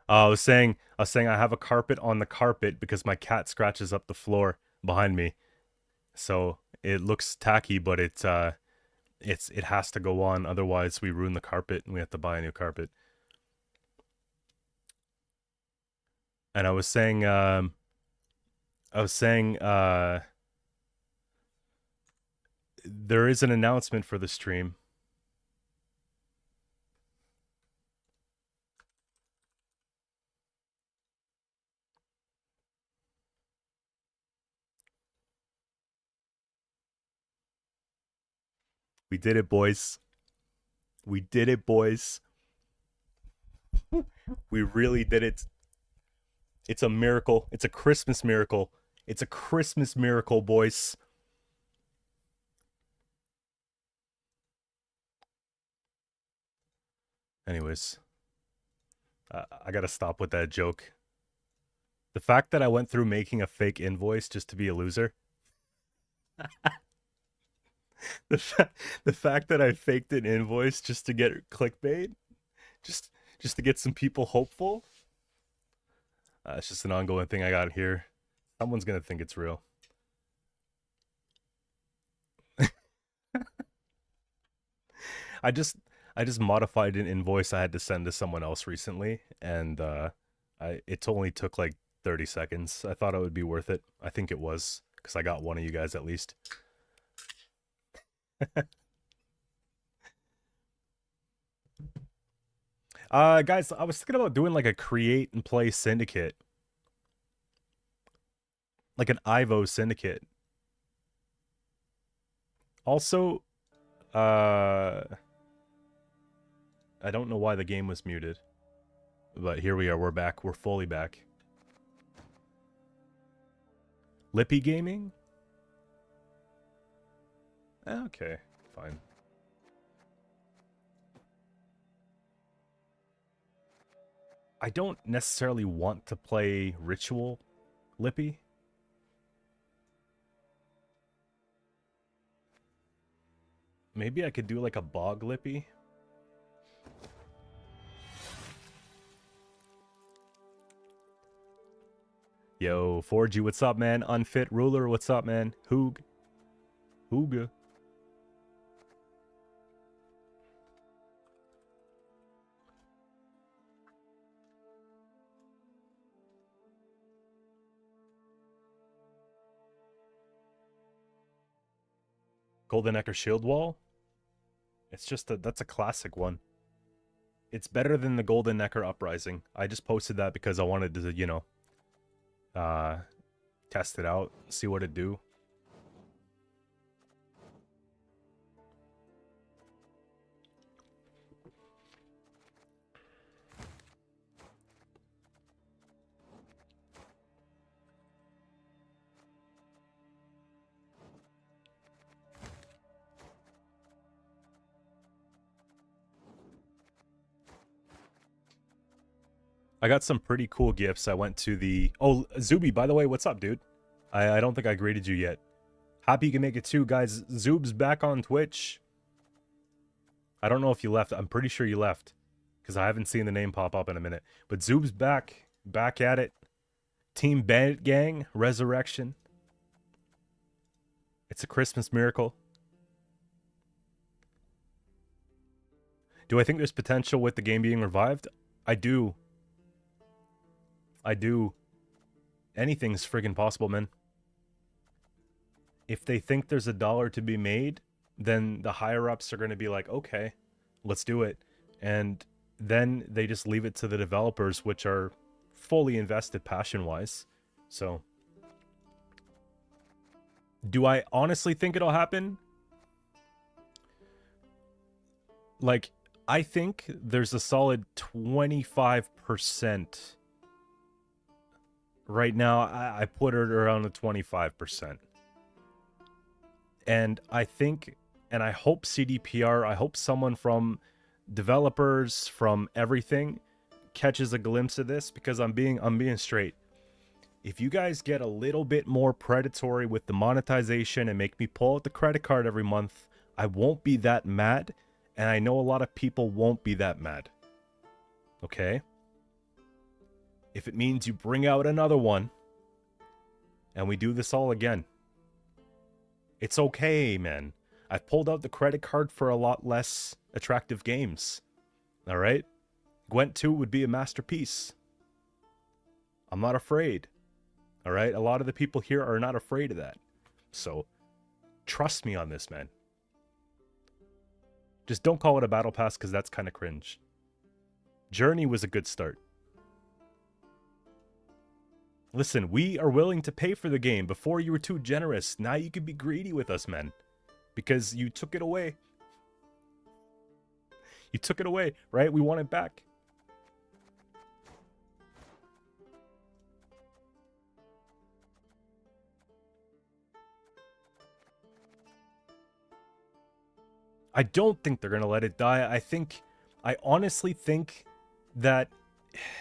I was saying I have a carpet on the carpet because my cat scratches up the floor behind me. So it looks tacky, but it has to go on. Otherwise, we ruin the carpet and we have to buy a new carpet. And I was saying, there is an announcement for the stream. We did it, boys. We did it, boys. We really did it. It's a miracle. It's a Christmas miracle. It's a Christmas miracle, boys. Anyways, I gotta stop with that joke. The fact that I went through making a fake invoice just to be a loser. The the fact that I faked an invoice just to get clickbait, just just to get some people hopeful. It's just an ongoing thing I got here. Someone's gonna think it's real. I just I just modified an invoice I had to send to someone else recently, and it only took like 30 seconds. I thought it would be worth it. I think it was because I got one of you guys at least. Guys, I was thinking about doing like a create and play syndicate, like an Ivo syndicate. Also, uh, I don't know why the game was muted, but here we are. We're back. We're fully back. Lippy Gaming? Okay, fine. I don't necessarily want to play Ritual Lippy. Maybe I could do like a Bog Lippy. Yo, 4G, what's up, man? Unfit Ruler, what's up, man? Hoog. Hooga. Golden Echo Shield Wall? It's just that's a classic one. It's better than the Golden Necker Uprising. I just posted that because I wanted to, uh, test it out, see what it do. I got some pretty cool gifts. I went to the... Oh, Zuby, by the way, what's up, dude? I don't think I greeted you yet. Happy you can make it too, guys. Zoob's back on Twitch. I don't know if you left. I'm pretty sure you left, because I haven't seen the name pop up in a minute. But Zoob's back. Back at it. Team Bandit Gang. Resurrection. It's a Christmas miracle. Do I think there's potential with the game being revived? I do. I do. Anything's friggin' possible, man. If they think there's a dollar to be made, then the higher ups are going to be like, okay, let's do it. And then they just leave it to the developers, which are fully invested passion wise. So, do I honestly think it'll happen? Like, I think there's a solid 25%. Right now, I put it around the 25%. And I think, and I hope CDPR, I hope someone from developers, from everything, catches a glimpse of this, because I'm being straight. If you guys get a little bit more predatory with the monetization and make me pull out the credit card every month, I won't be that mad, and I know a lot of people won't be that mad. Okay? if it means you bring out another one and we do this all again. It's okay, man. I've pulled out the credit card for a lot less attractive games. All right? Gwent 2 would be a masterpiece. I'm not afraid. All right? A lot of the people here are not afraid of that. So, trust me on this, man. Just don't call it a battle pass because that's kind of cringe. Journey was a good start. Listen, we are willing to pay for the game. Before you were too generous. Now you could be greedy with us, man. Because you took it away. You took it away, right? We want it back. I don't think they're going to let it die. I honestly think that,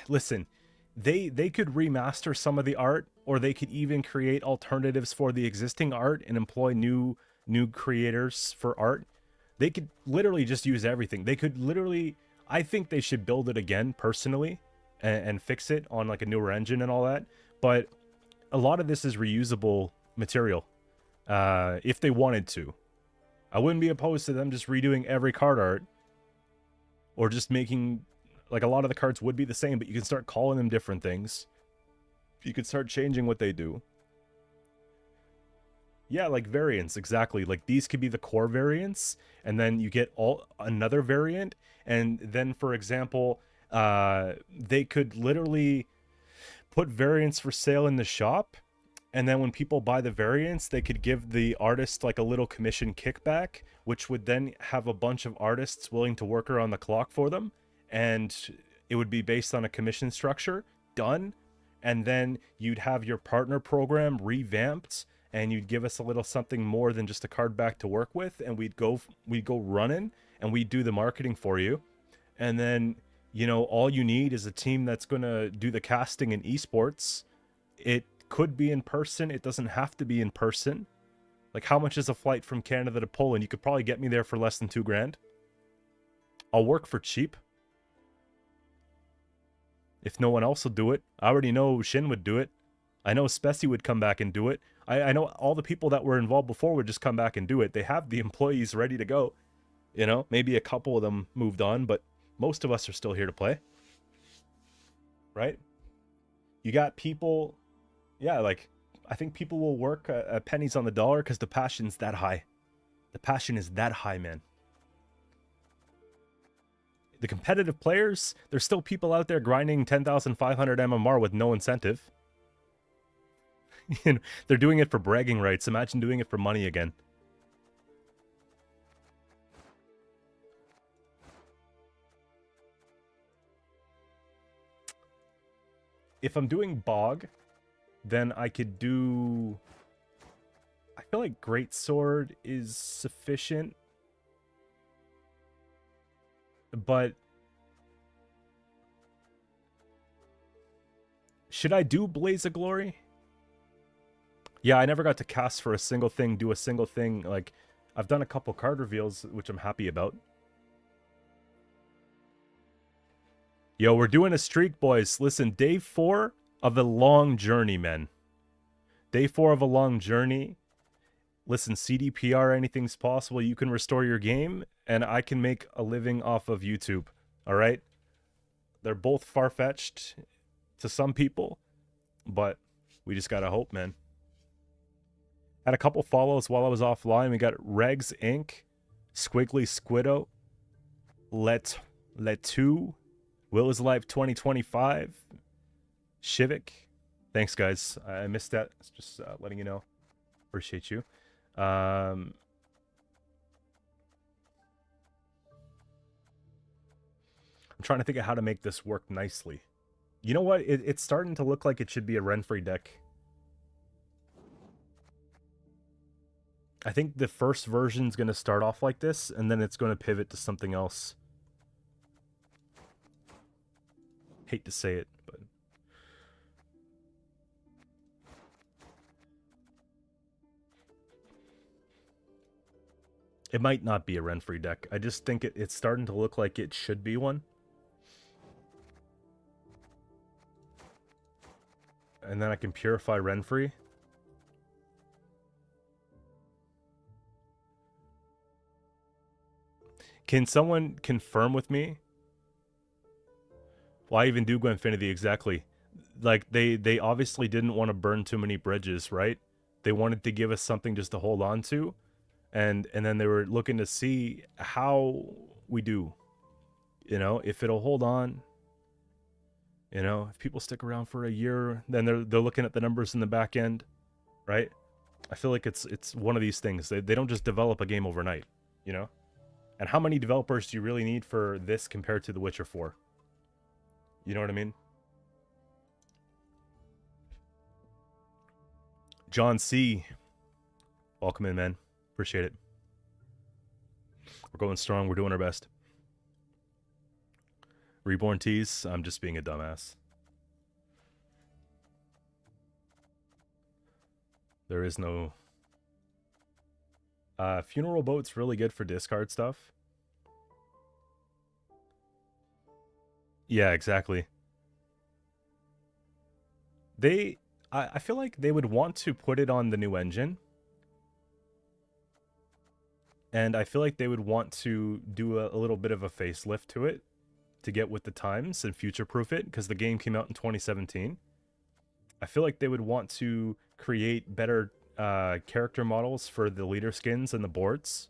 listen, they could remaster some of the art, or they could even create alternatives for the existing art and employ new creators for art. They could literally just use everything. They could literally, I think they should build it again personally and fix it on like a newer engine and all that. But a lot of this is reusable material if they wanted to. I wouldn't be opposed to them just redoing every card art, or just making, like, a lot of the cards would be the same, but you can start calling them different things. You could start changing what they do. Yeah, like variants, exactly. Like these could be the core variants, and then you get another variant, and then, for example, they could literally put variants for sale in the shop, and then when people buy the variants, they could give the artist like a little commission kickback, which would then have a bunch of artists willing to work around the clock for them, and it would be based on a commission structure. Done. And then you'd have your partner program revamped, and you'd give us a little something more than just a card back to work with, and we'd go running, and we'd do the marketing for you. And then, you know, all you need is a team that's going to do the casting in esports. It could be in person. It doesn't have to be in person. Like, how much is a flight from Canada to Poland? You could probably get me there for less than $2,000. I'll work for cheap. If no one else will do it. I already know Shin would do it. I know Spessy would come back and do it. I know all the people that were involved before would just come back and do it. They have the employees ready to go. You know, maybe a couple of them moved on, but most of us are still here to play. Right? You got people... Yeah, like, I think people will work at pennies on the dollar because the passion's that high. The passion is that high, man. The competitive players, there's still people out there grinding 10,500 MMR with no incentive. You know, they're doing it for bragging rights. Imagine doing it for money again. If I'm doing Bog, then I could do... I feel like Greatsword is sufficient. But... should I do Blaze of Glory? Yeah, I never got to cast for a single thing, do a single thing. Like, I've done a couple card reveals, which I'm happy about. Yo, we're doing a streak, boys. Listen, day 4 of a long journey, men. Day 4 of a long journey. Listen, CDPR, anything's possible. You can restore your game, and I can make a living off of YouTube. All right? They're both far-fetched to some people, but we just gotta hope, man. Had a couple follows while I was offline. We got Regs Inc., Squiggly Squiddo, Let2, Will is Live 2025, Shivik. Thanks, guys. I missed that. Just letting you know. Appreciate you. I'm trying to think of how to make this work nicely. You know what? It's starting to look like it should be a Renfrey deck. I think the first version's going to start off like this, and then it's going to pivot to something else. Hate to say it, but... it might not be a Renfrey deck. I just think it's starting to look like it should be one. And then I can purify Renfrey. Can someone confirm with me? Why even do Gwentfinity exactly? Like, they obviously didn't want to burn too many bridges, right? They wanted to give us something just to hold on to. And then they were looking to see how we do. You know, if it'll hold on. You know, if people stick around for a year, then they're looking at the numbers in the back end, right? I feel like it's one of these things. They don't just develop a game overnight, you know? And how many developers do you really need for this compared to The Witcher 4? You know what I mean? John C. Welcome in, man. Appreciate it. We're going strong. We're doing our best. Reborn Tease. I'm just being a dumbass. There is no... Funeral Boat's really good for discard stuff. Yeah, exactly. I feel like they would want to put it on the new engine. And I feel like they would want to do a little bit of a facelift to it to get with the times and future-proof it, because the game came out in 2017. I feel like they would want to create better character models for the leader skins and the boards.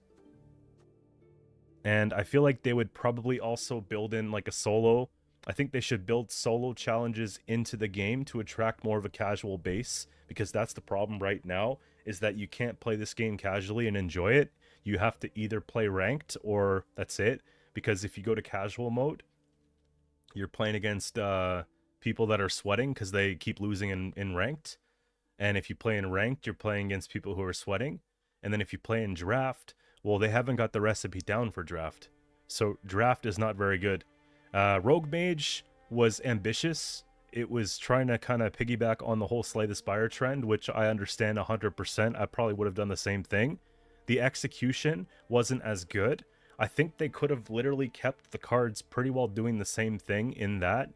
And I feel like they would probably also build in like a solo. I think they should build solo challenges into the game to attract more of a casual base, because that's the problem right now, is that you can't play this game casually and enjoy it. You have to either play ranked or that's it, because if you go to casual mode, you're playing against people that are sweating because they keep losing in ranked. And if you play in ranked, you're playing against people who are sweating. And then if you play in draft, well, they haven't got the recipe down for draft. So draft is not very good. Rogue Mage was ambitious. It was trying to kind of piggyback on the whole Slay the Spire trend, which I understand 100%. I probably would have done the same thing. The execution wasn't as good. I think they could have literally kept the cards pretty well doing the same thing in that.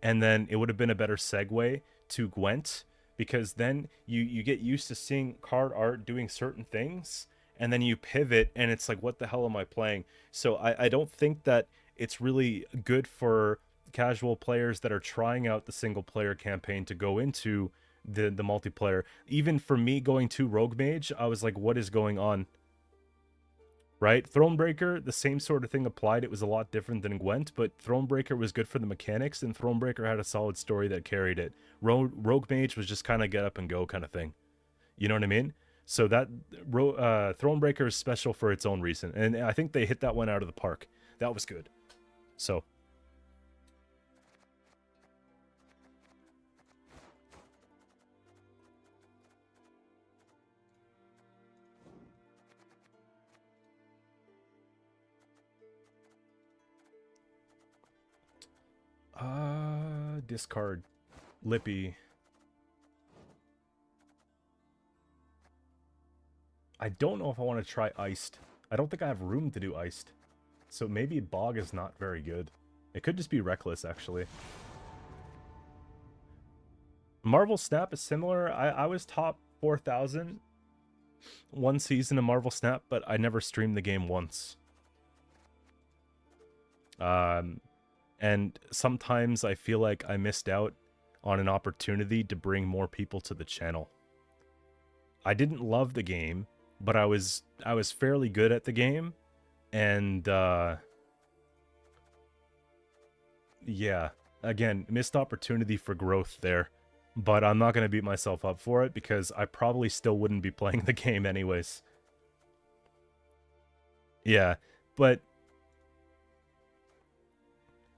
And then it would have been a better segue to Gwent, because then you get used to seeing card art doing certain things, and then you pivot and it's like, what the hell am I playing? So I don't think that it's really good for casual players that are trying out the single player campaign to go into the multiplayer. Even for me going to Rogue Mage, I was like, what is going on? Right? Thronebreaker, the same sort of thing applied. It was a lot different than Gwent, but Thronebreaker was good for the mechanics, and Thronebreaker had a solid story that carried it. Rogue Mage was just kind of get up and go kind of thing. You know what I mean? So that Thronebreaker is special for its own reason, and I think they hit that one out of the park. That was good. So... discard Lippy. I don't know if I want to try Iced. I don't think I have room to do Iced. So maybe Bog is not very good. It could just be Reckless, actually. Marvel Snap is similar. I was top 4,000 one season of Marvel Snap, but I never streamed the game once. And sometimes I feel like I missed out on an opportunity to bring more people to the channel. I didn't love the game, but I was fairly good at the game, and yeah, again, missed opportunity for growth there. But I'm not going to beat myself up for it, because I probably still wouldn't be playing the game anyways. Yeah, but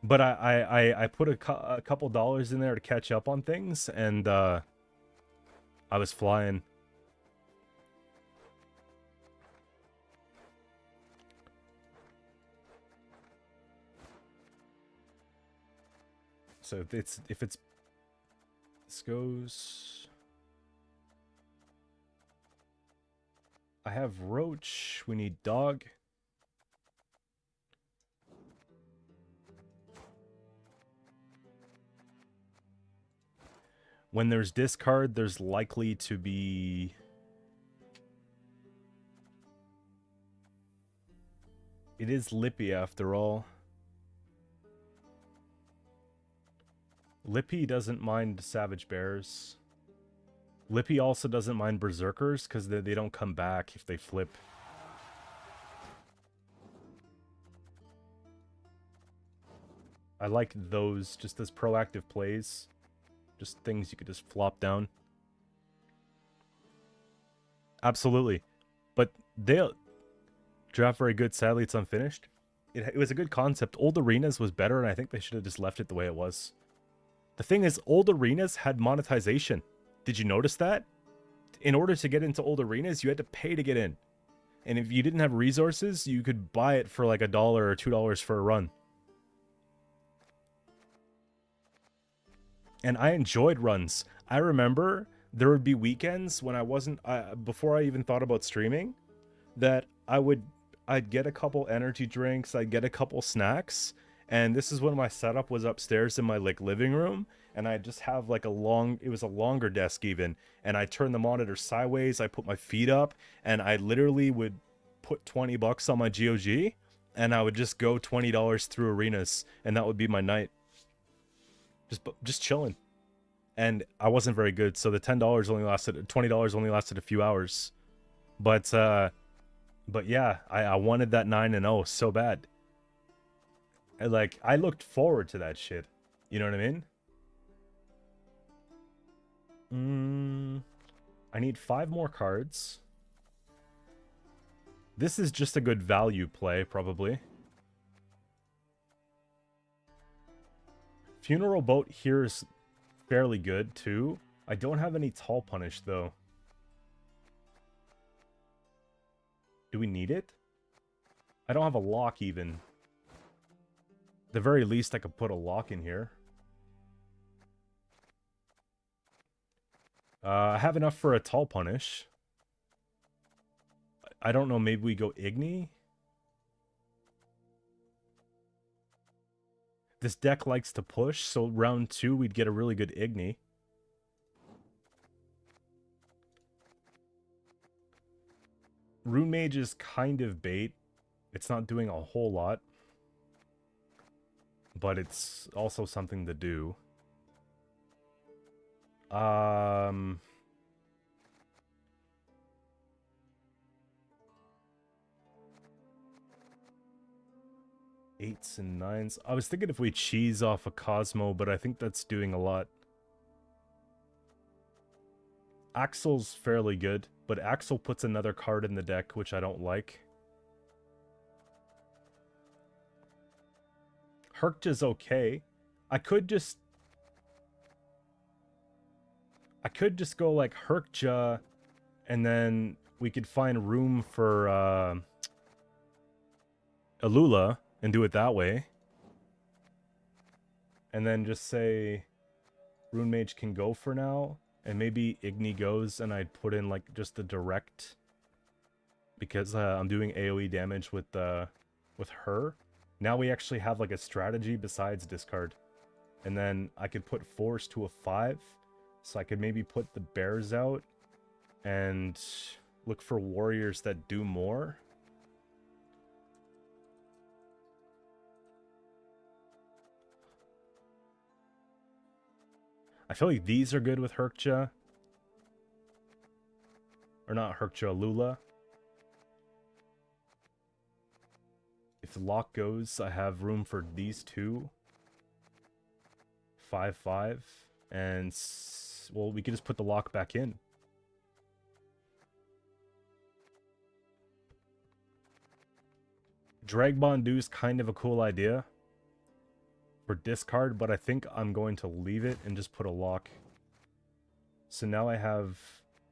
I put a couple dollars in there to catch up on things, and I was flying. So if it's this goes, I have Roach. We need Dog. When there's discard, there's likely to be... It is Lippy after all. Lippy doesn't mind Savage Bears. Lippy also doesn't mind Berserkers because they don't come back if they flip. I like those just as proactive plays. Just things you could just flop down. Absolutely. But they'll draft very good. Sadly, it's unfinished. It was a good concept. Old Arenas was better, and I think they should have just left it the way it was. The thing is, Old Arenas had monetization. Did you notice that? In order to get into Old Arenas, you had to pay to get in. And if you didn't have resources, you could buy it for like $1 or $2 for a run. And I enjoyed runs. I remember there would be weekends when I wasn't... before I even thought about streaming, that I'd get a couple energy drinks, I'd get a couple snacks, and this is when my setup was upstairs in my like living room, and I'd just have like it was a longer desk even, and I turned the monitor sideways, I put my feet up, and I literally would put 20 bucks on my GOG, and I would just go $20 through arenas, and that would be my night. Just chilling. And I wasn't very good, so the $20 only lasted a few hours. But yeah, I wanted that 9-0 so bad. I looked forward to that shit. You know what I mean? I need 5 more cards. This is just a good value play, probably. Funeral Boat here is fairly good, too. I don't have any Tall Punish, though. Do we need it? I don't have a lock, even. At the very least, I could put a lock in here. I have enough for a Tall Punish. I don't know, maybe we go Igni? This deck likes to push, so round 2 we'd get a really good Igni. Rune Mage is kind of bait. It's not doing a whole lot. But it's also something to do. 8s and 9s. I was thinking if we cheese off a Cosmo, but I think that's doing a lot. Axel's fairly good, but Axel puts another card in the deck, which I don't like. Herkja's okay. I could just go like Herkja, and then we could find room for Alula and do it that way. And then just say Rune Mage can go for now, and maybe Igni goes, and I'd put in like just the direct, because I'm doing AoE damage with her. Now we actually have like a strategy besides discard. And then I could put Force to a 5. So I could maybe put the bears out and look for warriors that do more. I feel like these are good with Herkja. Or not Herkja, Alula. If the lock goes, I have room for these two. 5/5. And, well, we could just put the lock back in. Dragbond is kind of a cool idea for discard, but I think I'm going to leave it and just put a lock. So now I have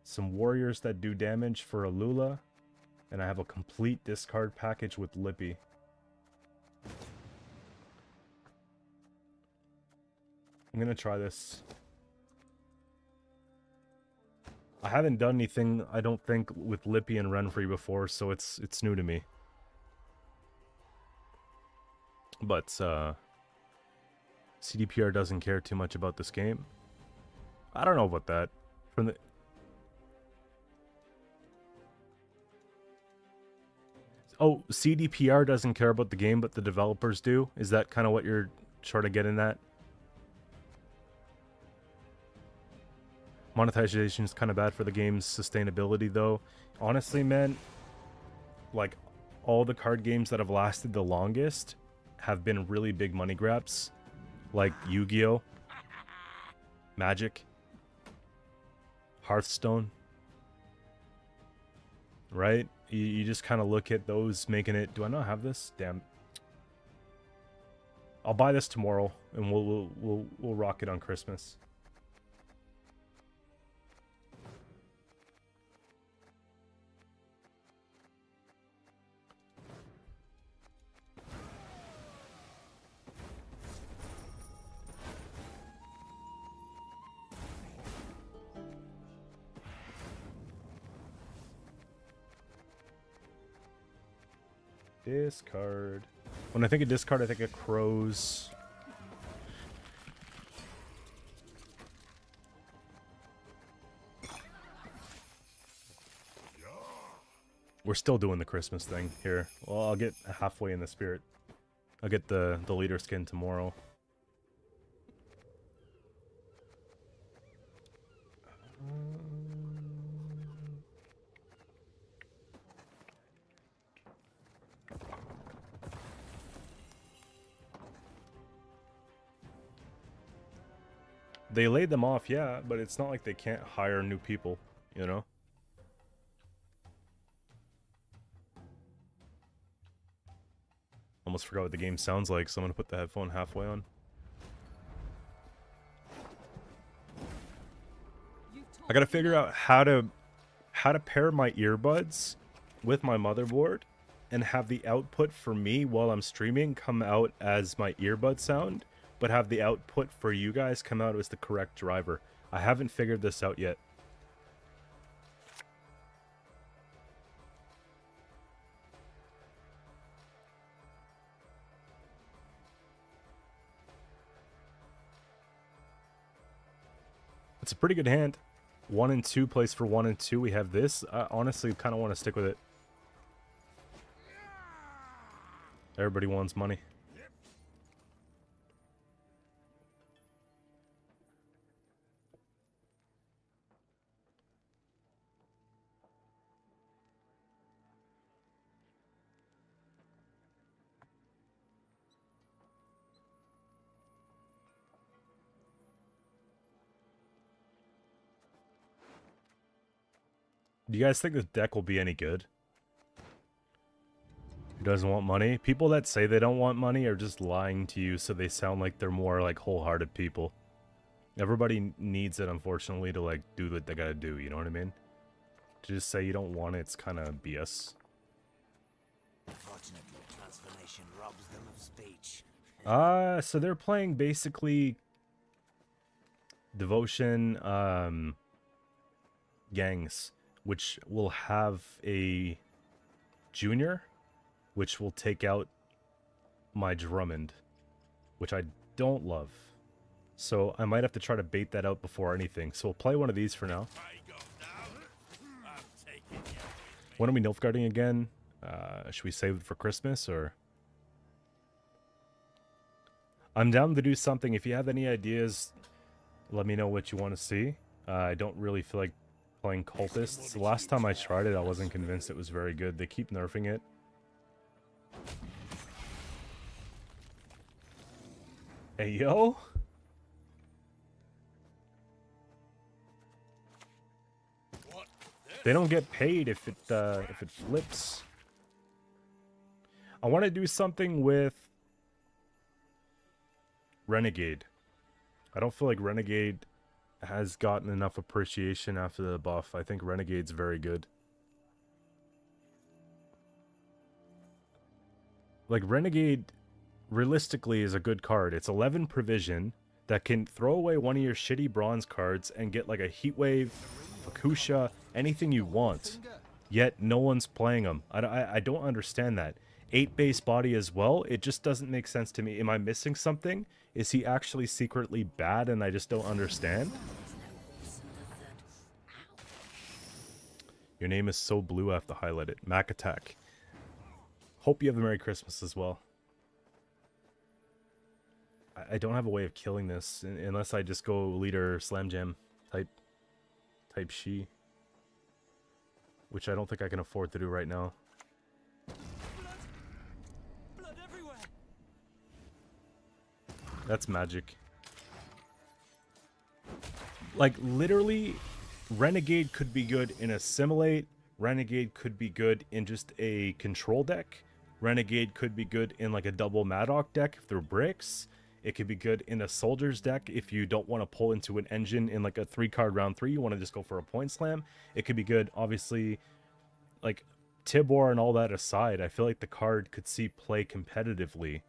some warriors that do damage for Alula, and I have a complete discard package with Lippy. I'm gonna try this. I haven't done anything, I don't think, with Lippy and Renfrey before, so it's new to me. But CDPR doesn't care too much about this game. I don't know about that. From the Oh, CDPR doesn't care about the game, but the developers do? Is that kind of what you're trying to get in that? Monetization is kind of bad for the game's sustainability, though. Honestly, man, like, all the card games that have lasted the longest have been really big money grabs. Like Yu-Gi-Oh!, Magic, Hearthstone. Right? You just kind of look at those making it... Do I not have this? Damn. I'll buy this tomorrow, and we'll rock it on Christmas. Discard. When I think of discard, I think of crows. We're still doing the Christmas thing here. Well, I'll get halfway in the spirit. I'll get the leader skin tomorrow. They laid them off, yeah, but it's not like they can't hire new people, you know? Almost forgot what the game sounds like, so I'm gonna put the headphone halfway on. I gotta figure out how to pair my earbuds with my motherboard and have the output for me while I'm streaming come out as my earbud sound, but have the output for you guys come out as the correct driver. I haven't figured this out yet. It's a pretty good hand. 1 and 2 plays for 1 and 2. We have this. I honestly kind of want to stick with it. Everybody wants money. Do you guys think this deck will be any good? Who doesn't want money? People that say they don't want money are just lying to you, so they sound like they're more like wholehearted people. Everybody needs it, unfortunately, to like do what they gotta do, you know what I mean? To just say you don't want it, it's kind of BS. Unfortunately, transformation robs them of speech. So they're playing basically devotion gangs, which will have a junior, which will take out my Drummond, which I don't love. So I might have to try to bait that out before anything. So we'll play one of these for now. When are we Nilfgaarding again? Should we save it for Christmas, or? I'm down to do something. If you have any ideas, let me know what you want to see. I don't really feel like playing cultists. The last time I tried it, I wasn't convinced it was very good. They keep nerfing it. Hey, yo! They don't get paid if it flips. I want to do something with Renegade. I don't feel like Renegade has gotten enough appreciation after the buff. I think Renegade's very good. Like, Renegade, realistically, is a good card. It's 11 provision that can throw away one of your shitty bronze cards and get, like, a Heatwave, Fukusha, anything you want. Yet, no one's playing them. I don't understand that. 8 base body as well, it just doesn't make sense to me. Am I missing something? Is he actually secretly bad and I just don't understand? Your name is so blue I have to highlight it. Mac Attack. Hope you have a Merry Christmas as well. I don't have a way of killing this unless I just go leader slam jam type she. Which I don't think I can afford to do right now. Blood everywhere. That's magic. Like, literally, Renegade could be good in Assimilate. Renegade could be good in just a control deck. Renegade could be good in, like, a double Maddock deck through bricks. It could be good in a Soldier's deck if you don't want to pull into an engine in, like, a 3-card round 3. You want to just go for a point slam. It could be good, obviously, like, Tibor and all that aside. I feel like the card could see play competitively.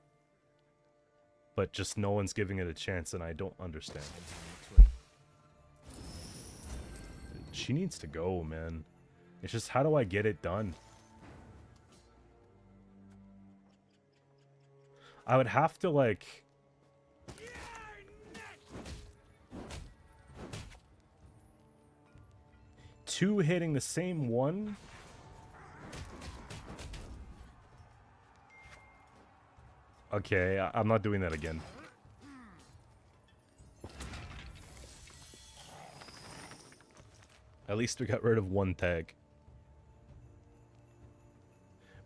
But just no one's giving it a chance, and I don't understand. She needs to go, man. It's just, how do I get it done? I would have to, like... two hitting the same one? Okay, I'm not doing that again. At least we got rid of one tag.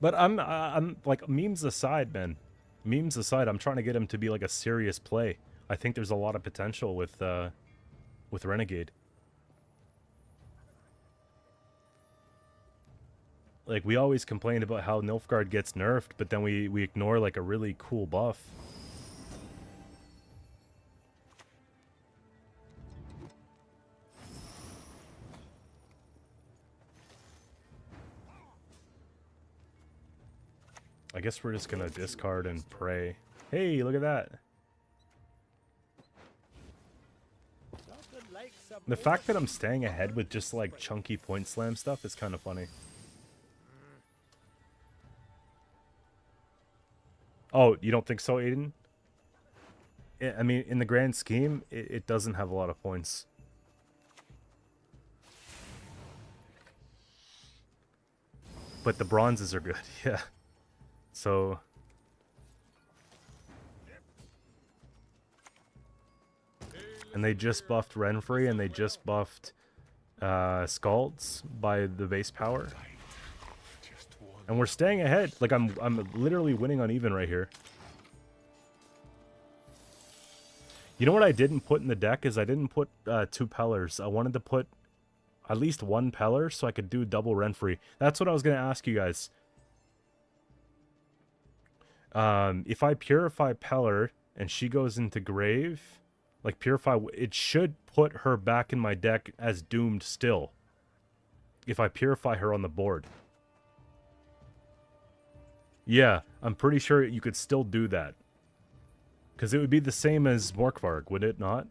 But I'm like, memes aside, man. Memes aside, I'm trying to get him to be like a serious play. I think there's a lot of potential with Renegade. Like, we always complain about how Nilfgaard gets nerfed, but then we ignore like a really cool buff. I guess we're just gonna discard and pray. Hey, look at that. The fact that I'm staying ahead with just like chunky point slam stuff is kind of funny. Oh, you don't think so, Aiden? I mean, in the grand scheme, it doesn't have a lot of points. But the bronzes are good, yeah. So... and they just buffed Renfrey, and they just buffed Scalds by the base power. And we're staying ahead. Like, I'm literally winning on even right here. You know what I didn't put in the deck is I didn't put 2 Pellers. I wanted to put at least 1 Peller so I could do double Renfrey. That's what I was going to ask you guys. If I Purify Peller and she goes into Grave, like Purify, it should put her back in my deck as doomed still. If I Purify her on the board. Yeah, I'm pretty sure you could still do that. Because it would be the same as Morkvarg, would it not?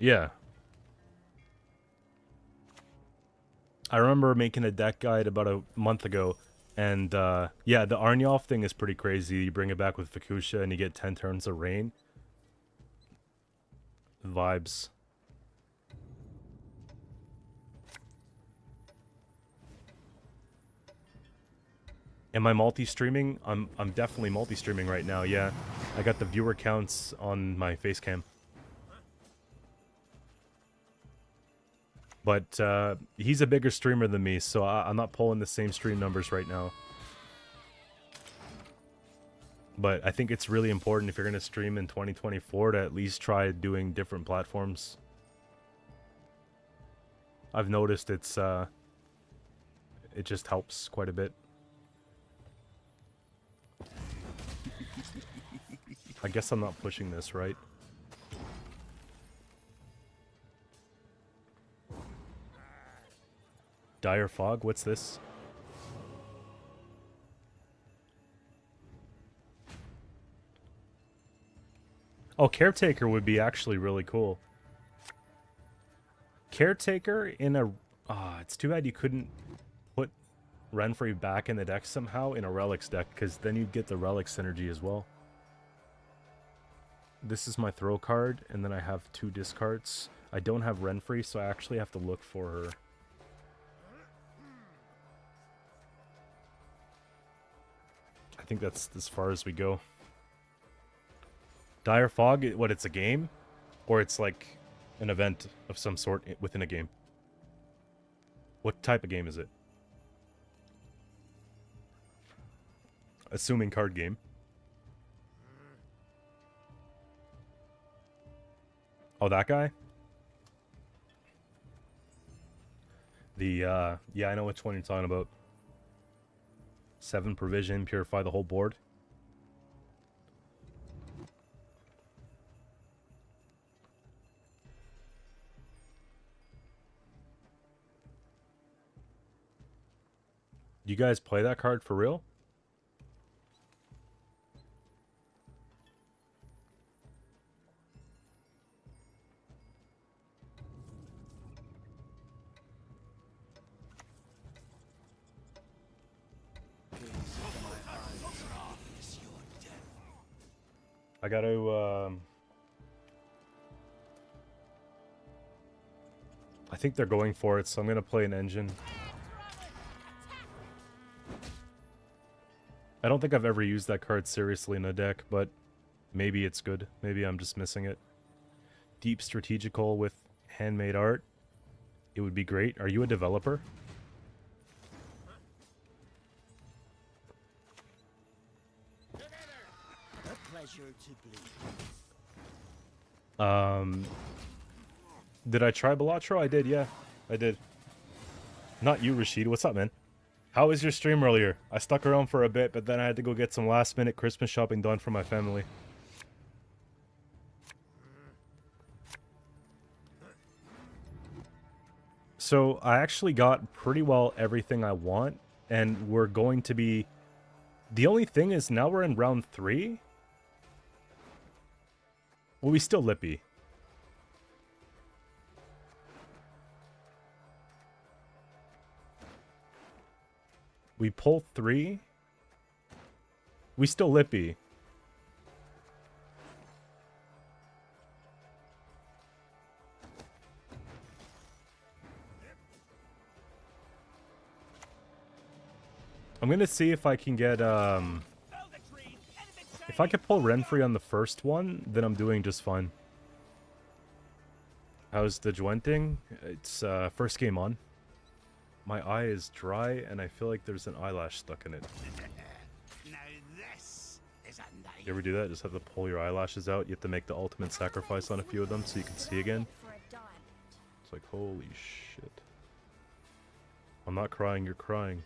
Yeah. I remember making a deck guide about a month ago, and yeah, the Arnjolf thing is pretty crazy. You bring it back with Fukusha and you get 10 turns of rain. Vibes. Am I multi-streaming? I'm definitely multi-streaming right now, yeah. I got the viewer counts on my face cam. But he's a bigger streamer than me, so I'm not pulling the same stream numbers right now. But I think it's really important if you're going to stream in 2024 to at least try doing different platforms. I've noticed it just helps quite a bit. I guess I'm not pushing this, right? Dire Fog, what's this? Oh, Caretaker would be actually really cool. Caretaker in a... Ah, it's too bad you couldn't put Renfrey back in the deck somehow in a Relics deck, because then you'd get the Relic synergy as well. This is my throw card, and then I have 2 discards. I don't have Renfrey, so I actually have to look for her. I think that's as far as we go. Dire Fog, what, it's a game? Or it's like an event of some sort within a game? What type of game is it? Assuming card game. Oh, that guy? The, yeah, I know which one you're talking about. 7 provision, purify the whole board. You guys play that card for real? I gotta, I think they're going for it, so I'm gonna play an engine. I don't think I've ever used that card seriously in a deck, but maybe it's good. Maybe I'm just missing it. Deep strategical with handmade art. It would be great. Are you a developer? Did I try Balatro? I did, yeah. I did. Not you, Rashid. What's up, man? How was your stream earlier? I stuck around for a bit, but then I had to go get some last-minute Christmas shopping done for my family. So, I actually got pretty well everything I want, and we're going to be... The only thing is, now we're in round 3? Well, we still lippy. We pull 3. We still lippy. I'm gonna see if I can get, if I could pull Renfrey on the first one, then I'm doing just fine. How's the Gwenting? It's, first game on. My eye is dry, and I feel like there's an eyelash stuck in it. Now this is a nice. You ever do that? Just have to pull your eyelashes out? You have to make the ultimate sacrifice on a few of them so you can see again? It's like, holy shit. I'm not crying, you're crying.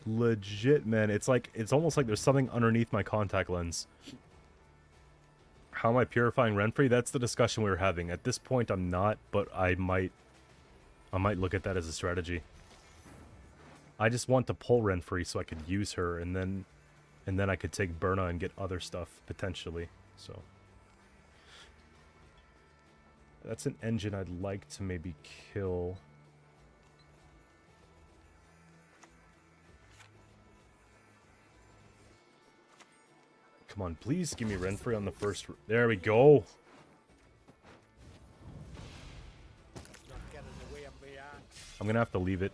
Legit, man. It's like, it's almost like there's something underneath my contact lens. How am I purifying Renfrey? That's the discussion we were having. At this point, I'm not, but I might look at that as a strategy. I just want to pull Renfrey so I could use her, and then I could take Berna and get other stuff potentially. So that's an engine I'd like to maybe kill. Come on, please give me Renfrey on the first... There we go. I'm going to have to leave it.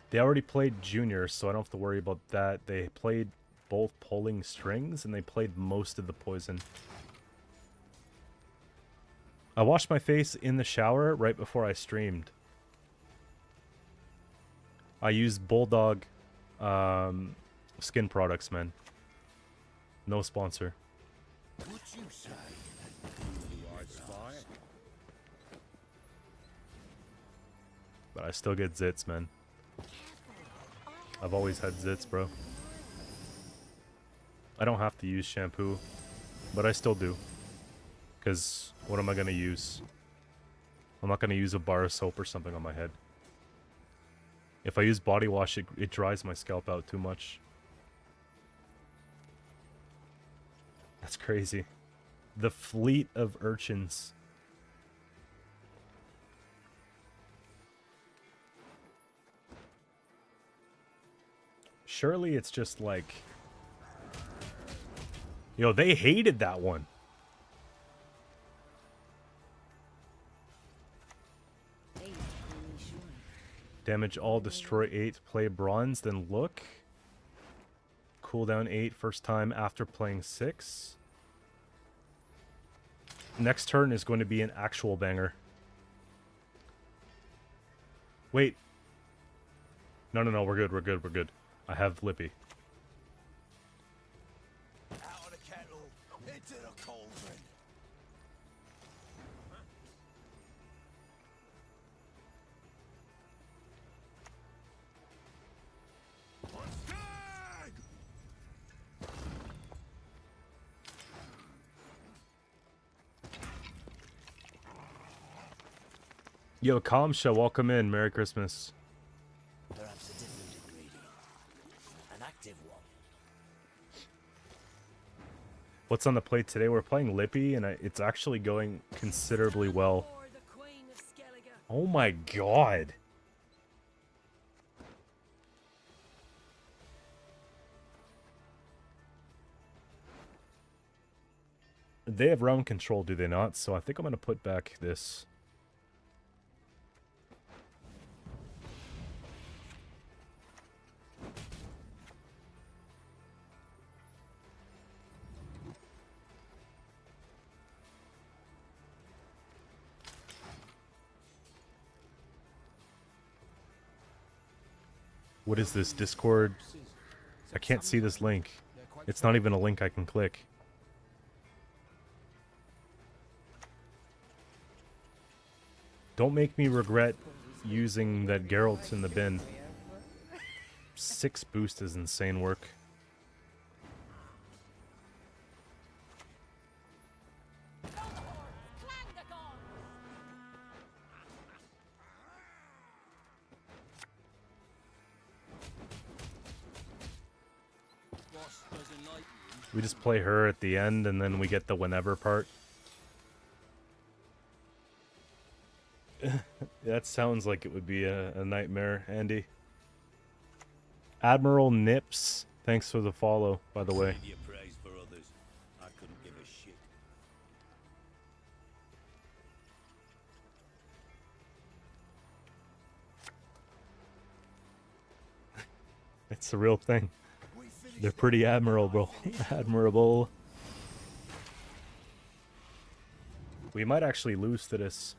They already played Junior, so I don't have to worry about that. They played both pulling strings, and they played most of the poison. I washed my face in the shower right before I streamed. I used Bulldog skin products, man. No sponsor. What you say? But I still get zits, man. I've always had zits, bro. I don't have to use shampoo, but I still do. Because what am I going to use? I'm not going to use a bar of soap or something on my head. If I use body wash, it dries my scalp out too much. That's crazy. The fleet of urchins. Surely it's just like... Yo, they hated that one. Damage all, destroy 8, play bronze, then look. Cooldown 8, first time after playing 6. Next turn is going to be an actual banger. Wait. No, we're good. I have Lippy. Out of the kettle, into the cauldron. Stag! Yo, Calm Show, welcome in. Merry Christmas. Perhaps a different ingredient. An active one. What's on the plate today? We're playing Lippy, and it's actually going considerably well. Oh my god. They have round control, do they not? So I think I'm going to put back this. What is this, Discord? I can't see this link. It's not even a link I can click. Don't make me regret using that Geralt in the bin. 6 boost is insane work. We just play her at the end and then we get the whenever part. That sounds like it would be a nightmare, Andy. Admiral Nips, thanks for the follow, by the way. Your praise for others. I couldn't give a shit. It's a real thing. They're pretty admirable. Admirable. We might actually lose to this.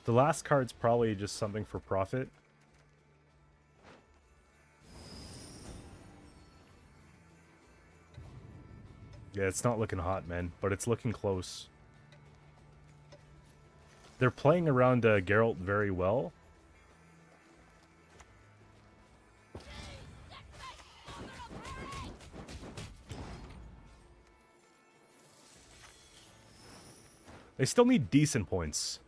The last card's probably just something for profit. Yeah, it's not looking hot, man, but it's looking close. They're playing around Geralt very well. They still need decent points.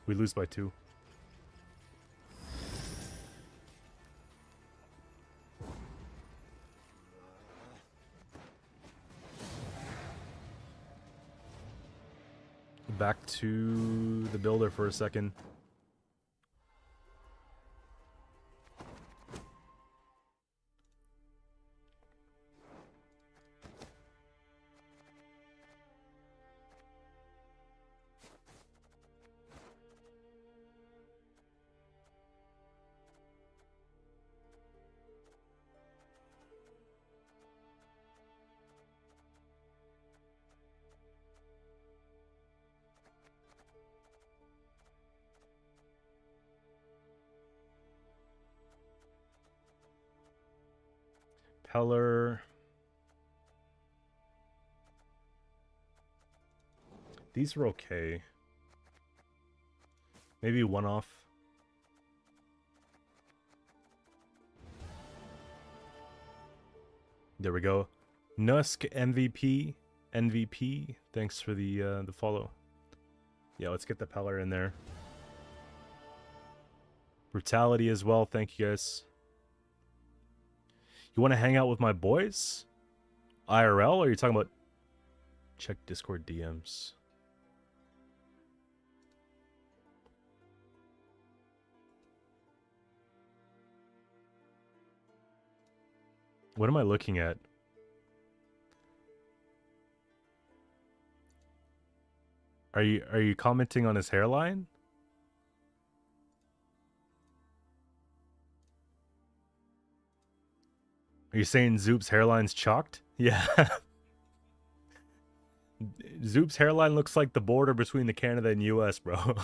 We lose by 2. Back to the builder for a second. Peller. These are okay. Maybe one off. There we go. Nusk MVP. Thanks for the follow. Yeah, let's get the Peller in there. Brutality as well. Thank you guys. You want to hang out with my boys? IRL? Or are you talking about... Check Discord DMs. What am I looking at? Are you commenting on his hairline? Are you saying Zoop's hairline's chalked? Yeah. Zoop's hairline looks like the border between the Canada and US, bro.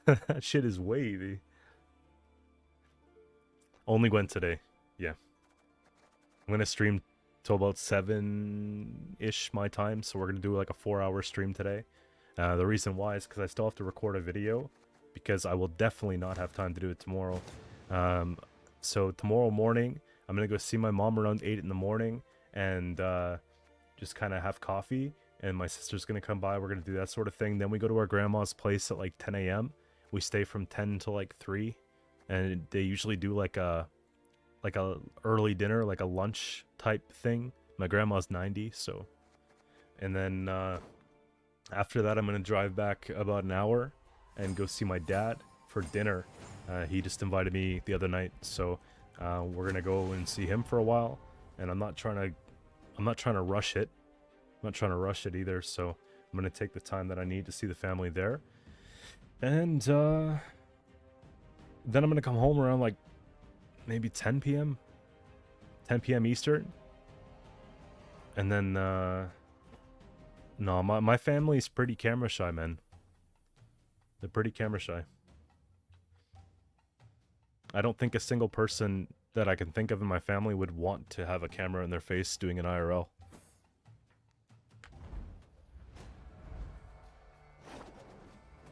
That shit is wavy. Only Gwent today. Yeah. I'm gonna stream till about 7-ish my time, so we're gonna do like a 4-hour stream today. The reason why is because I still have to record a video, because I will definitely not have time to do it tomorrow. So tomorrow morning, I'm gonna go see my mom around 8 in the morning, and just kind of have coffee, and my sister's gonna come by. We're gonna do that sort of thing. Then we go to our grandma's place at like 10 a.m. We stay from 10 to like 3, and they usually do like a early dinner, like a lunch type thing. My grandma's 90, so. And then after that, I'm gonna drive back about an hour and go see my dad for dinner. He just invited me the other night, so we're gonna go and see him for a while. And I'm not trying to rush it. I'm not trying to rush it either, so I'm gonna take the time that I need to see the family there. And then I'm gonna come home around like maybe 10 p.m. 10 p.m. Eastern. And then no, my family's pretty camera shy, man. They're pretty camera shy. I don't think a single person that I can think of in my family would want to have a camera in their face doing an IRL.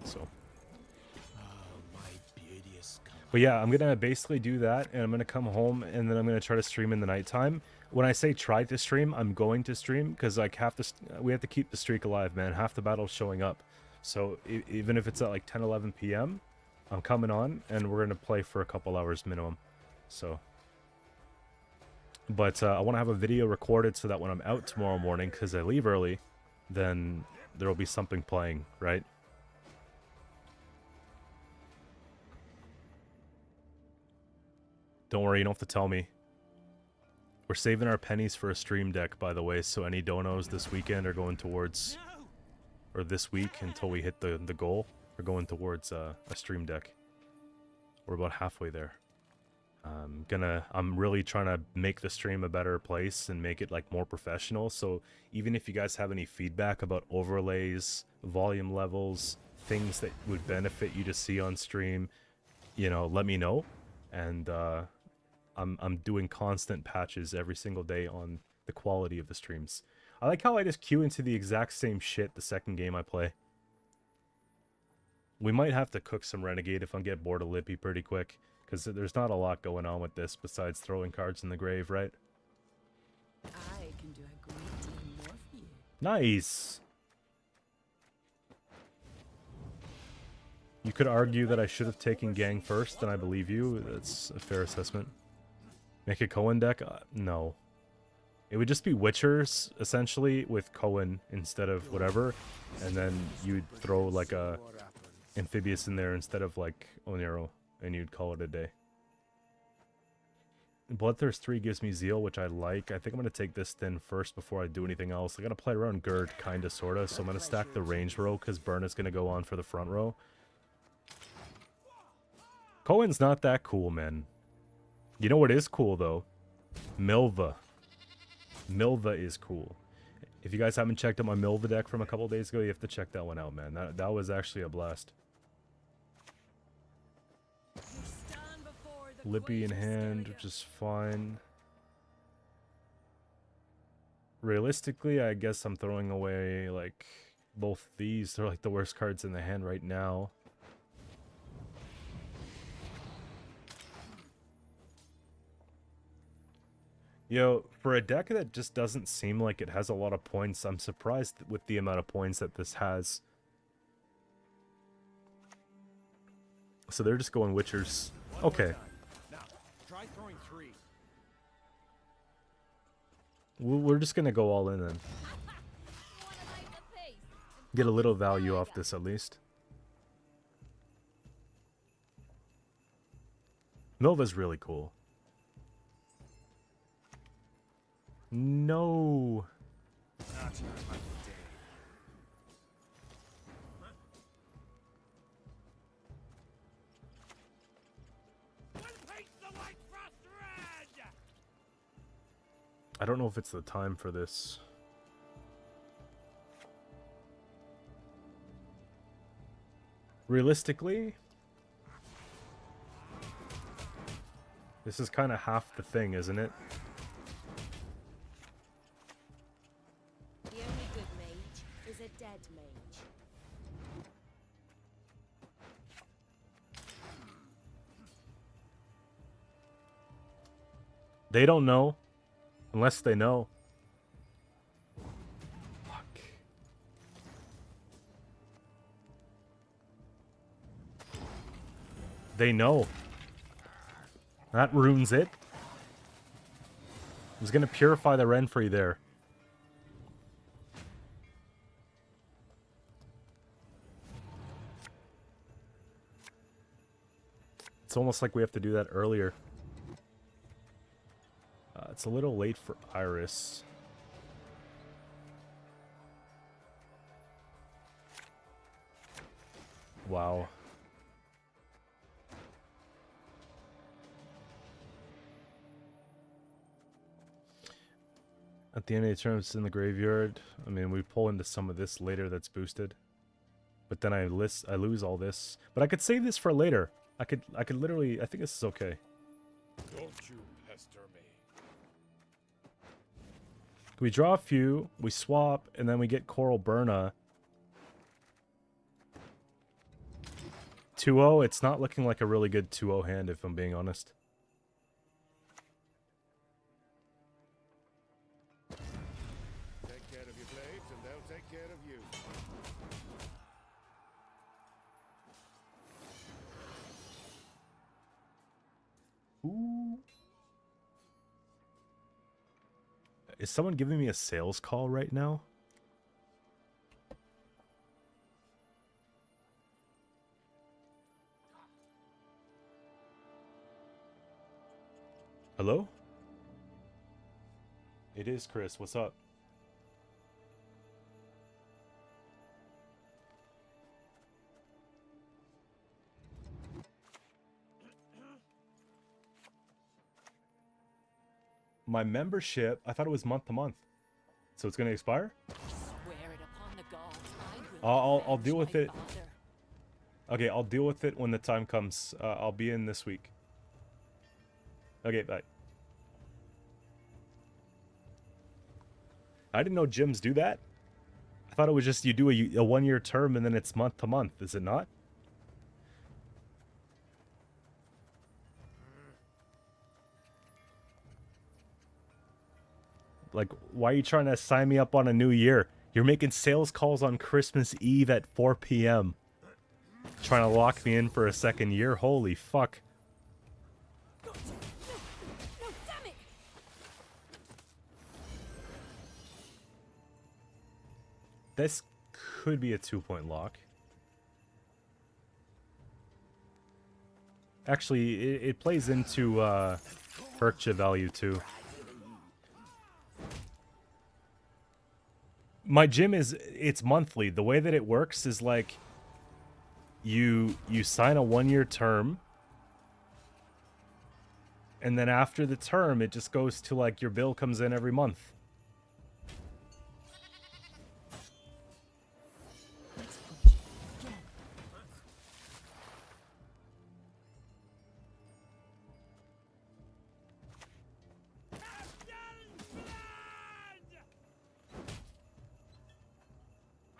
So. But yeah, I'm gonna basically do that, and I'm gonna come home, and then I'm gonna try to stream in the nighttime. When I say try to stream, I'm going to stream, because like we have to keep the streak alive, man. Half the battle's showing up, so even if it's at like 10, 11 p.m., I'm coming on, and we're gonna play for a couple hours minimum. So, but I want to have a video recorded so that when I'm out tomorrow morning, because I leave early, then there will be something playing, right? Don't worry, you don't have to tell me. We're saving our pennies for a stream deck, by the way, so any donos this weekend are going towards, or this week until we hit the goal, are going towards a stream deck. We're about halfway there. I'm really trying to make the stream a better place and make it like more professional, so even if you guys have any feedback about overlays, volume levels, things that would benefit you to see on stream, you know, let me know. And I'm doing constant patches every single day on the quality of the streams. I like how I just queue into the exact same shit the second game I play. We might have to cook some Renegade if I get bored of Lippy pretty quick, because there's not a lot going on with this besides throwing cards in the grave, right? I can do a great deal more for you. Nice! You could argue that I should have taken Gang first, and I believe you. That's a fair assessment. Make a Cohen deck? No. It would just be Witchers, essentially, with Cohen instead of whatever. And then you'd throw, like, a Amphibious in there instead of, like, Onero. And you'd call it a day. Bloodthirst 3 gives me Zeal, which I like. I think I'm going to take this thin first before I do anything else. I got to play around Gird, kind of, sort of. So I'm going to stack the range row, because Burn is going to go on for the front row. Cohen's not that cool, man. You know what is cool, though? Milva. Milva is cool. If you guys haven't checked out my Milva deck from a couple days ago, you have to check that one out, man. That was actually a blast. Lippy in hand, which is fine. Realistically, I guess I'm throwing away, like, both these. They're, like, the worst cards in the hand right now. Yo, for a deck that just doesn't seem like it has a lot of points, I'm surprised with the amount of points that this has. So they're just going Witchers. Okay. Now, try throwing 3. We're just gonna go all in then. Get a little value off this at least. Milva's really cool. No. Not your lucky day. What paints the white frost red? I don't know if it's the time for this. Realistically, this is kind of half the thing, isn't it? The only good mage is a dead mage. They don't know. Unless they know. Fuck. They know. That ruins it. I was gonna purify the Renfrey there. It's almost like we have to do that earlier. It's a little late for Iris. Wow. At the end of the term, it's in the graveyard. I mean, we pull into some of this later that's boosted. But then I lose all this. But I could save this for later. I could literally, I think this is okay. Don't you pester me. We draw a few, we swap, and then we get Coral Burna. 2-0, it's not looking like a really good 2-0 hand, if I'm being honest. Take care of your blades and they'll take care of you. Ooh. Is someone giving me a sales call right now? Hello? It is Chris. What's up? My membership, I thought it was month to month. So it's going to expire? Swear it upon the gods, I will I'll avenge deal with my it. father. Okay, I'll deal with it when the time comes. I'll be in this week. Okay, bye. I didn't know gyms do that. I thought it was just you do a 1-year term and then it's month to month. Is it not? Like, why are you trying to sign me up on a new year? You're making sales calls on Christmas Eve at 4 p.m. Trying to lock me in for a second year? Holy fuck. No, damn it! This could be a 2-point lock. Actually, it plays into Perkcha value too. My gym it's monthly. The way that it works is like you sign a 1-year term, and then after the term it just goes to like your bill comes in every month.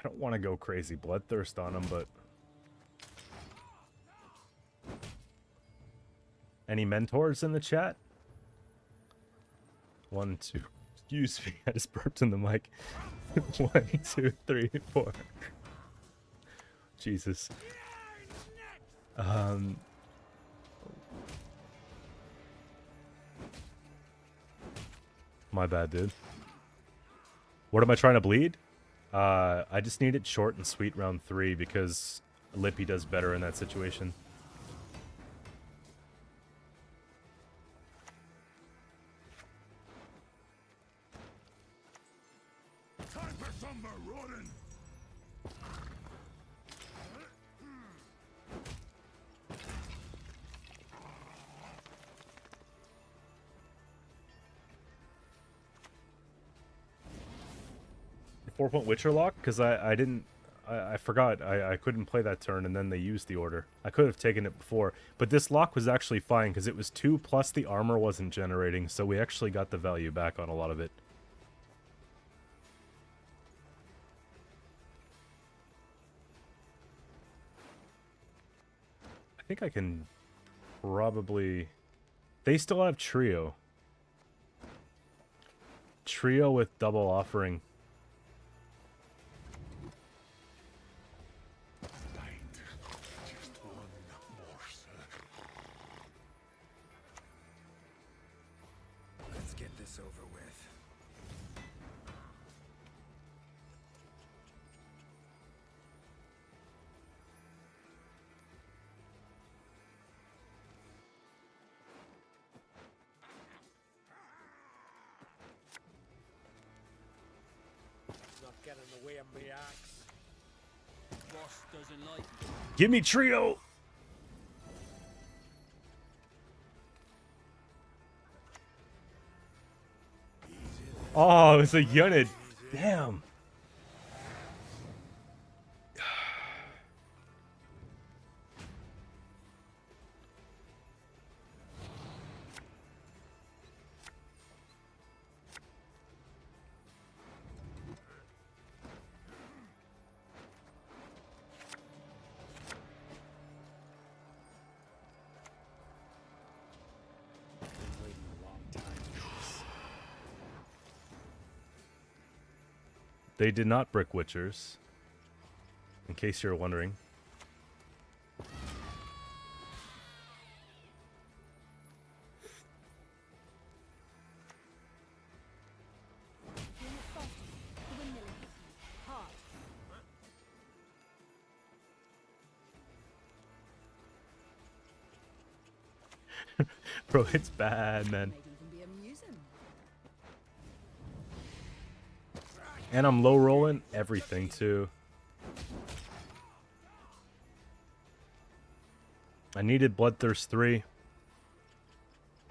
I don't want to go crazy bloodthirst on him, but any mentors in the chat? 1, 2. Excuse me, I just burped in the mic. 1, 2, 3, 4. Jesus. My bad, dude. What am I trying to bleed? I just need it short and sweet round 3 because Lippy does better in that situation. lumber rotting. 4-point Witcher lock? Because I didn't... I forgot. I couldn't play that turn, and then they used the order. I could have taken it before. But this lock was actually fine, because it was 2 plus the armor wasn't generating, so we actually got the value back on a lot of it. I think I can probably... They still have Trio. Trio with double offering. Let's get this over with. Not getting in the way of my axe. Boss doesn't like me. Give me Trio! Oh, it's a unit. Damn. Been waiting a long time for this. They did not brick Witchers. In case you're wondering. Unit spotted. Windmilling. Hard. Bro, it's bad, man. Might even be amusing. And I'm low rolling everything too. I needed Bloodthirst 3.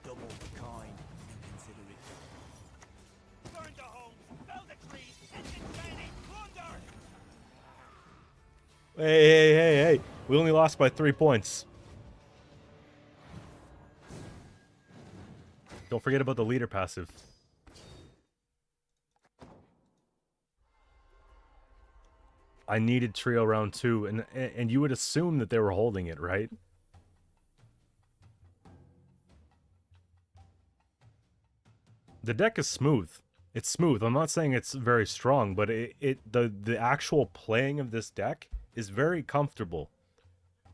Double the kind. Consider it. Burn the homes, fell the trees, engine training, plunder! Hey. We only lost by 3 points. Don't forget about the leader passive. I needed Trio round 2, and you would assume that they were holding it, right? The deck is smooth. It's smooth. I'm not saying it's very strong, but the actual playing of this deck is very comfortable.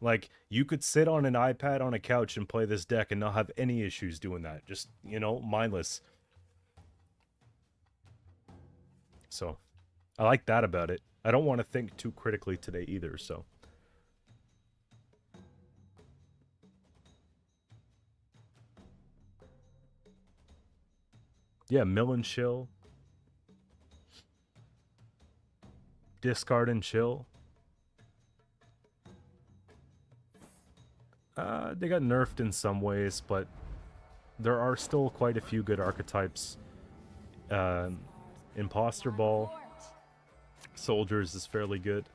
Like, you could sit on an iPad on a couch and play this deck and not have any issues doing that. Just, you know, mindless. So, I like that about it. I don't want to think too critically today either, so. Yeah, mill and chill. Discard and chill. They got nerfed in some ways, but there are still quite a few good archetypes. Imposter Ball. Soldiers is fairly good.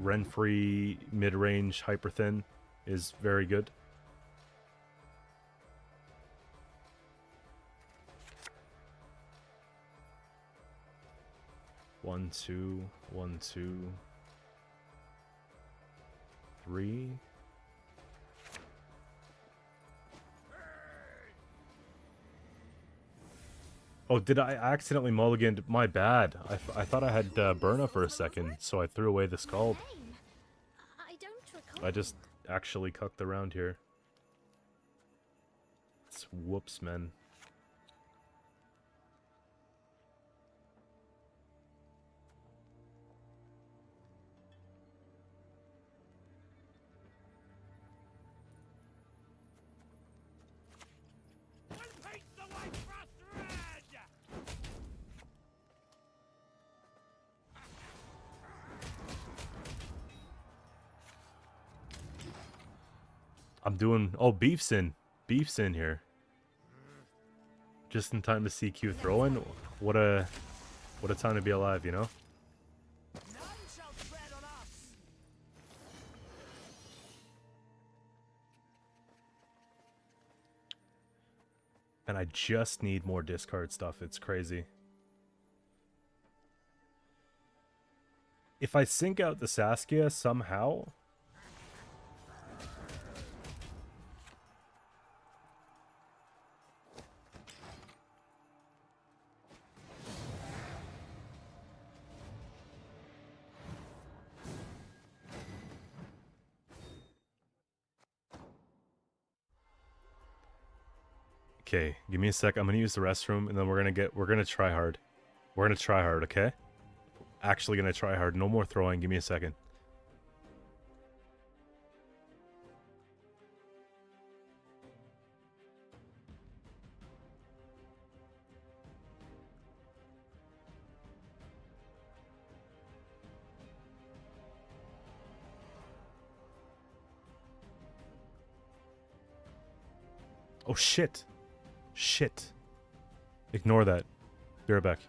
Renfree mid-range hyper thin is very good. One, two, 3. Oh, did I accidentally mulliganed? My bad. I thought I had Burna for a second, so I threw away the Scald. I don't recall. I just actually cucked around here. It's whoops, man. I'm doing... Oh, Beef's in. Beef's in here. Just in time to see Q throw in. What a time to be alive, you know? None shall tread on us. And I just need more discard stuff. It's crazy. If I sync out the Saskia somehow... Okay, give me a sec. I'm gonna use the restroom, and then we're gonna try hard. We're gonna try hard, okay? Actually gonna try hard. No more throwing. Give me a second. Oh shit. Shit. Ignore that. Be right back.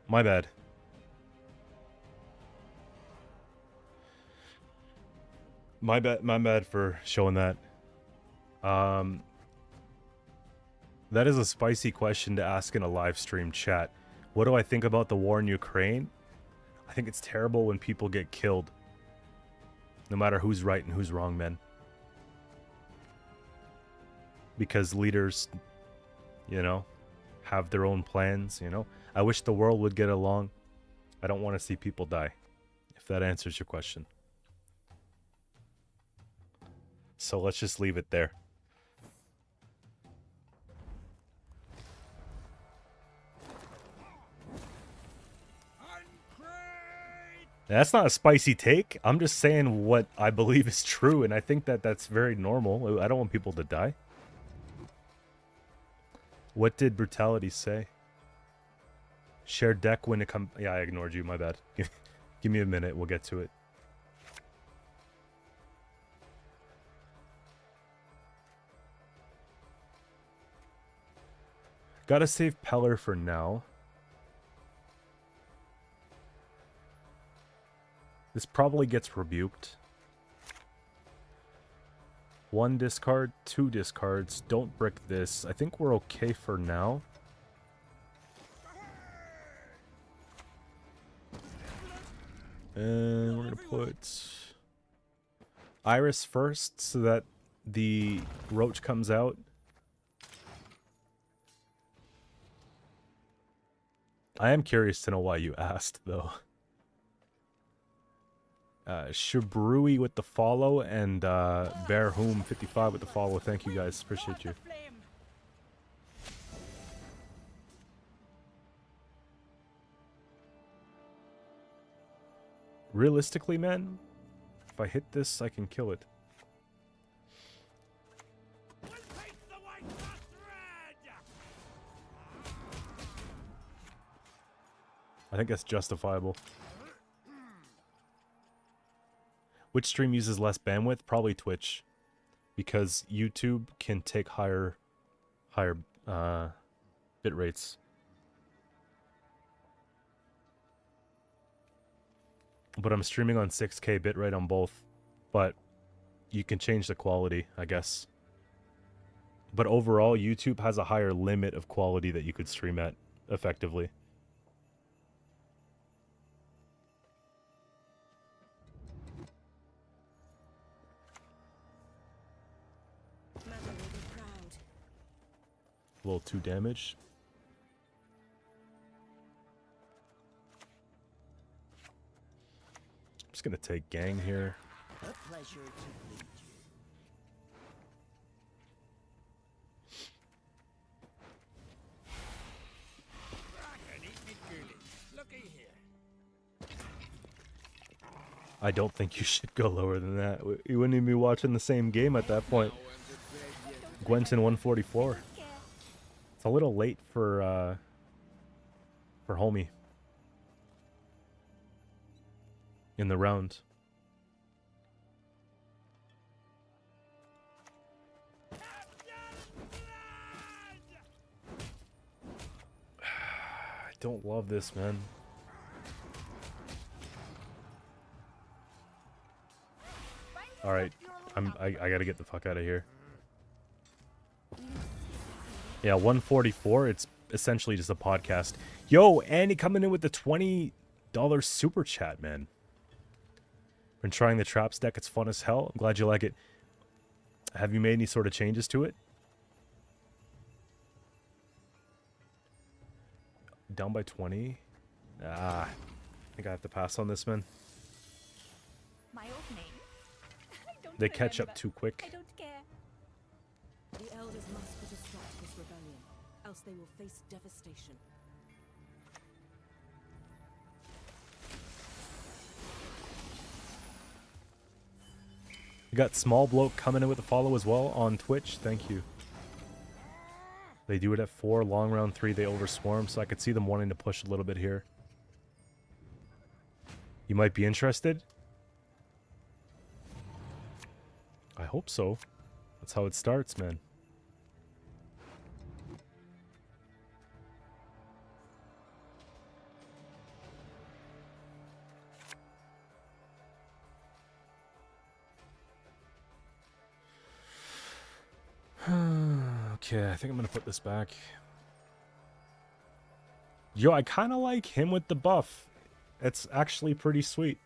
My bad. My bad for showing that. That is a spicy question to ask in a live stream chat. What do I think about the war in Ukraine? I think it's terrible when people get killed. No matter who's right and who's wrong, man. Because leaders, you know, have their own plans, you know. I wish the world would get along. I don't want to see people die. If that answers your question. So let's just leave it there. That's not a spicy take. I'm just saying what I believe is true, and I think that that's very normal. I don't want people to die. What did Brutality say? Share deck when it comes... Yeah, I ignored you. My bad. Give me a minute. We'll get to it. Gotta save Peller for now. This probably gets rebuked. 1 discard, 2 discards. Don't brick this. I think we're okay for now. And we're gonna put Iris first so that the roach comes out. I am curious to know why you asked, though. Shabrui with the follow, and Bearhoom55 with the follow. Thank you guys. Appreciate you. Realistically, man, if I hit this, I can kill it. I think that's justifiable. Which stream uses less bandwidth? Probably Twitch, because YouTube can take higher bit rates. But I'm streaming on 6K bitrate on both, but you can change the quality, I guess. But overall, YouTube has a higher limit of quality that you could stream at effectively. A little too damaged. I'm just gonna take gang here. A pleasure to meet you. I don't think you should go lower than that. You wouldn't even be watching the same game at that point. Gwent in 144. It's a little late for homie in the round. I don't love this, man. All right, I gotta get the fuck out of here. Yeah, 144. It's essentially just a podcast. Yo, Andy coming in with the $20 super chat, man. Been trying the traps deck. It's fun as hell. I'm glad you like it. Have you made any sort of changes to it? Down by 20. I think I have to pass on this, man. My old name. They catch up too quick. I don't care. The elders must put a stop to this rebellion, else they will face devastation. We got Small Bloke coming in with a follow as well on Twitch. Thank you. They do it at 4. Long round 3, they overswarm, so I could see them wanting to push a little bit here. You might be interested? I hope so. That's how it starts, man. Okay, I think I'm gonna put this back. Yo, I kind of like him with the buff. It's actually pretty sweet.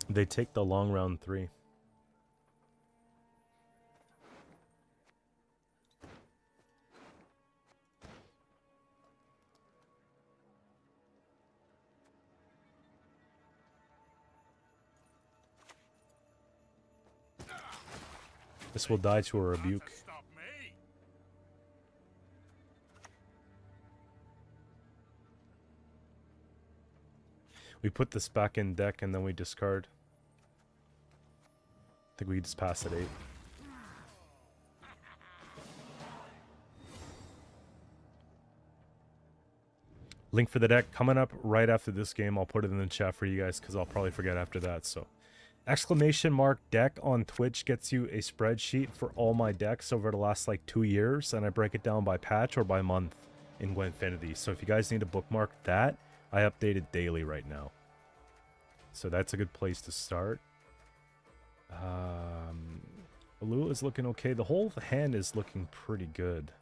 They take the long round 3. This will die to a rebuke. We put this back in deck and then we discard. I think we just pass at 8. Link for the deck coming up right after this game. I'll put it in the chat for you guys because I'll probably forget after that. So, exclamation mark deck on Twitch gets you a spreadsheet for all my decks over the last like 2 years, and I break it down by patch or by month in Gwentfinity. So if you guys need to bookmark that, I update it daily right now. So that's a good place to start. Alula is looking okay. The whole hand is looking pretty good.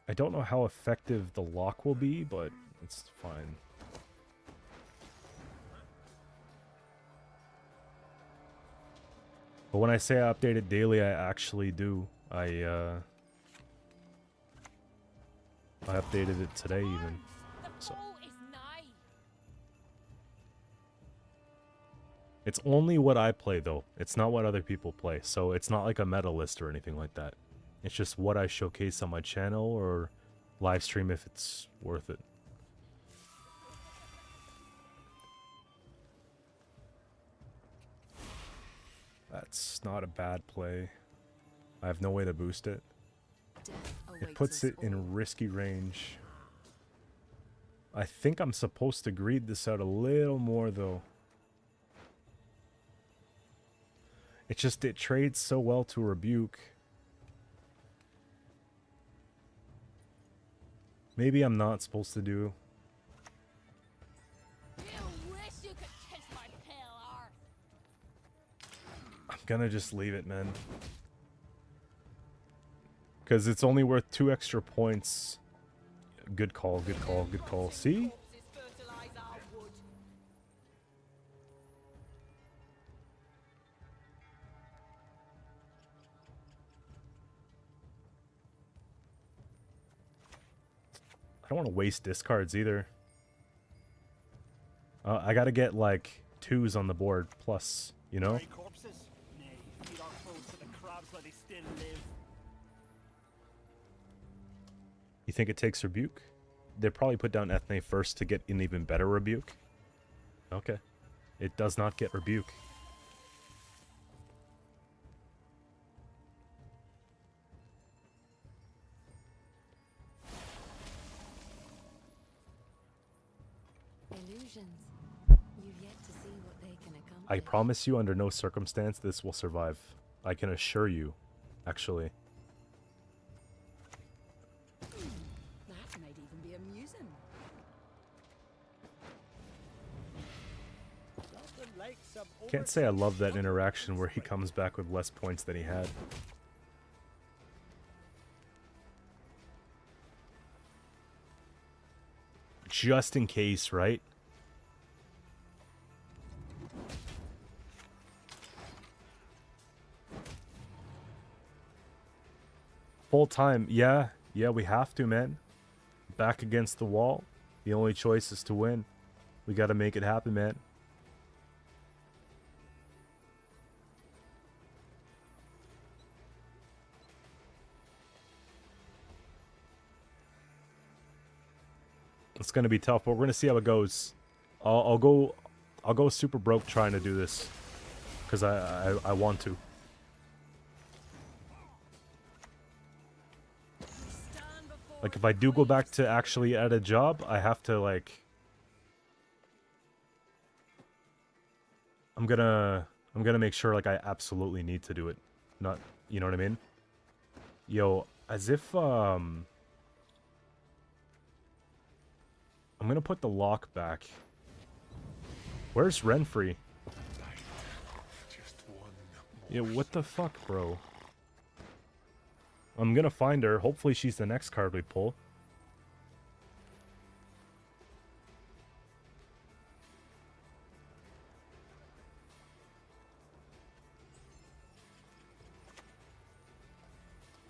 I don't know how effective the lock will be, but it's fine. But when I say I update it daily, I actually do. I updated it today even. The So. foe is nigh. It's only what I play though. It's not what other people play. So it's not like a meta list or anything like that. It's just what I showcase on my channel or live stream if it's worth it. That's not a bad play. I have no way to boost it. Death It awaits puts us it all. in risky range. I think I'm supposed to greed this out a little more though. It trades so well to rebuke. Maybe I'm not supposed to do. You wish you could kiss my pale heart. I'm gonna just leave it, man. Because it's only worth 2 extra points. Good call, good call, good call. See? Corpses fertilize our wood. I don't want to waste discards either. I gotta get like 2s on the board plus, you know? Bury corpses? Nay, feed our foes to the crabs while they still live. You think it takes rebuke? They'd probably put down Ethne first to get an even better rebuke. Okay. It does not get rebuke. Illusions. You've yet to see what they can accomplish. I promise you under no circumstance this will survive. I can assure you, actually. That might even be amusing. Nothing like some Can't say I love that interaction where he comes back with less points than he had. Just in case, right? Full time. Yeah, we have to, man. Back against the wall. The only choice is to win. We got to make it happen, man. It's gonna be tough, but we're gonna see how it goes. I'll go super broke trying to do this, because I want to. Stand before Like if I do go back to actually at a job, I have to like. I'm gonna make sure like I absolutely need to do it, not, you know what I mean? Yo, as if I'm gonna put the lock back. Where's Renfrey? Yeah, what the fuck, bro? I'm gonna find her. Hopefully she's the next card we pull.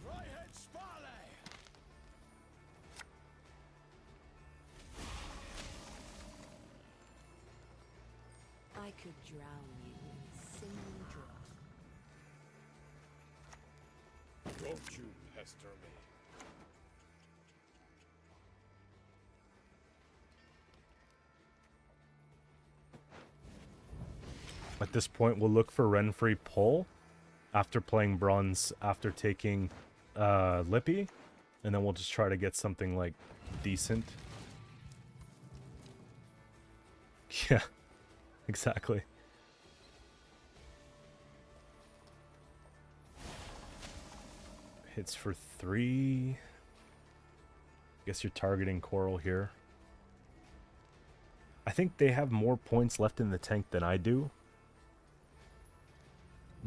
Right-head Sparley! I could drown you in a single drop. Don't you pester me. At this point, we'll look for Renfrey pull after playing bronze, after taking Lippy, and then we'll just try to get something like decent. Yeah, exactly. Hits for 3. Guess you're targeting Coral here. I think they have more points left in the tank than I do.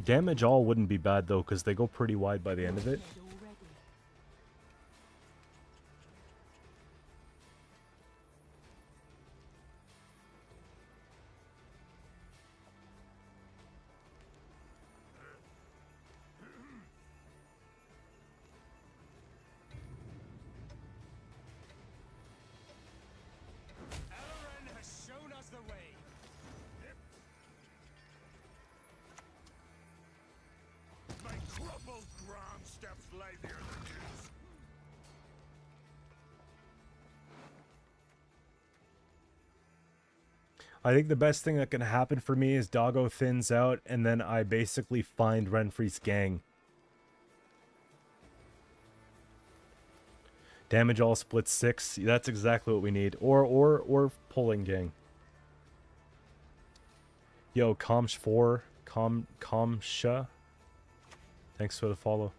Damage all wouldn't be bad though, because they go pretty wide by the end of it. Dead already. lazier than this. I think the best thing that can happen for me is Doggo thins out, and then I basically find Renfri's gang. Damage all split 6. That's exactly what we need. Or pulling gang. Yo, Comsh4, Comsha. Thanks for the follow.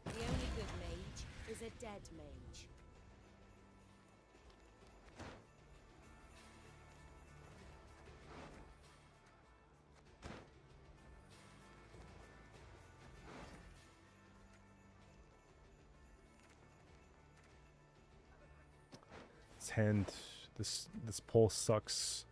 The only good mage is a dead mage. This hand, this pole sucks.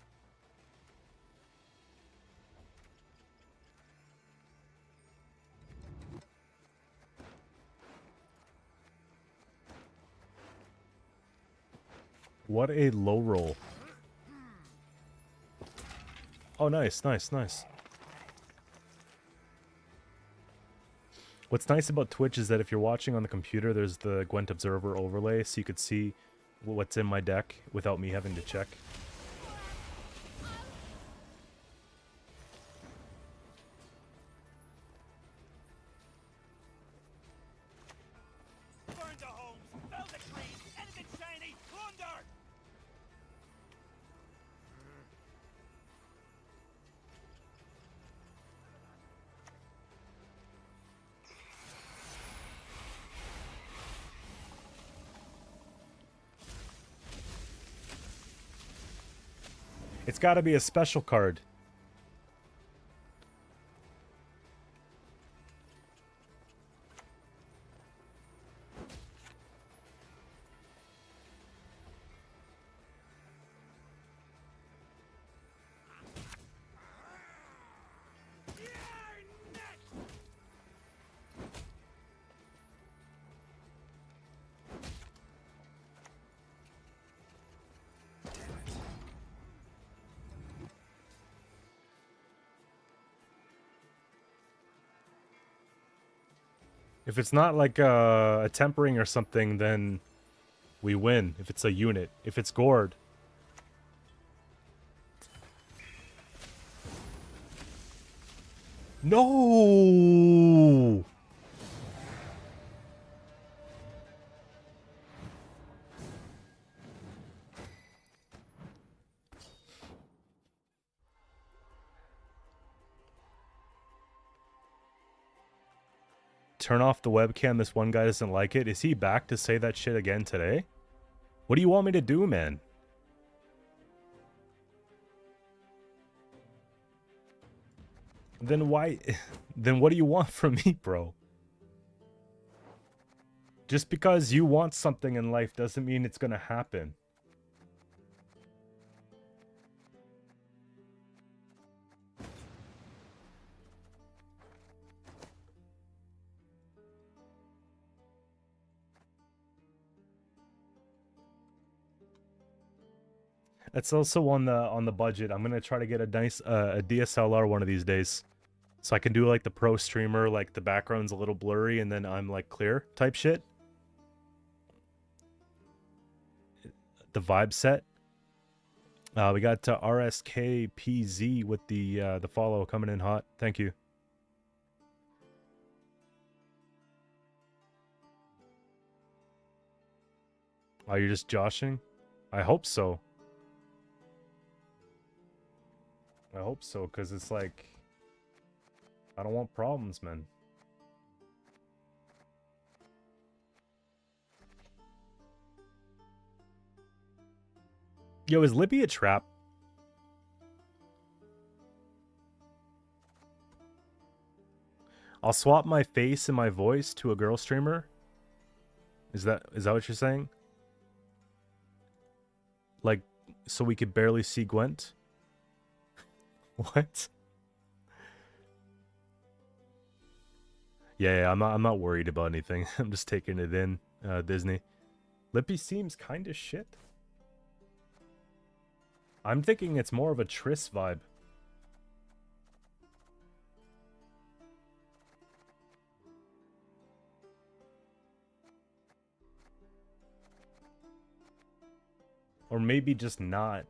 What a low roll. Oh, nice, nice, nice. What's nice about Twitch is that if you're watching on the computer, there's the Gwent Observer overlay, so you could see what's in my deck without me having to check. Burn the homes, fell the trees, anything shiny, plunder! It's got to be a special card. If it's not like a tempering or something, then we win. If it's a unit. If it's gourd. No! Turn off the webcam. This one guy doesn't like it. Is he back to say that shit again today? What do you want me to do, man? Then why? Then what do you want from me, bro? Just because you want something in life doesn't mean it's gonna happen. That's also on the budget. I'm gonna try to get a nice a DSLR one of these days, so I can do like the pro streamer, like the background's a little blurry and then I'm like clear type shit. The vibe set. We got RSKPZ with the follow coming in hot. Thank you. Oh, you're just joshing? I hope so. I hope so, because it's like, I don't want problems, man. Yo, is Libby a trap? I'll swap my face and my voice to a girl streamer? Is that what you're saying? Like, so we could barely see Gwent? What? Yeah, I'm not worried about anything. I'm just taking it in, Disney. Lippy seems kind of shit. I'm thinking it's more of a Triss vibe. Or maybe just not.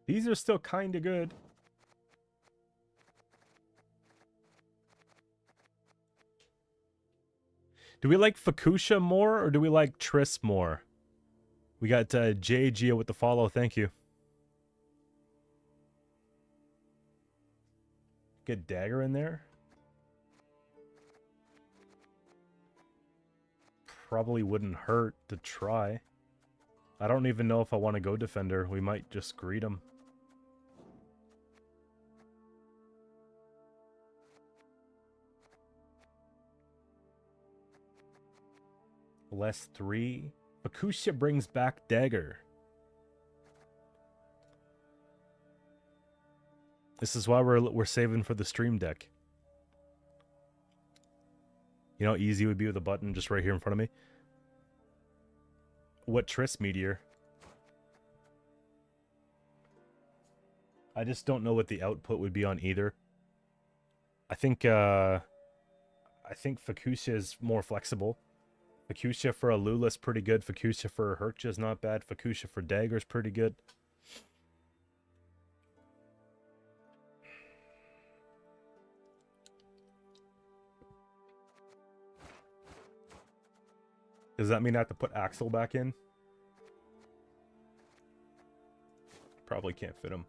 These are still kind of good. Do we like Fukusha more or do we like Triss more? We got J Geo with the follow. Thank you. Get dagger in there. Probably wouldn't hurt to try. I don't even know if I want to go defender. We might just greet him. Less 3. Fukusha brings back dagger. This is why we're saving for the stream deck. You know how easy it would be with a button just right here in front of me? What Triss Meteor? I just don't know what the output would be on either. I think Fukusha is more flexible. Fukusha for Alula is pretty good. Fukusha for Herkja is not bad. Fukusha for Dagger is pretty good. Does that mean I have to put Axel back in? Probably can't fit him.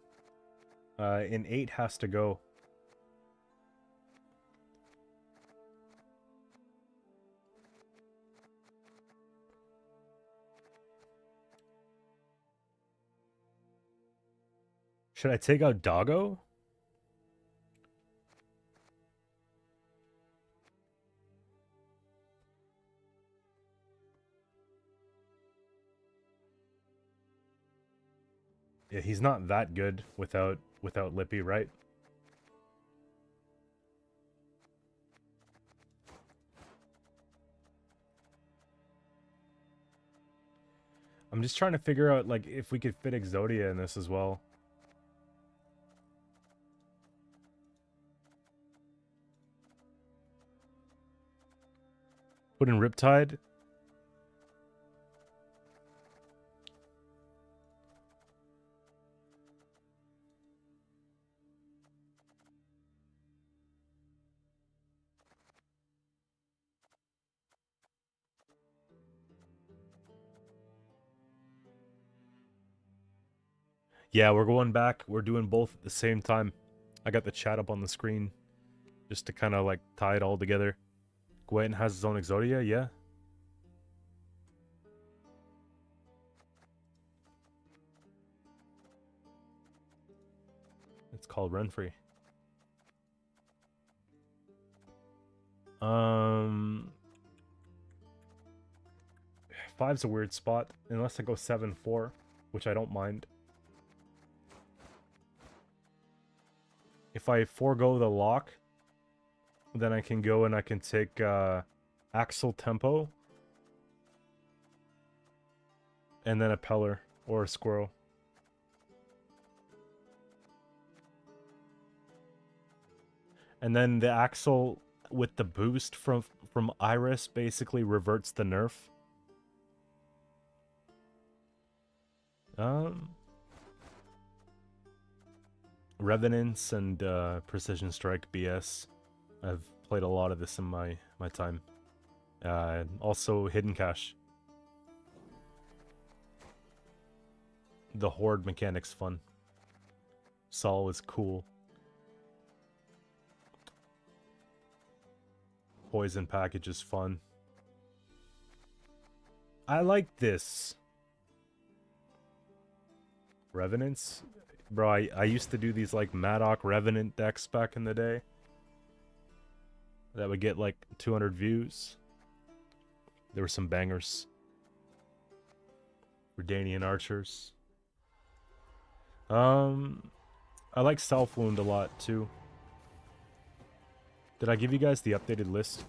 In 8 has to go. Should I take out Doggo? Yeah, he's not that good without Lippy, right? I'm just trying to figure out like if we could fit Exodia in this as well. Put in Riptide. Yeah, we're going back. We're doing both at the same time. I got the chat up on the screen just to kind of like tie it all together. Gwent has his own Exodia, yeah. It's called Renfree. 5's a weird spot, unless I go 7-4, which I don't mind. If I forego the lock, then I can go and I can take Axel Tempo. And then a Peller or a Squirrel. And then the Axel with the boost from Iris basically reverts the nerf. Revenants and Precision Strike BS. I've played a lot of this in my time. Also Hidden Cache. The Horde mechanic's fun. Sol is cool. Poison package is fun. I like this. Revenants? Bro, I used to do these like Maddock Revenant decks back in the day. That would get like 200 views. There were some bangers. Redanian archers. I like Self Wound a lot too. Did I give you guys the updated list?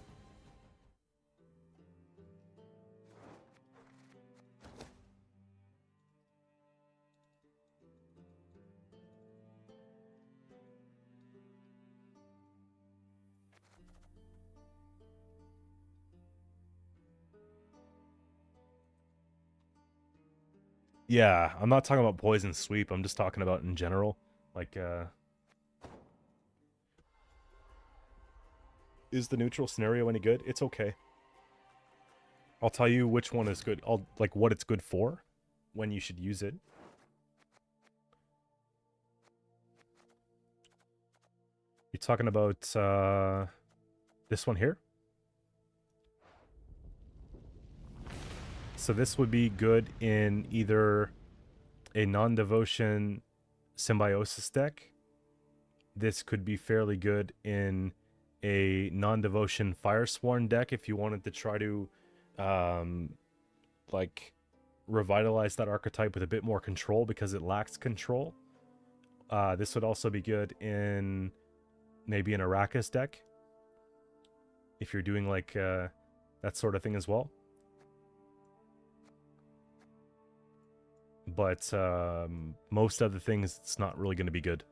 Yeah, I'm not talking about poison sweep. I'm just talking about in general. Like, is the neutral scenario any good? It's okay. I'll tell you which one is good. Like what it's good for, when you should use it. You're talking about this one here? So this would be good in either a non-devotion symbiosis deck. This could be fairly good in a non-devotion Firesworn deck if you wanted to try to like revitalize that archetype with a bit more control because it lacks control. This would also be good in maybe an Arrakis deck if you're doing like that sort of thing as well. But most other things, it's not really going to be good.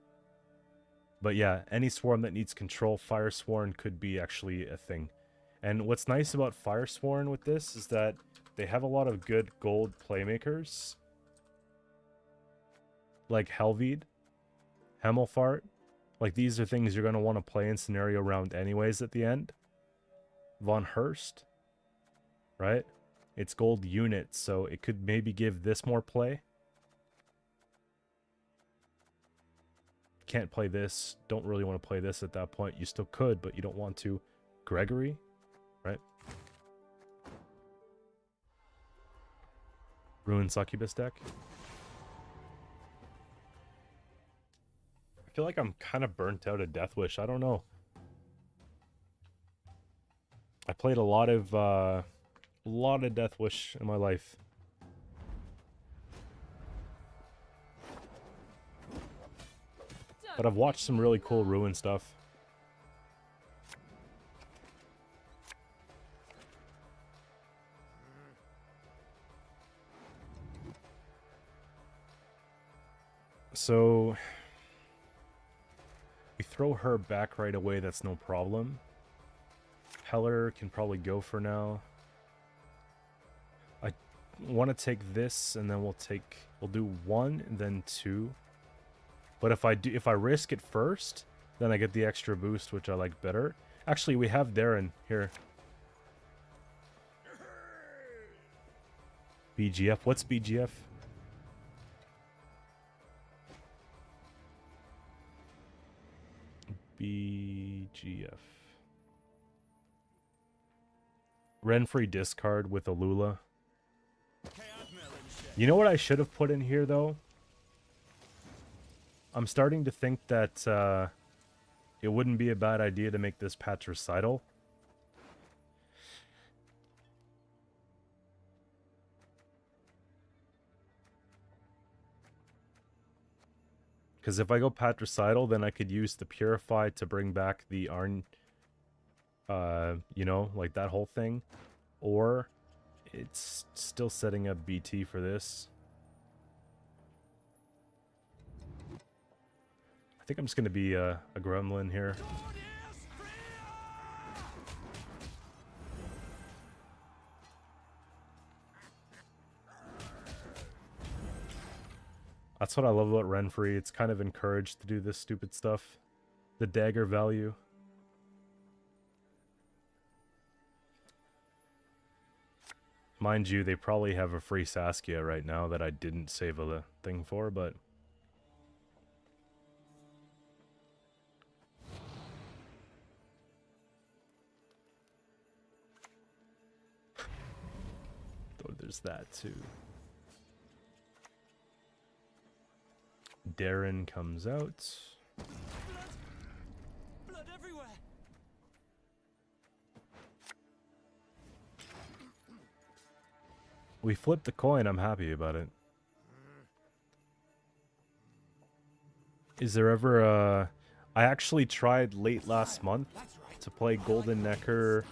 But yeah, any swarm that needs control, Firesworn could be actually a thing. And what's nice about Firesworn with this is that they have a lot of good gold playmakers. Like Helvide, Hemelfart. Like these are things you're going to want to play in scenario round anyways at the end. Von Hurst, right? It's gold units, so it could maybe give this more play. Can't play this. Don't really want to play this at that point. You still could, but you don't want to. Gregory, right? Ruin Succubus deck. I feel like I'm kind of burnt out of Death Wish. I don't know. I played a lot of Death Wish in my life. But I've watched some really cool Ruin stuff. So we throw her back right away, that's no problem. Heller can probably go for now. I want to take this and then we'll do 1 and then 2. But if I risk it first, then I get the extra boost, which I like better. Actually, we have Darren here. BGF. What's BGF? BGF. Renfrey discard with Alula. You know what I should have put in here, though? I'm starting to think that it wouldn't be a bad idea to make this patricidal. Because if I go patricidal, then I could use the Purify to bring back the Arn, you know, like that whole thing. Or it's still setting up BT for this. I think I'm just going to be a gremlin here. That's what I love about Renfrey. It's kind of encouraged to do this stupid stuff. The dagger value. Mind you, they probably have a free Saskia right now that I didn't save a thing for, but... oh, there's that too. Darren comes out. Blood everywhere. We flipped the coin. I'm happy about it. Is there ever a... I actually tried late last month to play Golden Necker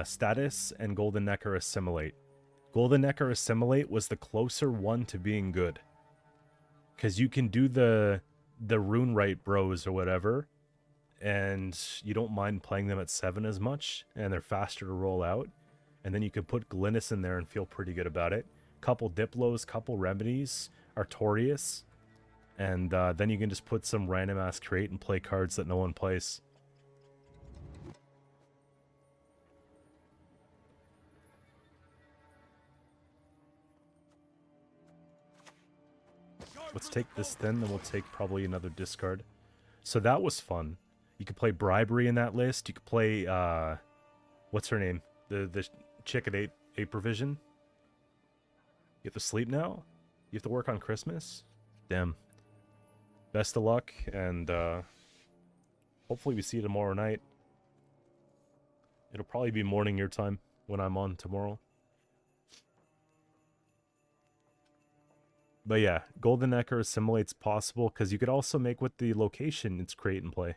Status and Golden Necker Assimilate. Golden Necker Assimilate was the closer one to being good. Because you can do the rune right bros or whatever, and you don't mind playing them at 7 as much, and they're faster to roll out. And then you can put Glynis in there and feel pretty good about it. Couple Diplos, couple Remedies, Artorias, and then you can just put some random ass crate and play cards that no one plays. Let's take this then we'll take probably another discard. So that was fun. You could play Bribery in that list. You could play, what's her name? The chick at 8 provision. You have to sleep now? You have to work on Christmas? Damn. Best of luck, and hopefully we see you tomorrow night. It'll probably be morning your time when I'm on tomorrow. But yeah, Golden Necker Assimilate's possible, because you could also make with the location it's create and play.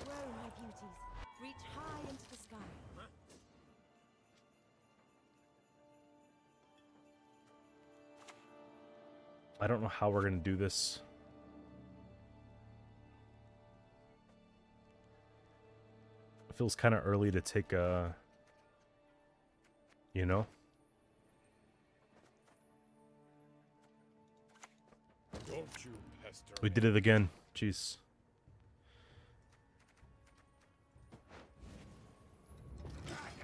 Grow, my beauties. Reach high into the sky. I don't know how we're going to do this. It feels kind of early to take a... You know? Don't you pester We me. did it again. Jeez.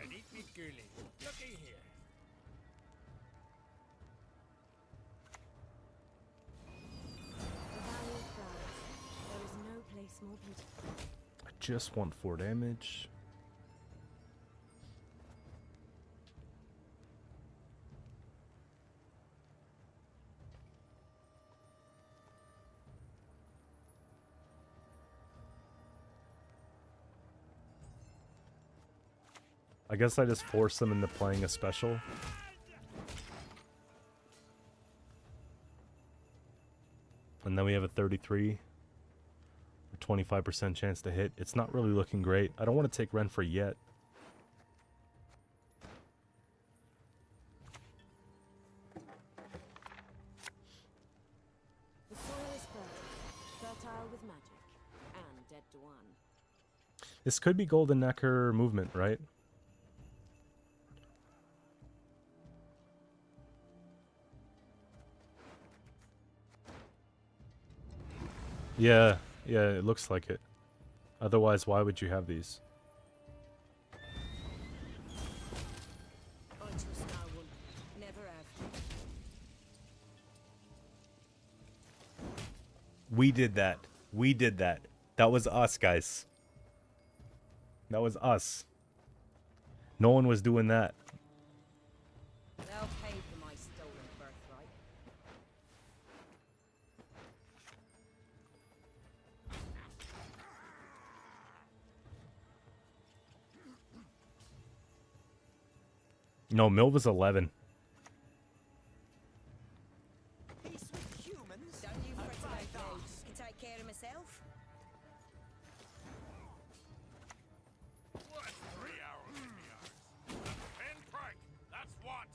And eat me girly. Looky here. The valley of flowers. There is no place more beautiful. I just want 4 damage. I guess I just force them into playing a special. And then we have a 33 or 25% chance to hit. It's not really looking great. I don't want to take Renfrey yet. The soil is fertile with magic, and dead to one. This could be Golden Necker movement, right? Yeah, it looks like it. Otherwise, why would you have these? I trust no one. Never have. We did that. We did that. That was us, guys. That was us. No one was doing that. They'll pay for my stolen birthright. No, Milva's 11. Peace with humans. Don't you and fret about fight me. dogs. Can take care of myself. What? 3 hours in the arse. A pinprick. That's what.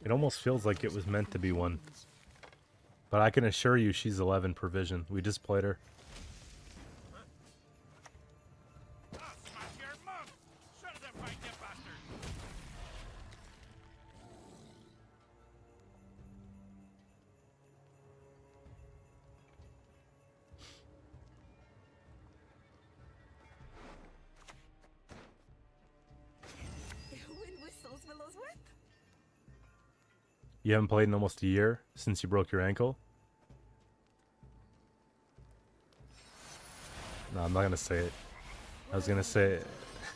It almost feels like it was meant to be one. But I can assure you she's 11 provision. We just played her. I'll smash your mum. Shut it up, you bastard. Wind whistles Willow's whip. You haven't played in almost a year since you broke your ankle? No, I'm not gonna say it. I was gonna say it.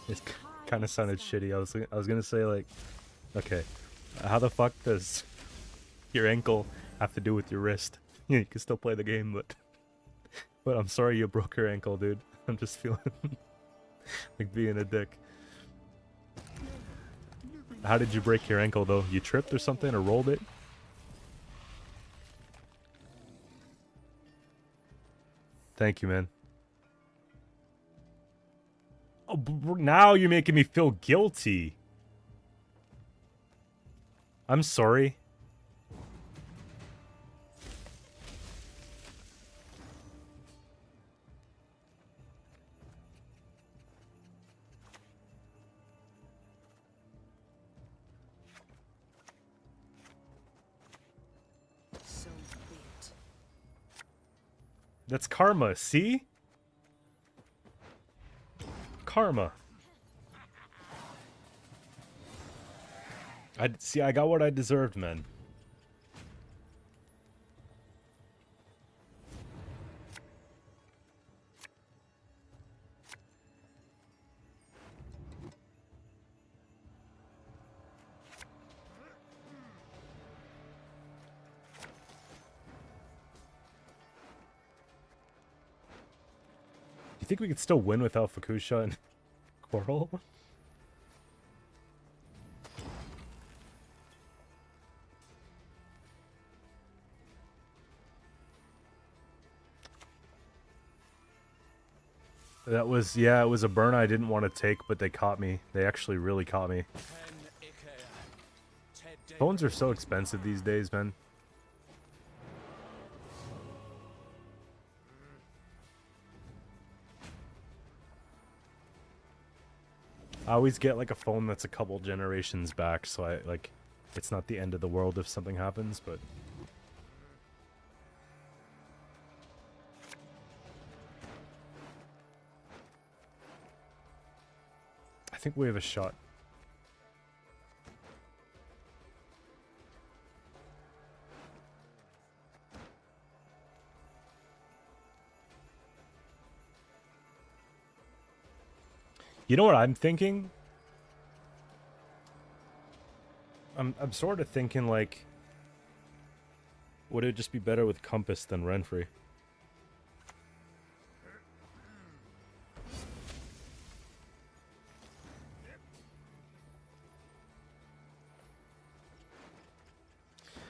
It kind of sounded shitty. I was gonna say like, okay, how the fuck does your ankle have to do with your wrist? Yeah, you can still play the game, but I'm sorry you broke your ankle, dude. I'm just feeling like being a dick. How did you break your ankle though? You tripped or something, or rolled it? Thank you, man. Oh, now you're making me feel guilty. I'm sorry. So be it. That's karma, see? Karma. I got what I deserved, man. You think we could still win without Fukusha and Coral? That was, yeah, it was a burn I didn't want to take, but they caught me. They actually really caught me. Phones are so expensive these days, man. I always get like a phone that's a couple generations back, so I like it's not the end of the world if something happens, but I think we have a shot. You know what I'm thinking? I'm sort of thinking like, would it just be better with Compass than Renfrey?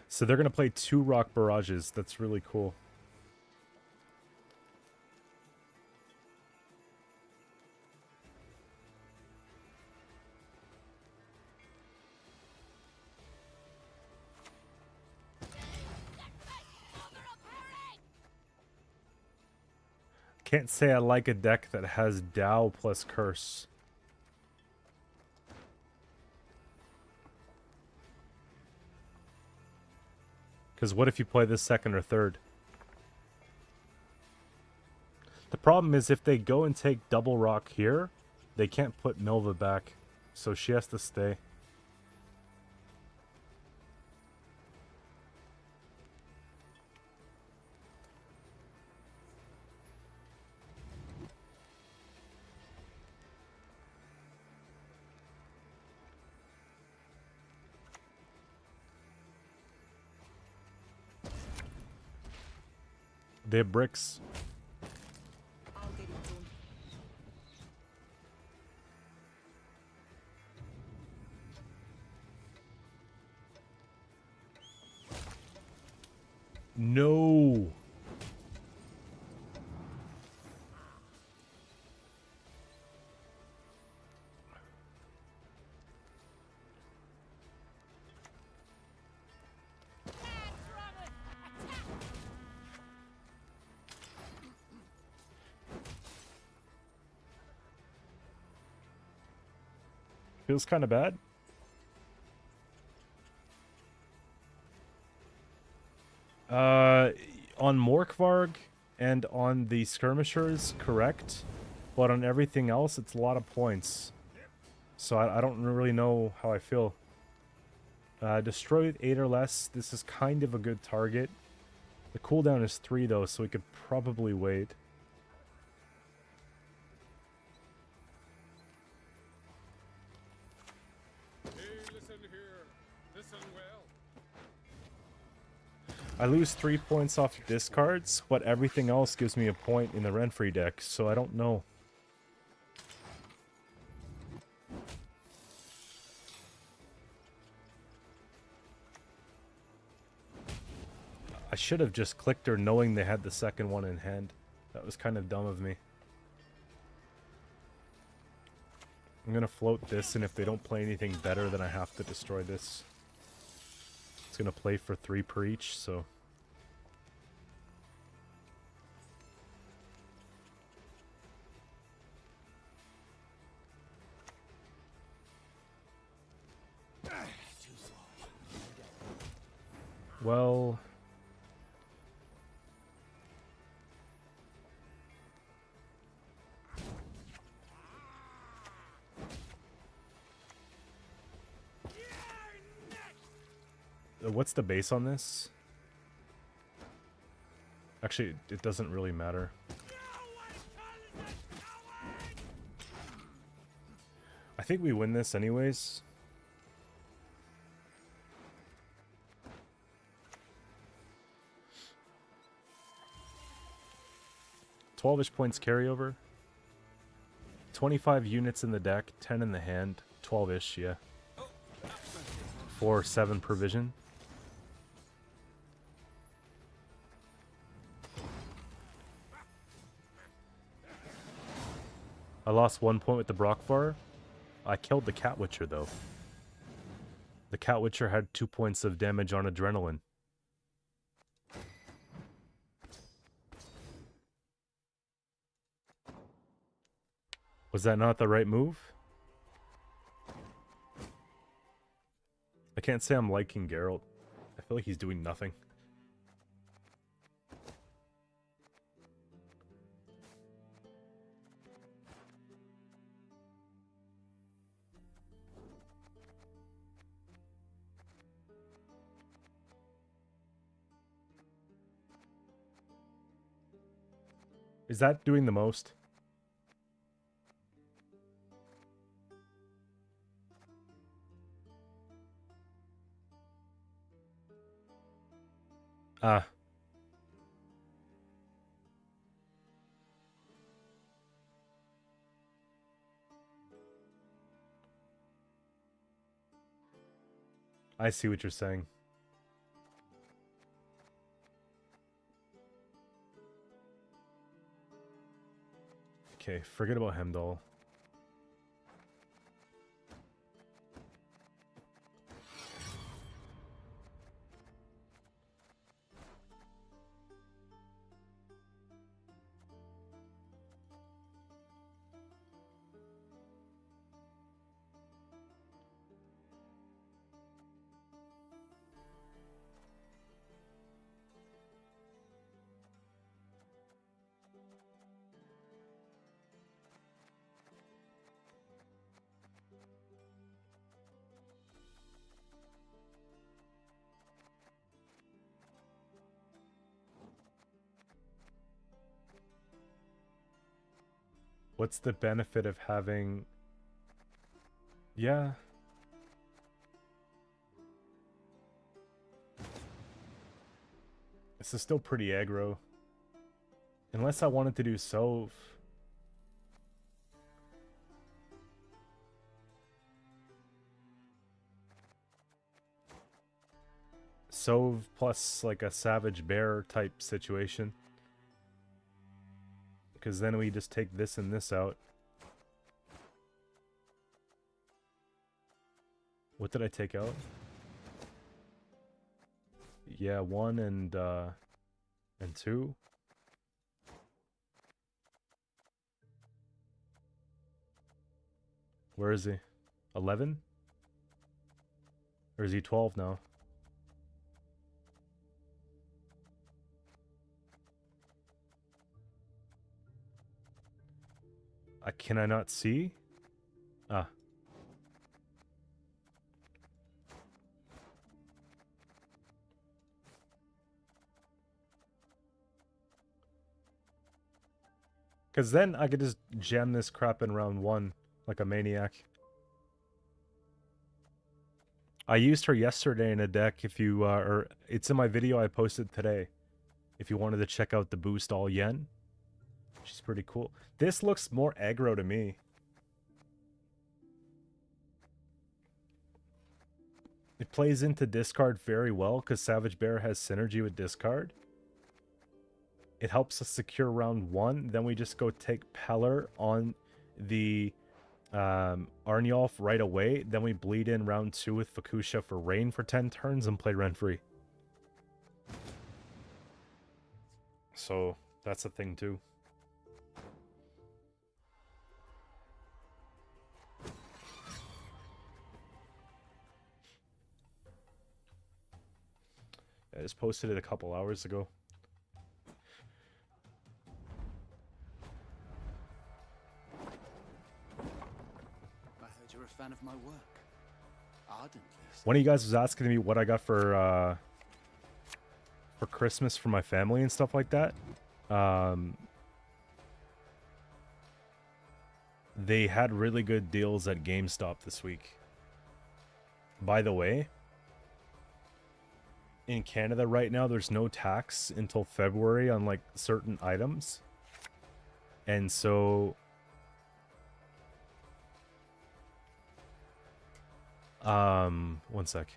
So they're gonna play 2 rock barrages. That's really cool. Can't say I like a deck that has Dow plus Curse. Because what if you play this second or third? The problem is if they go and take double rock here, they can't put Milva back. So she has to stay. They have bricks. I'll get it done. No. Feels kind of bad. On Morkvarg and on the skirmishers, correct. But on everything else, it's a lot of points. So I don't really know how I feel Destroy with 8 or less. This is kind of a good target. The cooldown is 3 though, so we could probably wait. Hey, listen here. Listen well. I lose 3 points off discards, but everything else gives me a point in the Renfrey deck, so I don't know. I should have just clicked her knowing they had the second one in hand. That was kind of dumb of me. I'm gonna float this, and if they don't play anything better, then I have to destroy this. It's gonna play for 3 per each, so... Well... What's the base on this? Actually, it doesn't really matter. I think we win this anyways. 12-ish points carryover. 25 units in the deck, 10 in the hand. 12-ish, yeah. 4, 7 provision. I lost 1 point with the Brockvar. I killed the Cat Witcher though. The Cat Witcher had 2 points of damage on adrenaline. Was that not the right move? I can't say I'm liking Geralt. I feel like he's doing nothing. Is that doing the most? Ah. I see what you're saying. Okay, forget about Hemdall. What's the benefit of having... Yeah. This is still pretty aggro. Unless I wanted to do Sove. Sove plus like a Savage Bear type situation. Because then we just take this and this out. What did I take out? Yeah, 1 and 2. Where is he? 11? Or is he 12 now? Can I not see? Ah. Because then I could just jam this crap in round 1 like a maniac. I used her yesterday in a deck. If you, or it's in my video I posted today. If you wanted to check out the boost all yen. She's pretty cool. This looks more aggro to me. It plays into discard very well because Savage Bear has synergy with discard. It helps us secure round 1. Then we just go take Peller on the Arnulf right away. Then we bleed in round 2 with Fukusha for Rain for 10 turns and play Renfree. So that's a thing too. I just posted it a couple hours ago. I heard you're a fan of my work. Ardently. One of you guys was asking me what I got for Christmas for my family and stuff like that. They had really good deals at GameStop this week. By the way, in Canada right now, there's no tax until February on like certain items. And so one sec.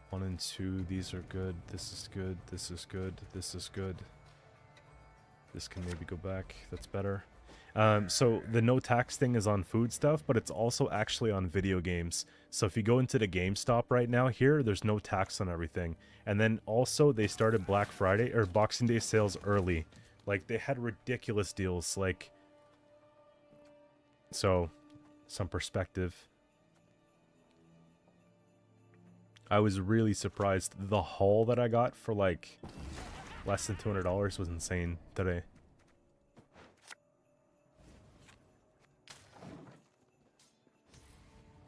1 and 2, these are good. This is good. This is good. This is good. This can maybe go back. That's better. So the no tax thing is on food stuff, but it's also actually on video games. So if you go into the GameStop right now here, there's no tax on everything. And then also they started Black Friday or Boxing Day sales early. Like they had ridiculous deals. Like, so some perspective. I was really surprised. The haul that I got for like less than $200 was insane today.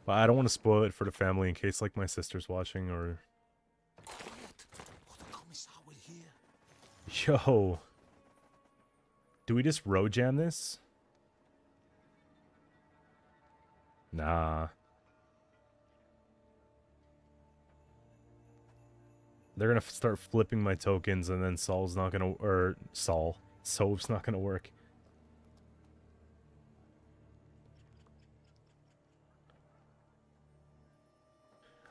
But I don't want to spoil it for the family in case like my sister's watching or... Yo. Do we just road jam this? Nah. They're gonna start flipping my tokens and then Saul's not gonna... Or Soap's not gonna work.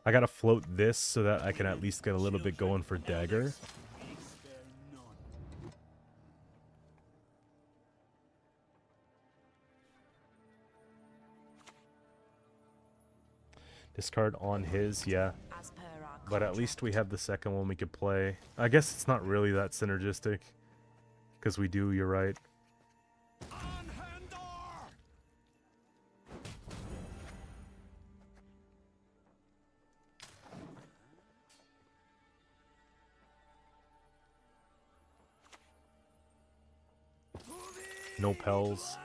I gotta float this so that I can at least get a little bit going for Dagger. Discard on his, yeah. But at least we have the second one we could play. I guess it's not really that synergistic. Because we do, you're right. No Pels.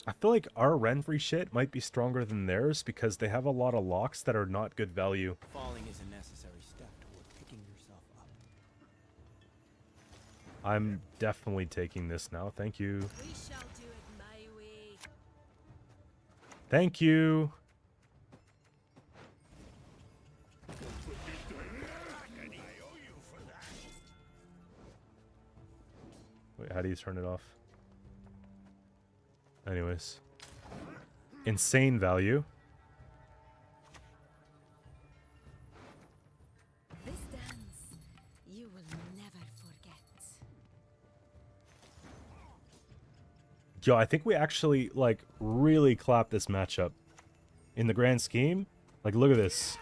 I feel like our Renfree shit might be stronger than theirs because they have a lot of locks that are not good value. Falling is a necessary step toward picking yourself up. I'm definitely taking this now. Thank you. We shall do it my way. Thank you. Wait, how do you turn it off? Anyways. Insane value. This dance you will never forget. Yo, I think we actually, like, really clapped this matchup. In the grand scheme. Like, look at this.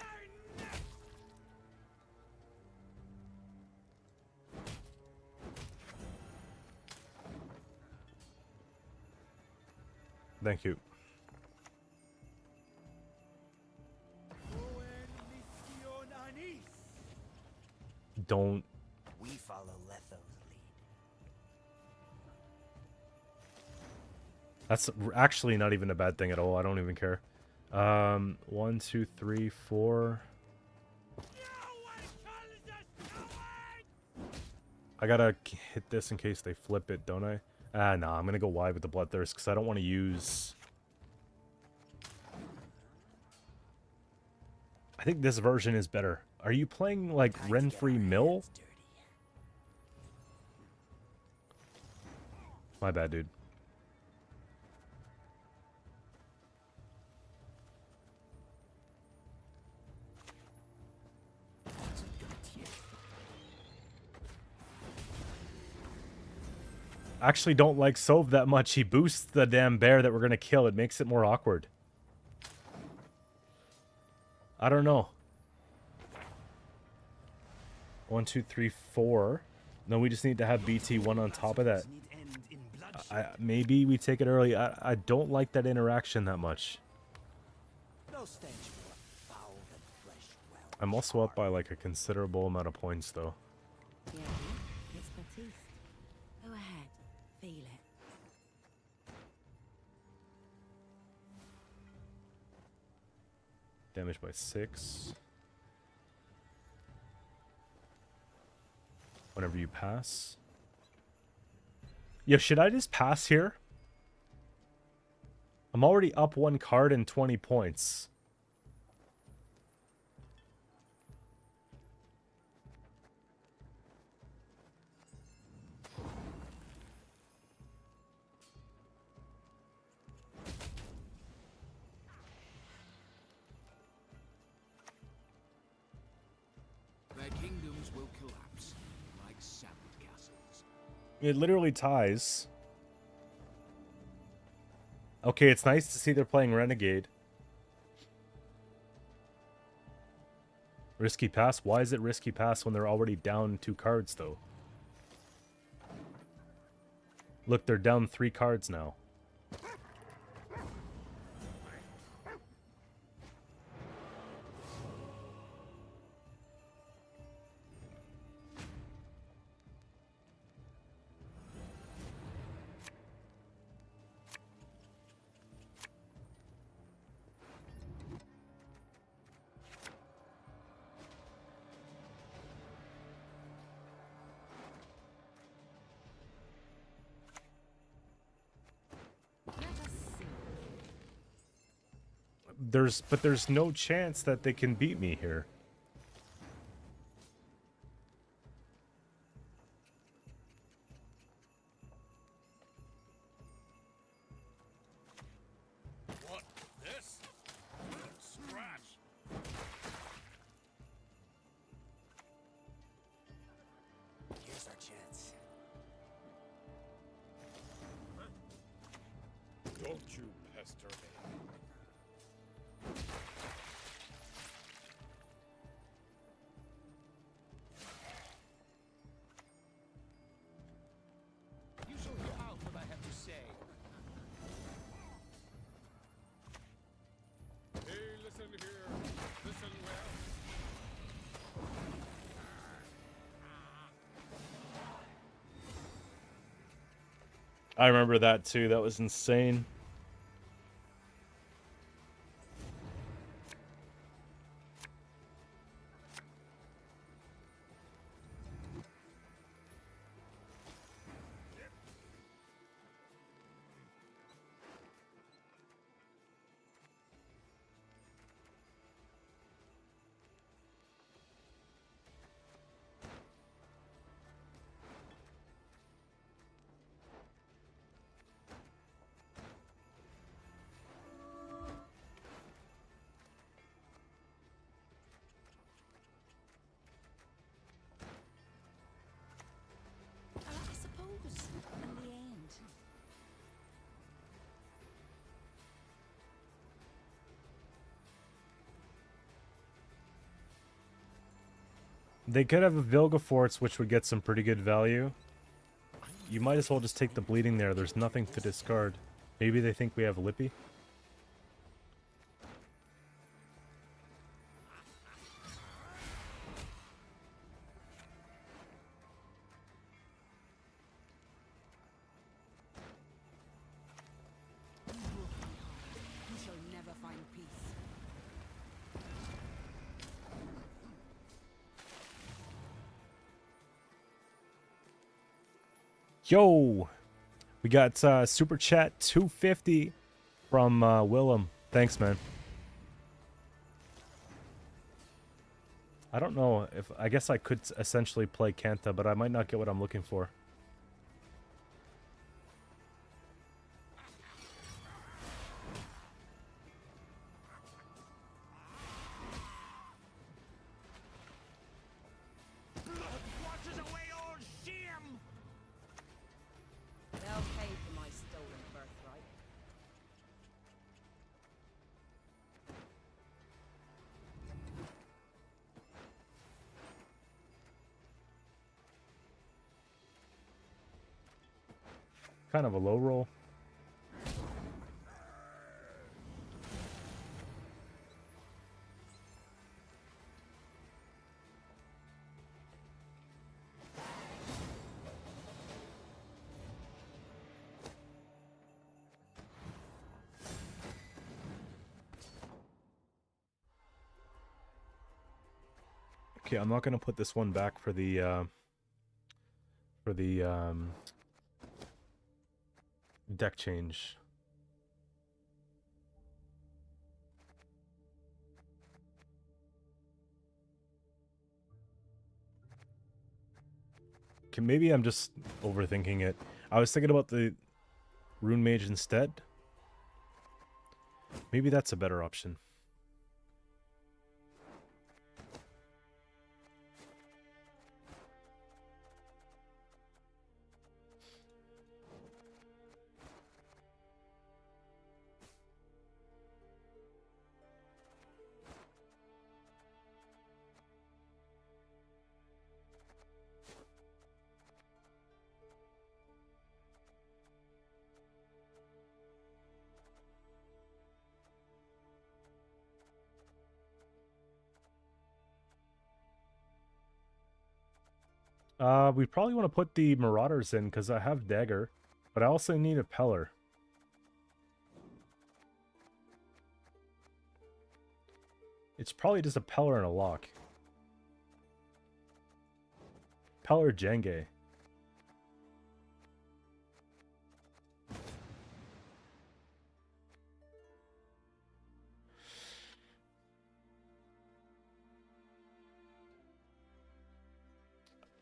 Thank you. Don't. We follow Letho's lead. That's actually not even a bad thing at all. I don't even care. 1, 2, 3, 4. I gotta hit this in case they flip it, don't I? Ah, no, I'm gonna go wide with the Bloodthirst because I don't want to use... I think this version is better. Are you playing, like, Renfrey Mill? My bad, dude. Actually don't like Sov that much. He boosts the damn bear that we're gonna kill. It makes it more awkward. I don't know. 1, 2, 3, 4. No, we just need to have BT1 on top of that. Maybe we take it early. I don't like that interaction that much. I'm also up by like a considerable amount of points though. Yeah, it's Batiste. Go ahead, feel it. Damage by 6. Whenever you pass. Yo, should I just pass here? I'm already up 1 card and 20 points. Their kingdoms will collapse like sand castles. It literally ties. Okay, it's nice to see they're playing Renegade. Risky pass? Why is it risky pass when they're already down 2 cards, though? Look, they're down 3 cards now. There's no chance that they can beat me here. What? This? Scratch. Here's our chance. Don't you pester me. You shall hear out what I have to say. Hey, listen here. Listen well. I remember that too. That was insane. I suppose, in the end. They could have a Vilgefortz, which would get some pretty good value. You might as well just take the bleeding there. There's nothing to discard. Maybe they think we have Lippy? Yo, we got super chat 250 from Willem. Thanks, man. I don't know if I guess I could essentially play Qcento, but I might not get what I'm looking for. Washes away all shame! They'll pay for my stolen birthright. Kind of a low roll. Okay, I'm not gonna put this one back for the deck change. Okay, maybe I'm just overthinking it. I was thinking about the Rune Mage instead. Maybe that's a better option. We probably want to put the Marauders in because I have Dagger, but I also need a Peller. It's probably just a Peller and a Lock. Peller Jenge.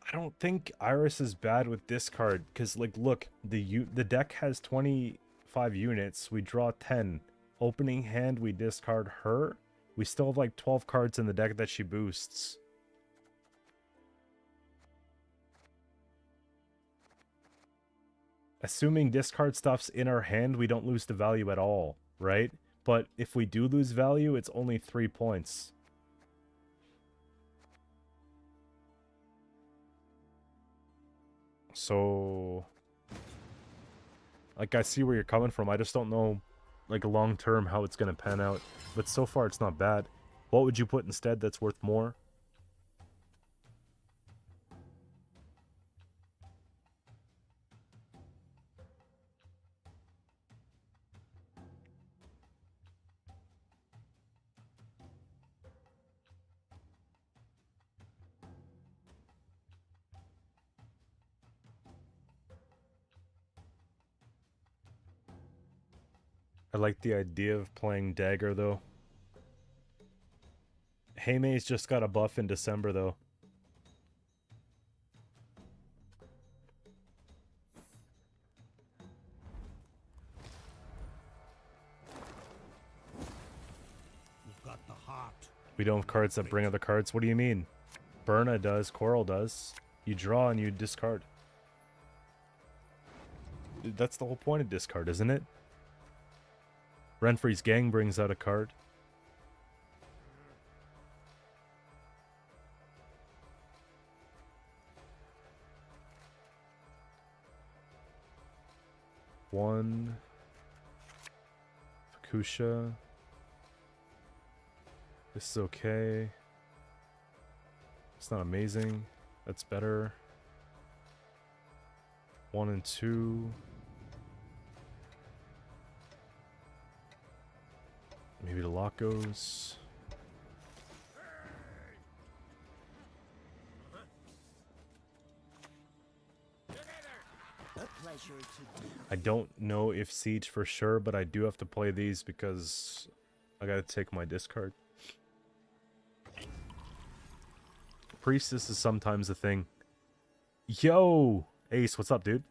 I don't think Iris is bad with discard because, like, look, the deck has 25 units. We draw 10. Opening hand, we discard her. We still have like 12 cards in the deck that she boosts. Assuming discard stuff's in our hand, we don't lose the value at all, right? But if we do lose value, it's only 3 points. So, like, I see where you're coming from. I just don't know, like, long term how it's going to pan out. But so far, it's not bad. What would you put instead that's worth more? I like the idea of playing Dagger, though. Heime's just got a buff in December, though. You've got the heart. We don't have cards that bring other cards. What do you mean? Burna does, Coral does. You draw and you discard. That's the whole point of discard, isn't it? Renfri's Gang brings out a card. One. Fukusha. This is okay. It's not amazing. That's better. 1 and 2. Maybe the lock goes. pleasure to do. I don't know if Siege for sure, but I do have to play these because I gotta take my discard. Priestess is sometimes a thing. Yo! Ace, what's up, dude?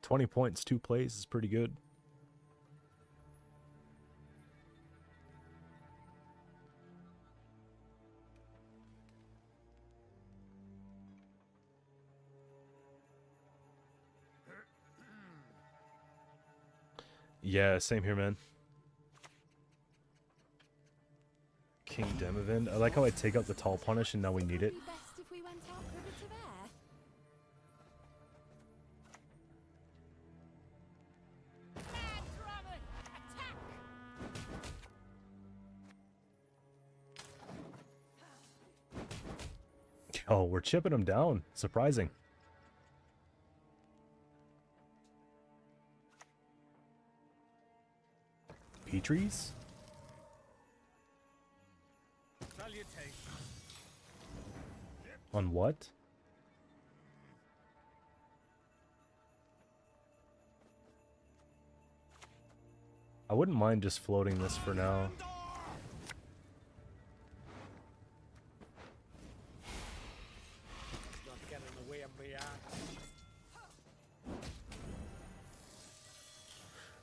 $20 points, 2 plays is pretty good. Yeah, same here, man. King Demavend. I like how I take out the tall punish and now we need it. Be best if we went out for a bit of air. Oh, we're chipping them down. Surprising. Petries? On what? I wouldn't mind just floating this for now. Not getting in the way of me axe.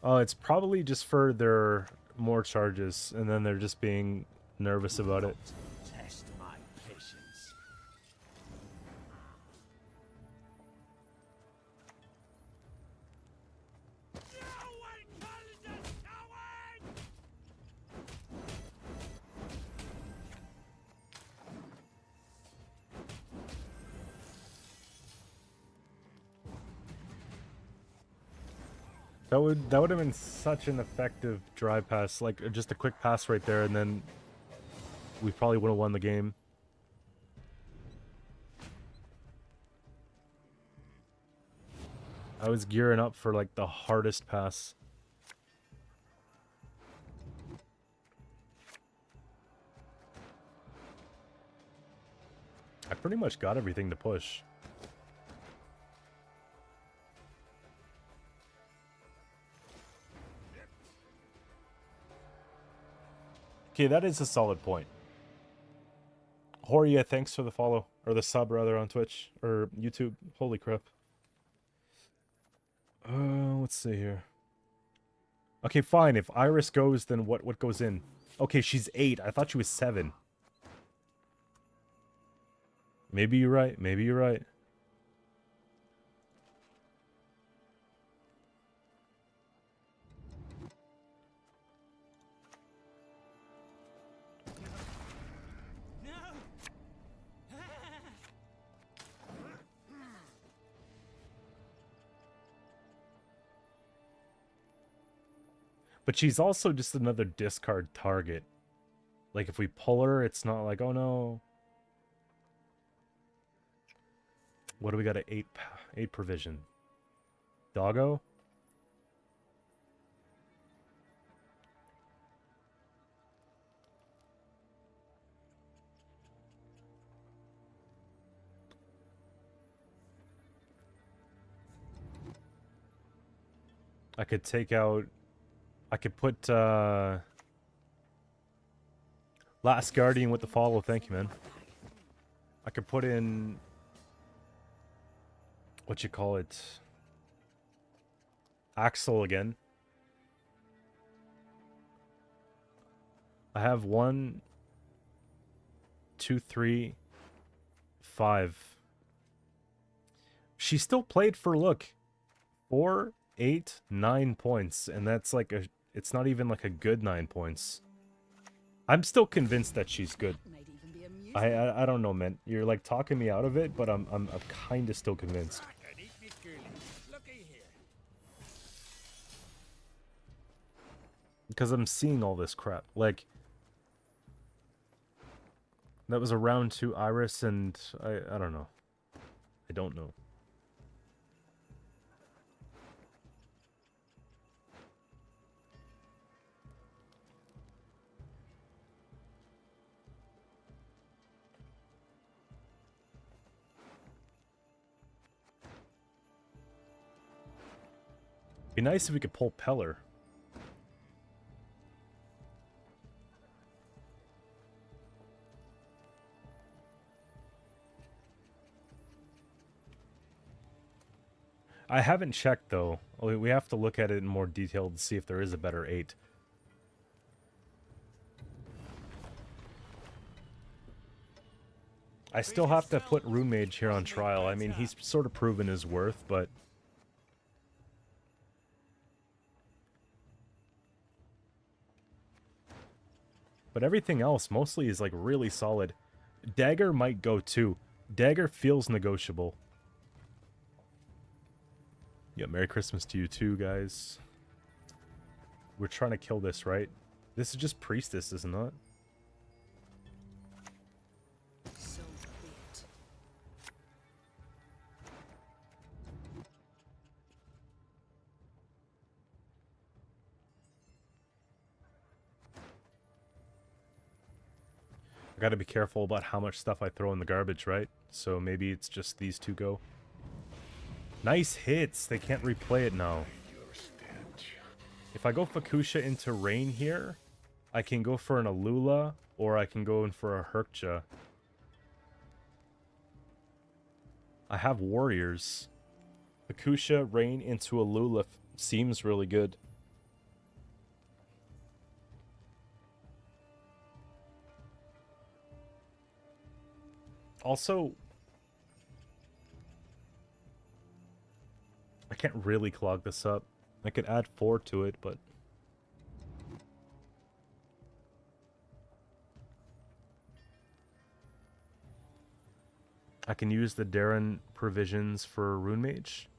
Oh, it's probably just for their more charges, and then they're just being nervous about it. Test my patience. That would have been such an effective drive pass, like just a quick pass right there, and then we probably would have won the game. I was gearing up for like the hardest pass. I pretty much got everything to push. Okay, that is a solid point. Horia, thanks for the follow. Or the sub, rather, on Twitch. Or YouTube. Holy crap. Let's see here. Okay, fine. If Iris goes, then what goes in? Okay, she's 8. I thought she was 7. Maybe you're right. Maybe you're right. But she's also just another discard target. Like, if we pull her, it's not like, oh no. What do we got at 8 provision? Doggo? I could take out... I could put, Last Guardian with the follow, thank you, man. I could put in... what you call it? Axel again. I have 1, 2, 3, 5. She still played for, look, 4, 8, 9 points, and that's like a... it's not even like a good 9 points. I'm still convinced that she's good. Might even be amusing. I don't know, man. You're like talking me out of it, but I'm kind of still convinced. And eat me goolies. Looky here. Because I'm seeing all this crap. Like, that was a round 2 Iris, and I don't know. I don't know. Be nice if we could pull Peller. I haven't checked though. We have to look at it in more detail to see if there is a better 8. I still have to put Rune Mage here on trial. I mean, he's sort of proven his worth, but... But everything else mostly is like really solid. Dagger might go too. Dagger feels negotiable. Yeah, Merry Christmas to you too, guys. We're trying to kill this, right? This is just Priestess, isn't it? So be it. I gotta be careful about how much stuff I throw in the garbage, right? So maybe it's just these two go. Nice hits! They can't replay it now. If I go Fukusha into Rain here, I can go for an Alula, or I can go in for a Herkja. I have Warriors. Fukusha, Rain into Alula seems really good. Also, I can't really clog this up. I could add 4 to it, but... I can use the Darren provisions for Rune Mage.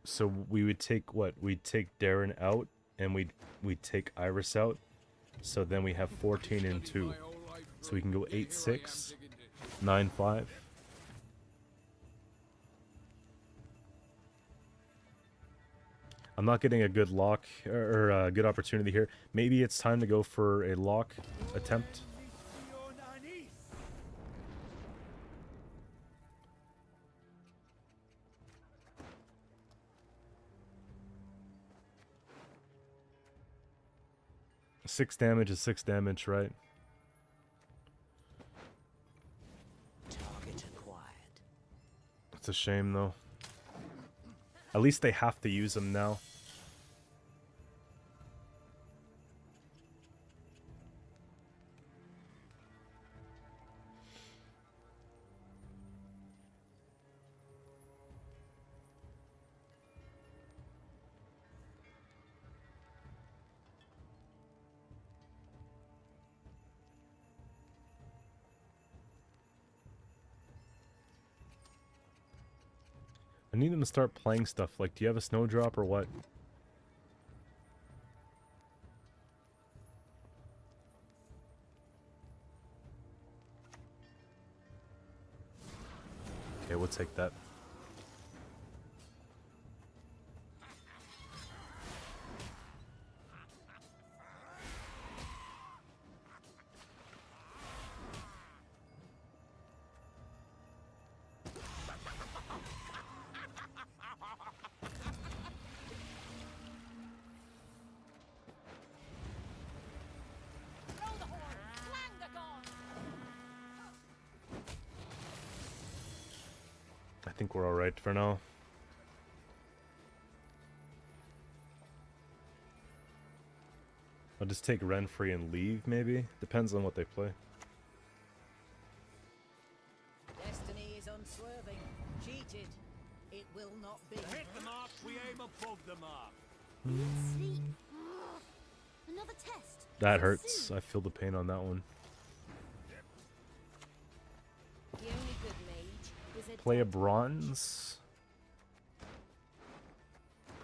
So we would take what? We'd take Darren out, and we'd take Iris out. So then we have 14 and 2. So we can go 8-6, 9-5. I'm not getting a good lock or a good opportunity here. Maybe it's time to go for a lock attempt. Six damage is 6 damage, right? Target acquired. It's a shame though. At least they have to use them now. I need them to start playing stuff. Like, do you have a snowdrop or what? Okay, we'll take that. I think we're alright for now. I'll just take Renfree and leave, maybe? Depends on what they play. Destiny is unswerving. Cheated. It will not be. Hit the mark, we aim above the mark. Sleep. Another test. That hurts. I feel the pain on that one. The only good mage is a Play a dead bronze?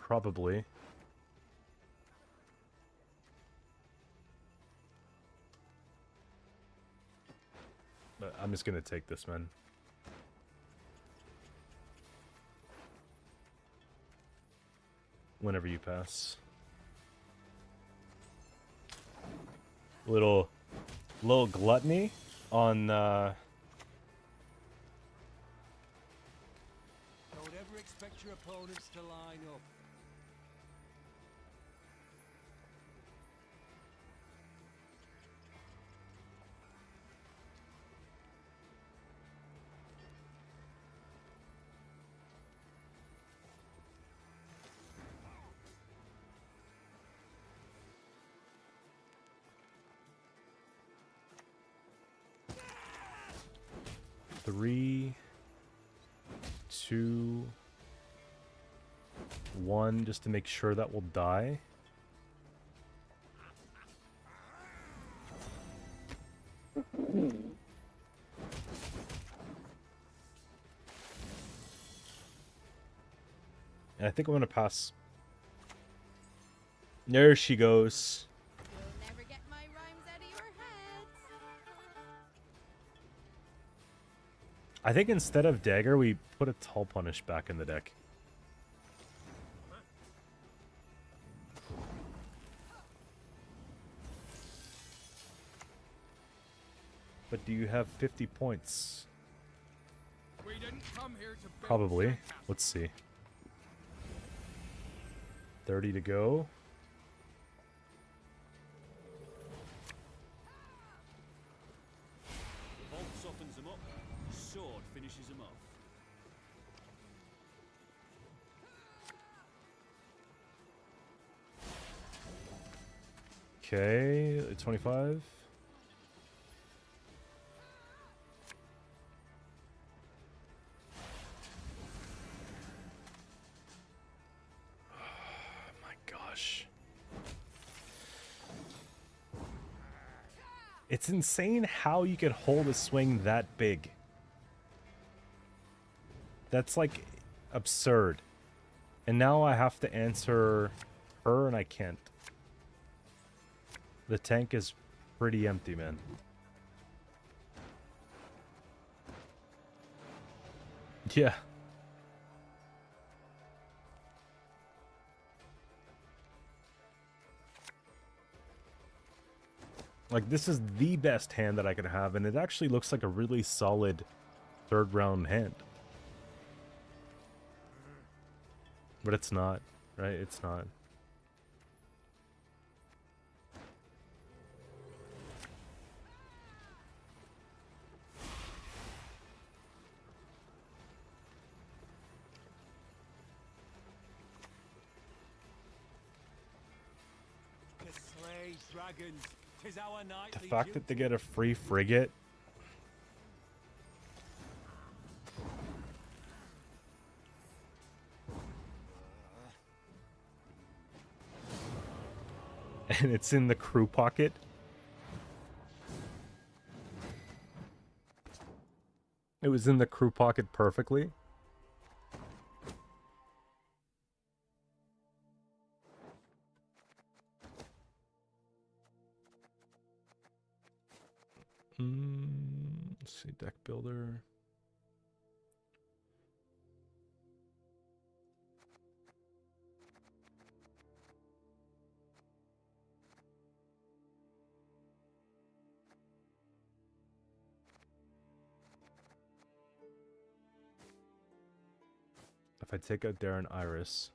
Probably. But I'm just gonna take this, man. Whenever you pass. Little gluttony on your opponents to line up. Three, 2, 1, just to make sure that will die. And I think I'm gonna pass. There she goes. You'll never get my rhymes out of your head. I think instead of dagger, we put a tall punish back in the deck. But do you have 50 points? We didn't come here to build Probably. sandcastles. Let's see. 30 to go. Bolt softens them up, sword finishes them off. Okay, 25. My gosh. It's insane how you could hold a swing that big. That's like absurd. And now I have to answer her and I can't. The tank is pretty empty, man. Yeah. Like, this is the best hand that I could have, and it actually looks like a really solid third round hand. But it's not, right? It's not. To slay dragons, 'tis our The nightly fact that they duty. get a free frigate. And it's in the crew pocket. It was in the crew pocket perfectly. Let's see, deck builder. If I take out Darren Iris.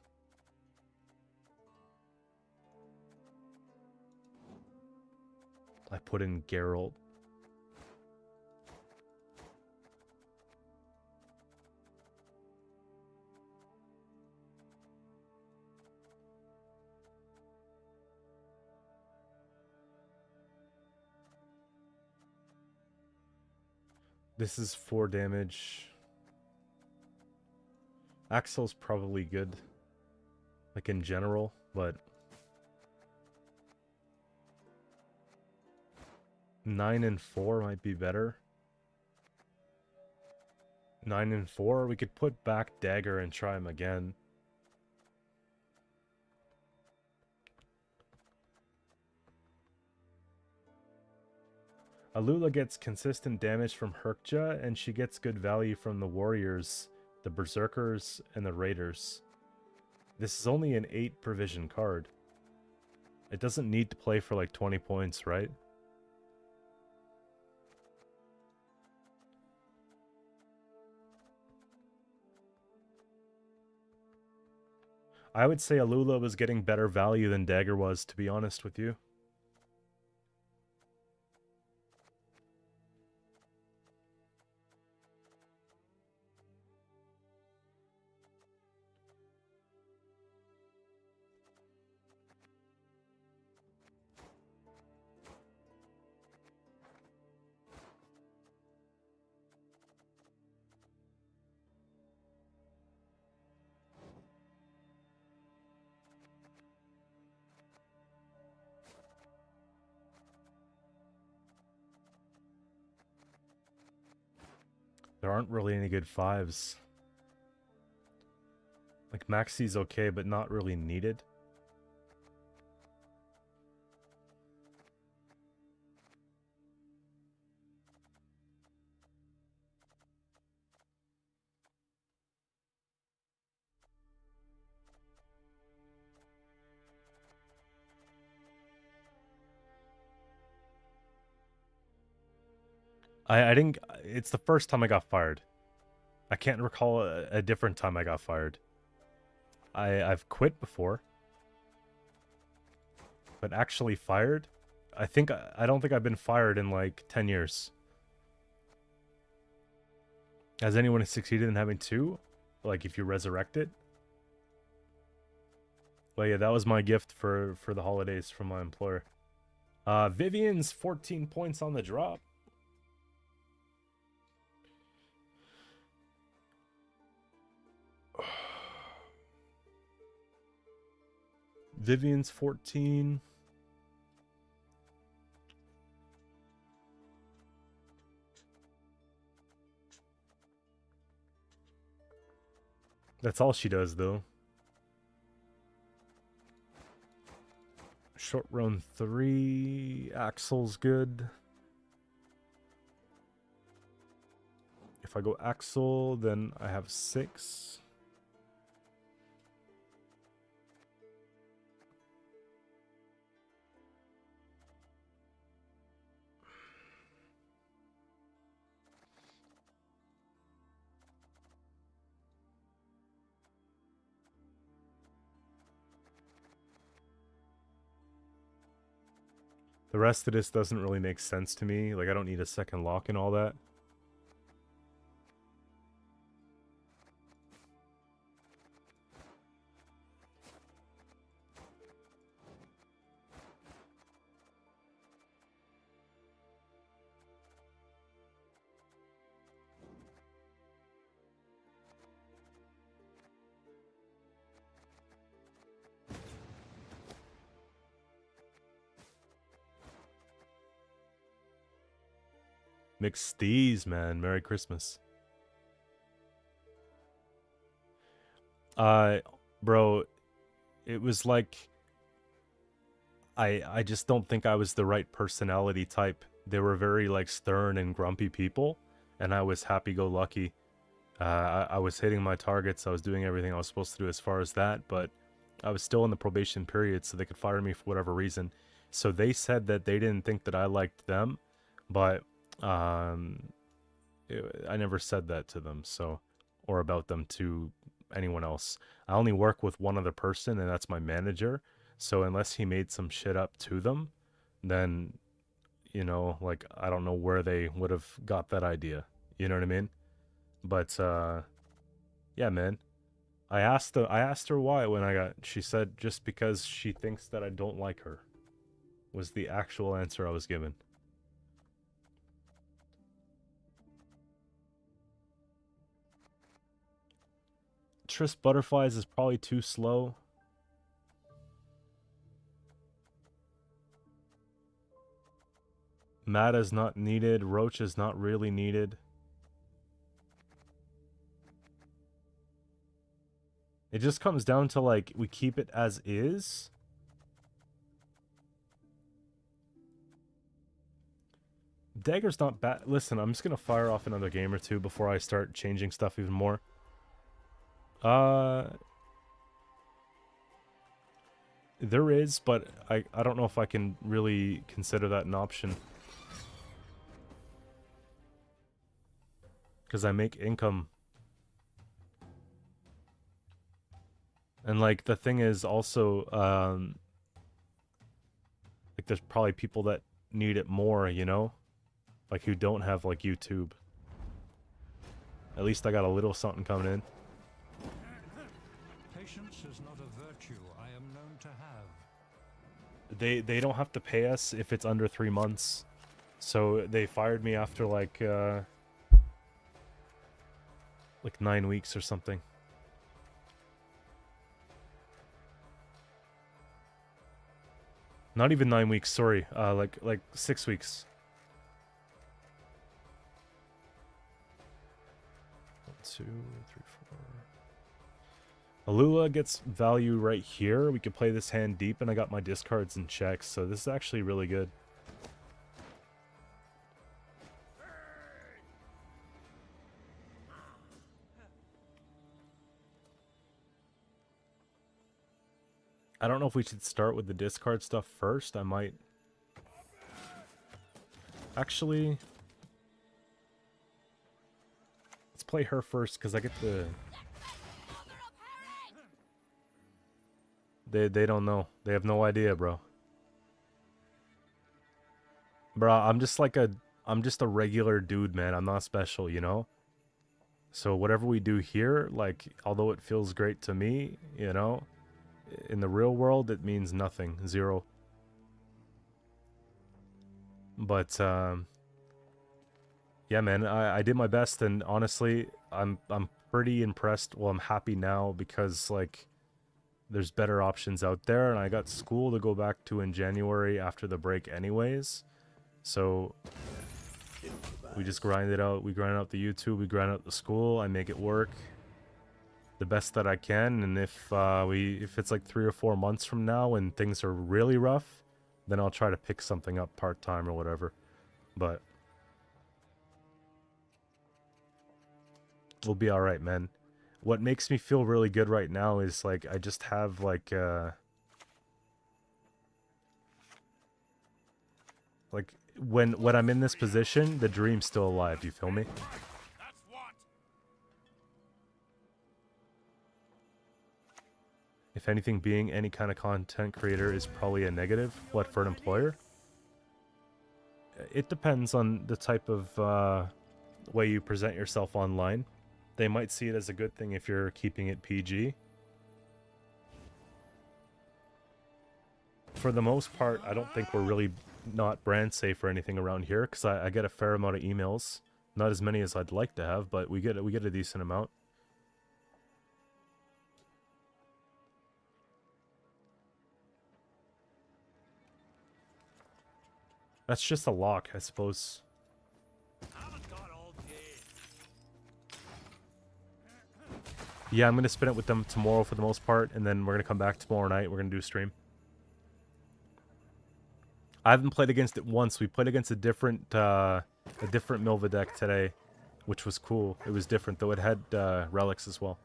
I put in Geralt. This is 4 damage. Axel's probably good. Like in general, but 9 and 4 might be better. 9 and 4, we could put back Dagger and try him again. Alula gets consistent damage from Herkja, and she gets good value from the warriors, the berserkers, and the raiders. This is only an 8 provision card. It doesn't need to play for like 20 points, right? I would say Alula was getting better value than Dagger was, to be honest with you. There aren't really any good 5s. Like, Maxi's okay, but not really needed. I didn't... It's the first time I got fired. I can't recall a different time I got fired. I've quit before. But actually fired? I don't think I've been fired in like 10 years. Has anyone succeeded in having 2? Like if you resurrect it? Well, yeah, that was my gift for the holidays from my employer. Vivian's 14 points on the drop. Vivian's 14. That's all she does, though. Short run 3. Axel's good. If I go Axel, then I have 6. The rest of this doesn't really make sense to me. Like, I don't need a second lock and all that. McSteez, man. Merry Christmas. Bro, it was like... I just don't think I was the right personality type. They were very, like, stern and grumpy people, and I was happy-go-lucky. I was hitting my targets, I was doing everything I was supposed to do as far as that, but I was still in the probation period, so they could fire me for whatever reason. So they said that they didn't think that I liked them, but... I never said that to them, so, or about them to anyone else. I only work with one other person, and that's my manager. So unless he made some shit up to them, then, you know, like, I don't know where they would have got that idea. You know what I mean? But yeah, man. I asked her why when she said just because she thinks that I don't like her. Was the actual answer I was given. Triss Butterflies is probably too slow. Mata is not needed. Roach is not really needed. It just comes down to, like, we keep it as is. Dagger's not bad. Listen, I'm just gonna fire off another game or two before I start changing stuff even more. There is, but I don't know if I can really consider that an option. Because I make income. And like the thing is also, like there's probably people that need it more, you know, like who don't have like YouTube. At least I got a little something coming in. Patience is not a virtue I am known to have. They don't have to pay us if it's under 3 months. So they fired me after like 9 weeks or something. Not even 9 weeks, sorry. Like 6 weeks. 1, 2, 3, 4. Alula gets value right here. We could play this hand deep, and I got my discards and checks, so this is actually really good. I don't know if we should start with the discard stuff first. I might. Actually, let's play her first because I get the. They don't know. They have no idea, bro. Bro, I'm just a regular dude, man. I'm not special, you know? So whatever we do here, like, although it feels great to me, you know, in the real world, it means nothing. 0. But, yeah, man, I did my best, and honestly, I'm pretty impressed. Well, I'm happy now because, like, there's better options out there, and I got school to go back to in January after the break anyways. So we just grind it out. We grind out the YouTube, we grind out the school, I make it work the best that I can, and if it's like 3 or 4 months from now and things are really rough, then I'll try to pick something up part-time or whatever. But we'll be alright, man. What makes me feel really good right now is like I just have like when I'm in this position, the dream's still alive, you feel me? That's what. If anything, being any kind of content creator is probably a negative. What, for an employer? It depends on the type of way you present yourself online. They might see it as a good thing if you're keeping it PG. For the most part, I don't think we're really not brand safe or anything around here, because I get a fair amount of emails. Not as many as I'd like to have, but we get a decent amount. That's just a lock, I suppose. Haven't got all day. Yeah, I'm going to spin it with them tomorrow for the most part, and then we're going to come back tomorrow night. We're going to do a stream. I haven't played against it once. We played against a different Milva deck today, which was cool. It was different, though it had relics as well.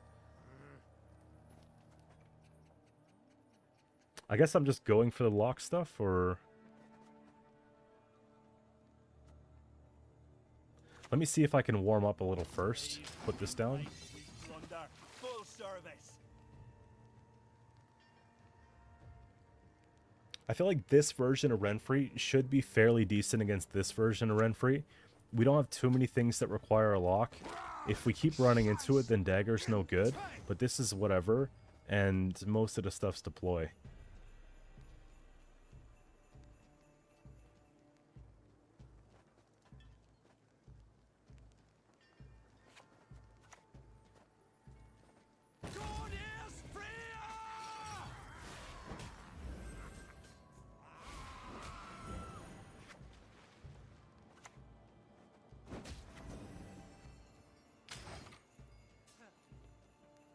I guess I'm just going for the lock stuff, or... Let me see if I can warm up a little first. Put this down. Plunder, full service. I feel like this version of Renfrey should be fairly decent against this version of Renfrey. We don't have too many things that require a lock. If we keep running into it, then Dagger's no good. But this is whatever, and most of the stuff's deploy.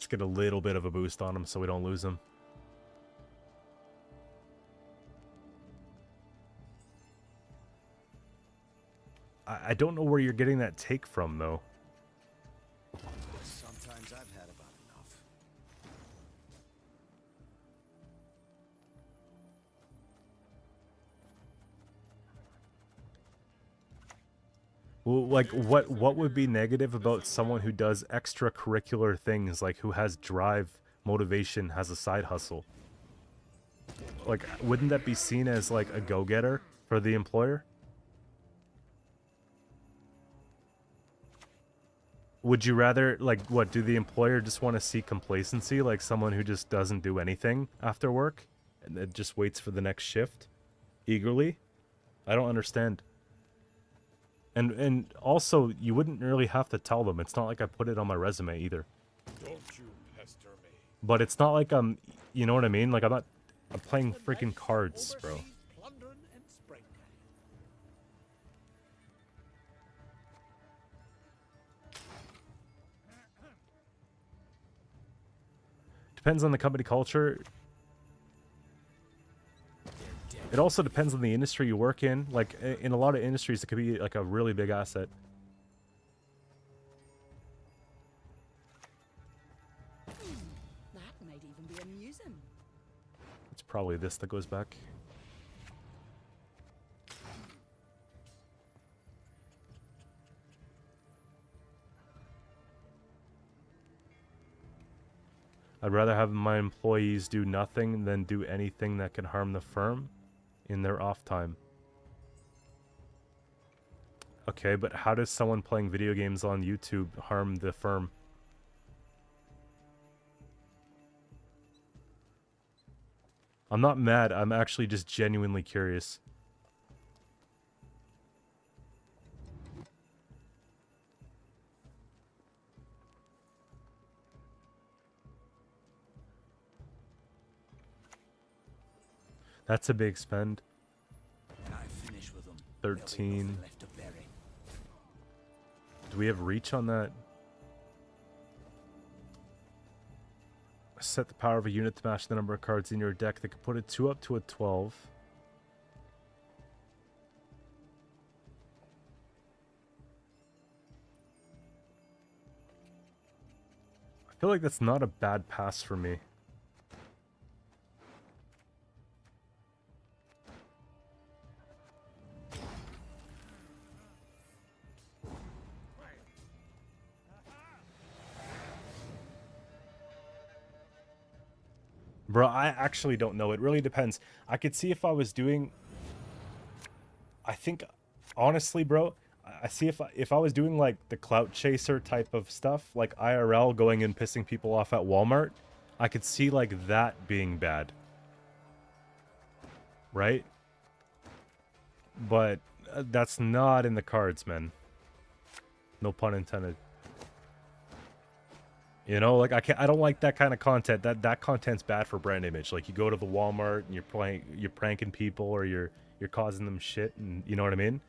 Get a little bit of a boost on him so we don't lose him. I don't know where you're getting that take from, though. Sometimes I've had about enough. Well, like, what would be negative about someone who does extracurricular things, like who has drive motivation has a side hustle. Like, wouldn't that be seen as like a go-getter for the employer? Would you rather, like, what, do the employer just want to see complacency, like someone who just doesn't do anything after work and it just waits for the next shift eagerly? I don't understand. And also, you wouldn't really have to tell them. It's not like I put it on my resume either. Don't you pester me. But it's not like you know what I mean? Like, I'm playing freaking cards, bro. Overseas plundering and spray painting. Depends on the company culture. It also depends on the industry you work in. Like, in a lot of industries, it could be like a really big asset. That might even be amusing. It's probably this that goes back. I'd rather have my employees do nothing than do anything that can harm the firm in their off time. Okay, but how does someone playing video games on YouTube harm the firm? I'm not mad, I'm actually just genuinely curious. That's a big spend. I finish with them. 13. Left to bury. Do we have reach on that? Set the power of a unit to match the number of cards in your deck that can put a 2 up to a 12. I feel like that's not a bad pass for me. Bro, I actually don't know. It really depends. I could see if I was doing... I think, honestly, bro, I see if I was doing, like, the clout chaser type of stuff, like IRL, going and pissing people off at Walmart, I could see, like, that being bad. Right? But that's not in the cards, man. No pun intended. You know, like I don't like that kind of content. That content's bad for brand image. Like, you go to the Walmart and you're pranking people, or you're causing them shit, and you know what I mean?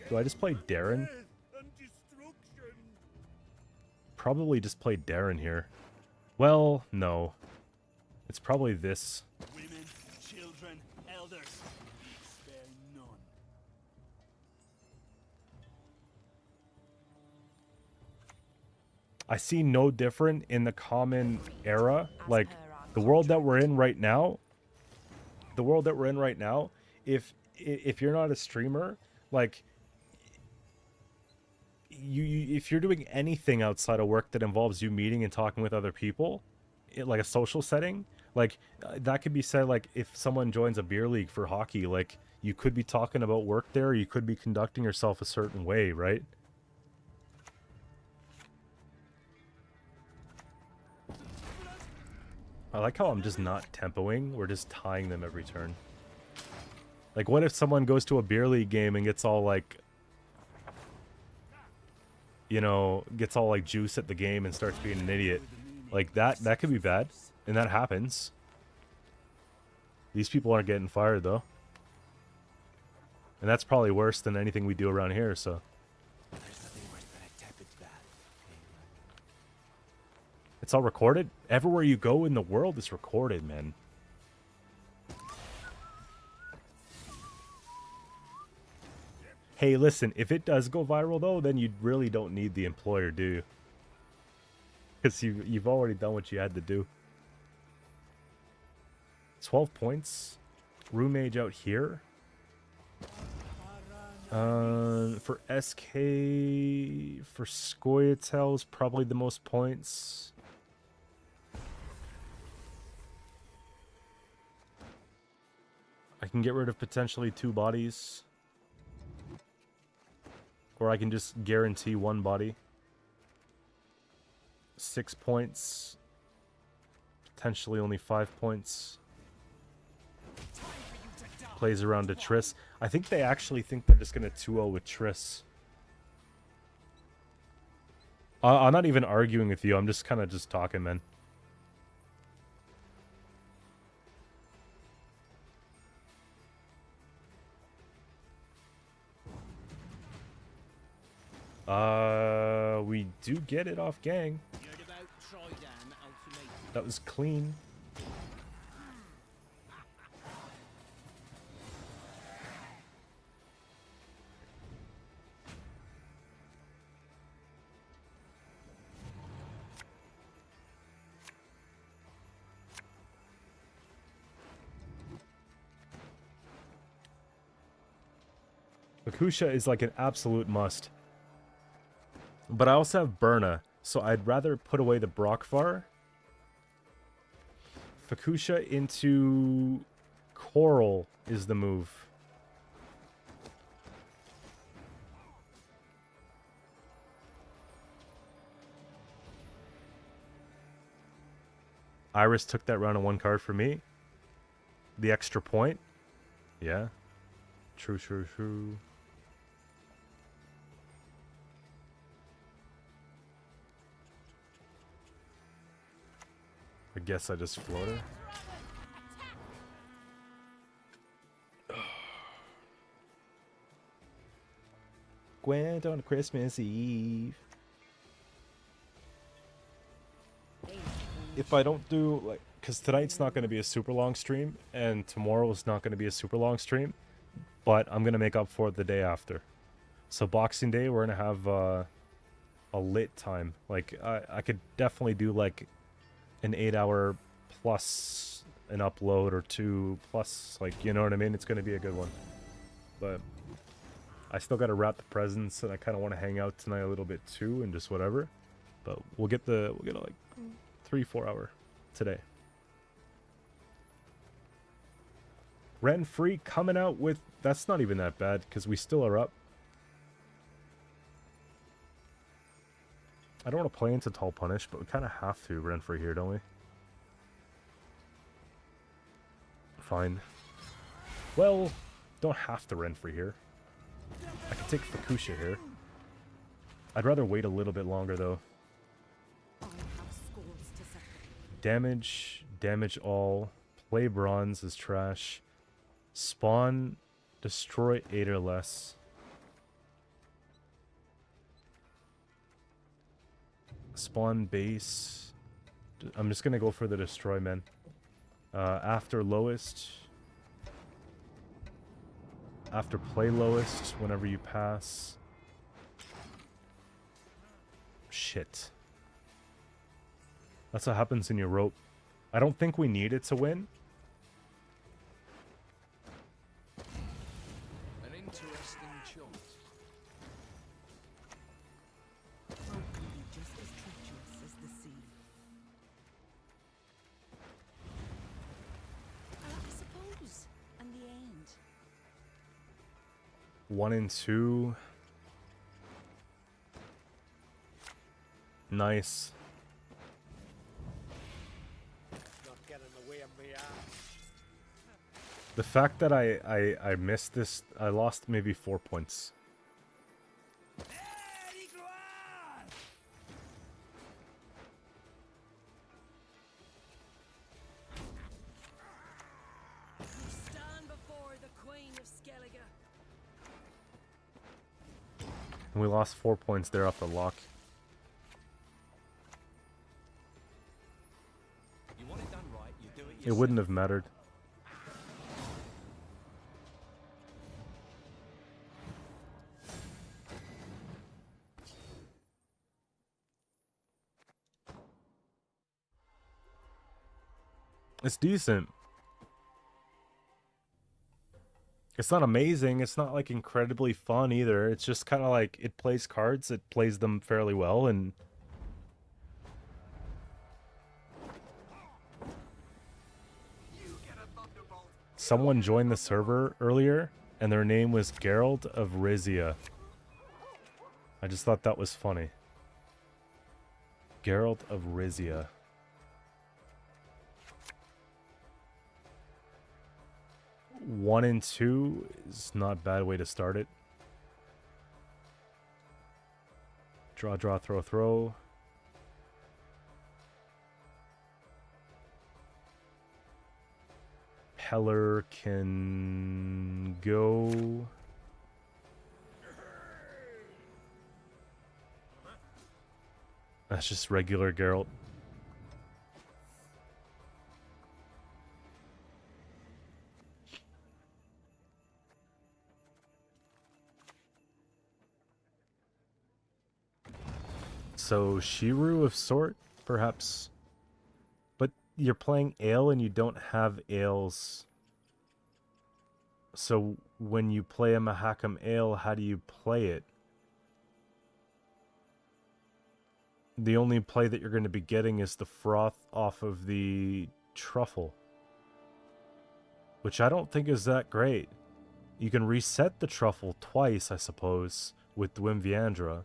Do I just play Darren? Probably just play Darren here. Well, no. It's probably this. Women, children, elders. Spare none. I see no different in the common era. Like, the world that we're in right now, if you're not a streamer, like, if you're doing anything outside of work that involves you meeting and talking with other people, like a social setting, like, that could be said, like, if someone joins a beer league for hockey, like, you could be talking about work there, or you could be conducting yourself a certain way, right? I like how I'm just not tempoing. We're just tying them every turn. Like, what if someone goes to a beer league game and gets all, like, you know, gets all, like, juice at the game and starts being an idiot? Like, that could be bad. And that happens. These people aren't getting fired, though. And that's probably worse than anything we do around here, so. There's nothing worse than a tepid bath. It's all recorded? Everywhere you go in the world is recorded, man. Hey, listen, if it does go viral, though, then you really don't need the employer, do you? Because you've already done what you had to do. 12 points. Room age out here. For SK, for Scoia'tael is probably the most points. I can get rid of potentially 2 bodies. Or I can just guarantee 1 body. 6 points. Potentially only 5 points. Plays around to Triss. I think they actually think they're just going to 2-0 with Triss. I'm not even arguing with you. I'm just kind of just talking, man. We do get it off gang. That was clean. Akusha is like an absolute must. But I also have Burna, so I'd rather put away the Brockvar. Fakusha into Coral is the move. Iris took that round of 1 card for me. The extra point. Yeah. True, true, true. I guess I just float her. Gwent on Christmas Eve. If I don't do, like, because tonight's not going to be a super long stream, and tomorrow's not going to be a super long stream, but I'm going to make up for it the day after. So Boxing Day, we're going to have a lit time. Like, I could definitely do, like, an 8-hour plus an upload or 2 plus, like, you know what I mean? It's going to be a good one. But I still got to wrap the presents, and I kind of want to hang out tonight a little bit too, and just whatever. But we'll get like 3-4 hour today. Rent Free coming out with, that's not even that bad because we still are up. I don't want to play into Tall Punish, but we kind of have to Rent Free here, don't we? Fine. Well, don't have to Rent Free here. I can take Fakusha here. I'd rather wait a little bit longer though. Damage, damage all. Play bronze is trash. Spawn, destroy 8 or less. Spawn base. I'm just gonna go for the destroy, man. After lowest. After play lowest, whenever you pass. Shit. That's what happens in your rope. I don't think we need it to win. An interesting choice. Hope can be just as treacherous as the sea. I suppose. And the end. 1 and 2. Nice. Not getting away of me, The fact that I missed this, I lost maybe 4 points. Stand before the Queen of Skellige. And we lost 4 points there off the lock. You want it done right, you do it It yourself. wouldn't have mattered. It's decent. It's not amazing. It's not like incredibly fun either. It's just kind of like it plays cards. It plays them fairly well, and someone joined the server earlier, and their name was Geralt of Rivia. I just thought that was funny. Geralt of Rivia. 1 and 2 is not a bad way to start it. Draw, draw, throw, throw. Heller can go. That's just regular Geralt. So Shiru of sort, perhaps. But you're playing Ale and you don't have ales. So when you play a Mahakam Ale, how do you play it? The only play that you're going to be getting is the froth off of the truffle. Which I don't think is that great. You can reset the truffle twice, I suppose, with Dwim Viandra.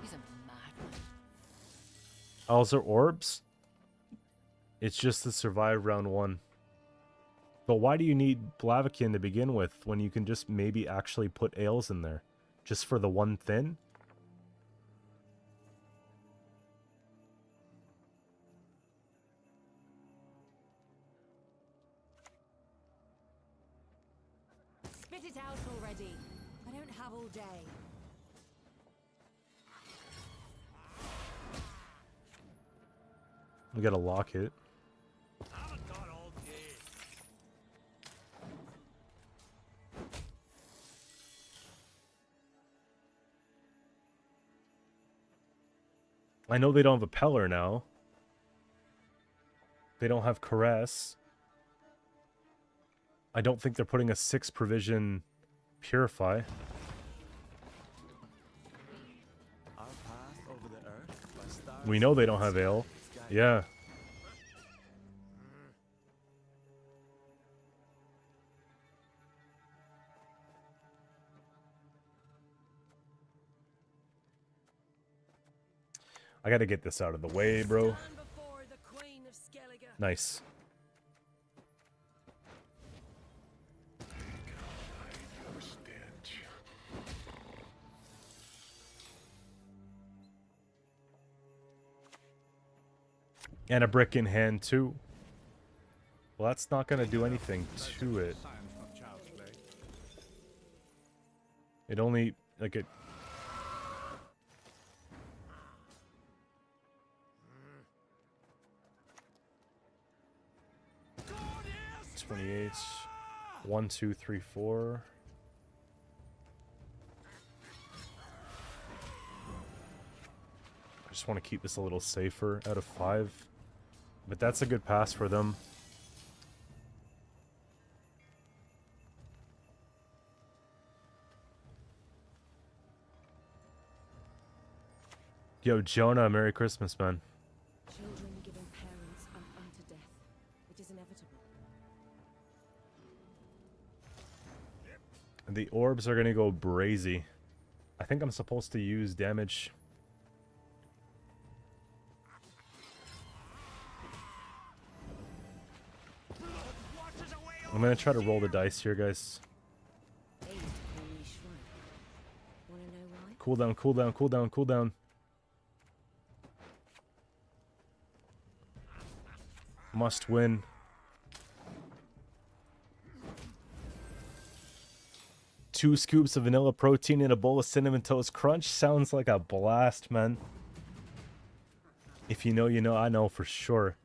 He's a madman. Also, orbs? It's just to survive round 1. But why do you need Blaviken to begin with when you can just maybe actually put ales in there? Just for the one thin? Spit it out already. I don't have all day. We gotta lock it. Haven't got all day. I know they don't have a Peller now. They don't have Caress. I don't think they're putting a 6 provision Purify. Our path over the earth by stars We know they don't have Ale. Yeah. I gotta get this out of the way, bro. Stand before the Queen of Skellige. Nice. And a brick in hand, too. Well, that's not gonna do anything to it. Science, not child's play. It only, like, it... God is 28. 1, 2, 3, 4. I just want to keep this a little safer out of 5. But that's a good pass for them. Yo, Jonah, Merry Christmas, man. Children given parents unto death. It is inevitable. The orbs are gonna go brazy. I think I'm supposed to use damage. I'm gonna try to roll the dice here, guys. Aid Holy Shrine. Wanna know why? Cool down, cool down, cool down, cool down. Must win. Two scoops of vanilla protein in a bowl of cinnamon toast crunch sounds like a blast, man. If you know, you know. I know for sure.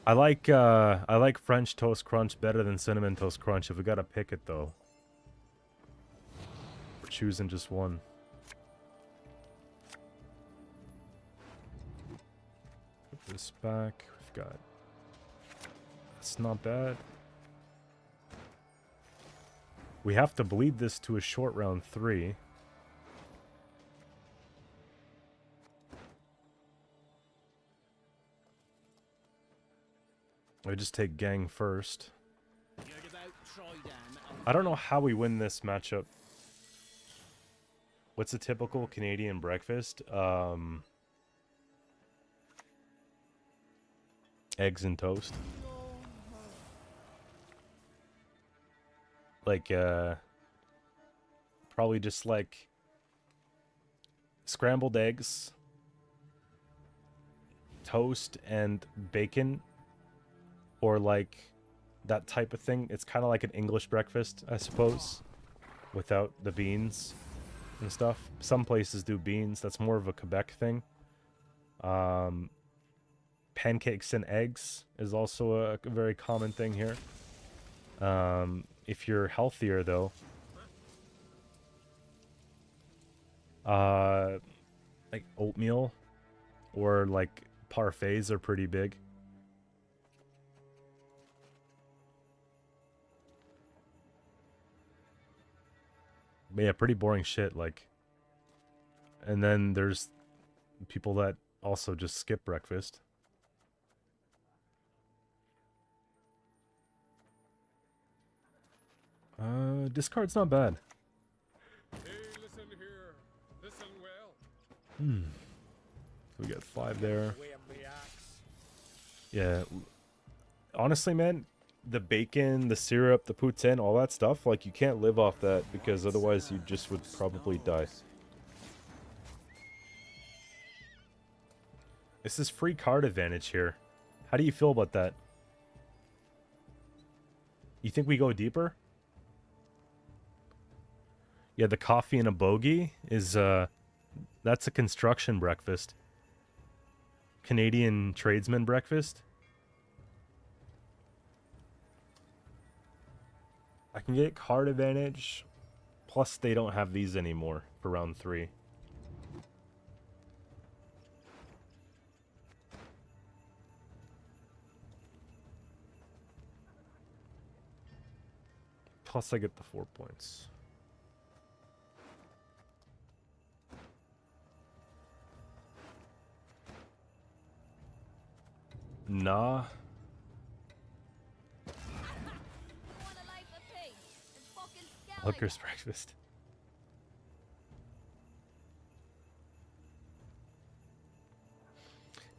I like French toast crunch better than cinnamon toast crunch if we gotta pick it though. choosing just one. Put this back. We've got... That's not bad. We have to bleed this to a short round 3. I just take gang first. I don't know how we win this matchup. What's a typical Canadian breakfast? Eggs and toast. Like, probably just like scrambled eggs, toast, and bacon, or like that type of thing. It's kind of like an English breakfast, I suppose, without the beans and stuff. Some places do beans. That's more of a Quebec thing. Pancakes and eggs is also a very common thing here. If you're healthier, though, like oatmeal or like parfaits are pretty big. But yeah, pretty boring shit, like. And then there's people that also just skip breakfast. Discard's not bad. Hey, listen here. Listen well. So we got 5 there. Yeah. Honestly, man, the bacon, the syrup, the poutine, all that stuff, like, you can't live off that because otherwise you just would probably die. This is free card advantage here. How do you feel about that? You think we go deeper? Yeah, the coffee and a bogey is, that's a construction breakfast. Canadian tradesman breakfast. I can get card advantage. Plus, they don't have these anymore for round 3. Plus, I get the 4 points. Nah. Hooker's breakfast.